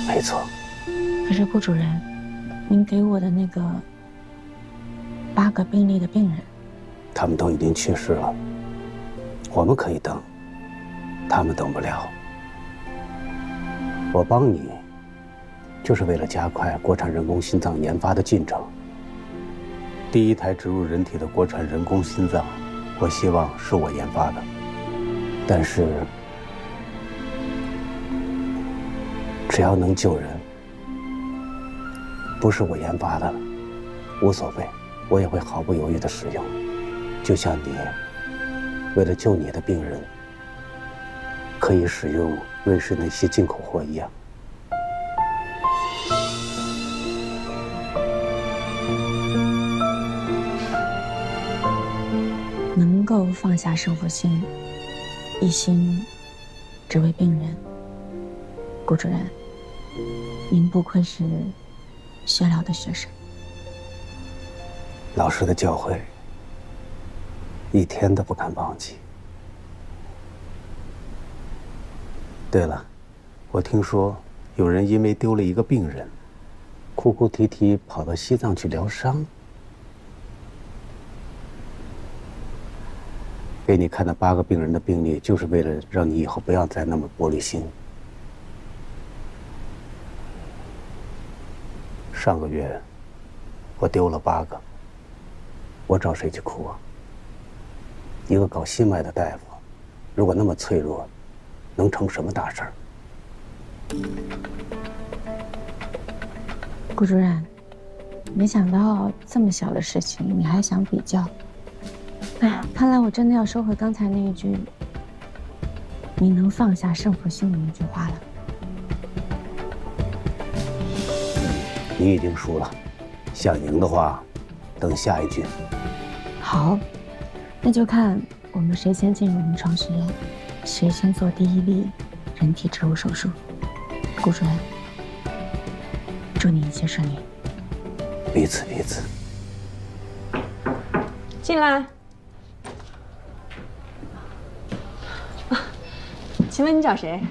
没错。可是顾主任，您给我的那个8个病例的病人，他们都已经去世了。我们可以等，他们等不了。我帮你，就是为了加快国产人工心脏研发的进程。第一台植入人体的国产人工心脏，我希望是我研发的，但是只要能救人，不是我研发的，无所谓，我也会毫不犹豫地使用，就像你为了救你的病人，可以使用瑞士那些进口货一样。能够放下胜负心，一心只为病人。顾主任，您不愧是学疗的学生。老师的教诲，一天都不敢忘记。对了，我听说有人因为丢了一个病人，哭哭啼啼跑到西藏去疗伤。给你看的8个病人的病历，就是为了让你以后不要再那么玻璃心。上个月，我丢了8个，我找谁去哭啊？一个搞心脉的大夫，如果那么脆弱，能成什么大事儿？顾主任，没想到这么小的事情你还想比较。哎呀，看来我真的要收回刚才那一句“你能放下胜负心”的那句话了。你已经输了，想赢的话，等下一局。好，那就看我们谁先进入临床实验，谁先做第一例人体植入手术。顾主任，祝你一切顺利。彼此彼此。进来。请问你找谁？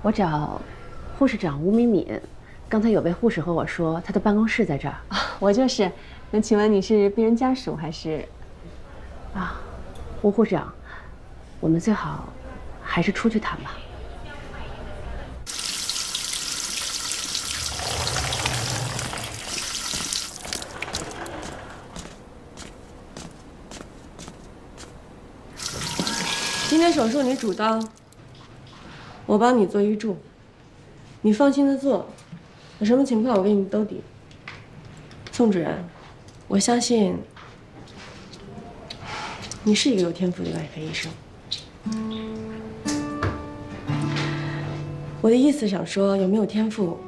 我找护士长吴敏敏。刚才有位护士和我说，她的办公室在这儿。我就是。那请问你是病人家属还是？啊，吴护士长，我们最好还是出去谈吧。今天手术你主刀，我帮你做预注，你放心的做，有什么情况我给你兜底。宋主任，我相信你是一个有天赋的外科医生。我的意思想说，有没有天赋，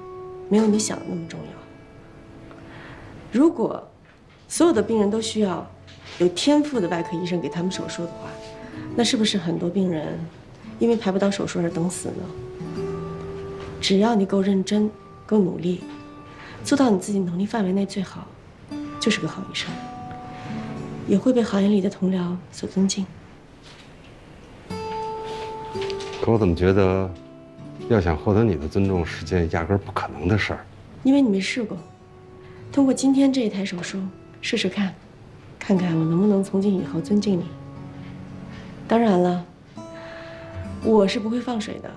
没有你想的那么重要。如果所有的病人都需要有天赋的外科医生给他们手术的话，那是不是很多病人因为排不到手术而等死呢？只要你够认真、够努力，做到你自己能力范围内最好，就是个好医生，也会被行业里的同僚所尊敬。可我怎么觉得，要想获得你的尊重是件压根儿不可能的事儿？因为你没试过，通过今天这一台手术试试看，看看我能不能从今以后尊敬你。当然了，我是不会放水的。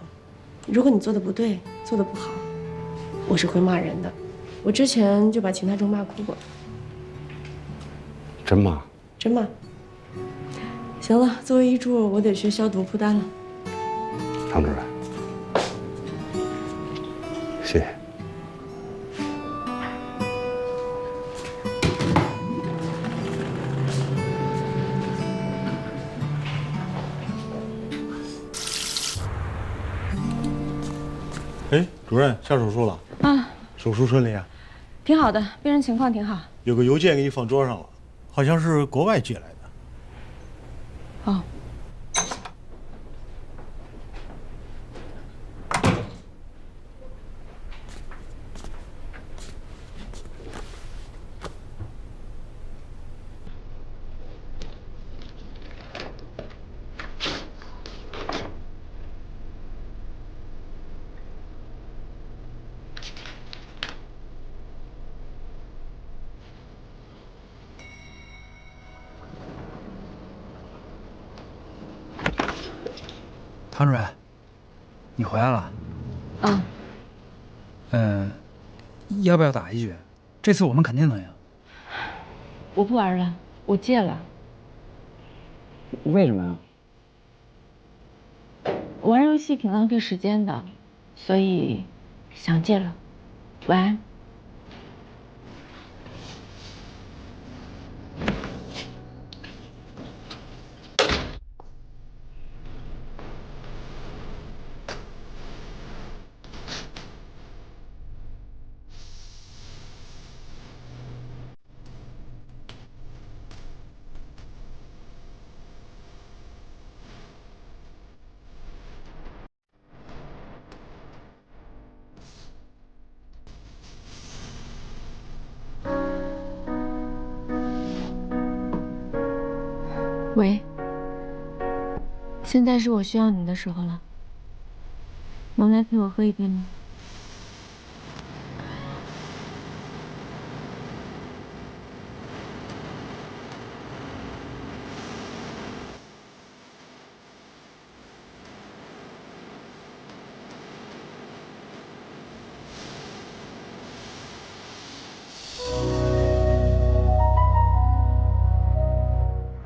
如果你做的不对，做的不好，我是会骂人的。我之前就把秦太中骂哭过。真骂？真骂。行了，作为医助，我得去消毒铺单了。唐主任，谢谢。哎，主任下手术了啊，手术顺利啊？挺好的，病人情况挺好。有个邮件给你放桌上了，好像是国外寄来的。哦。唐主任，你回来了。要不要打一局？这次我们肯定能赢。我不玩了，我戒了。为什么呀？玩游戏挺浪费时间的，所以想戒了。晚安。喂，现在是我需要你的时候了，能来陪我喝一杯吗？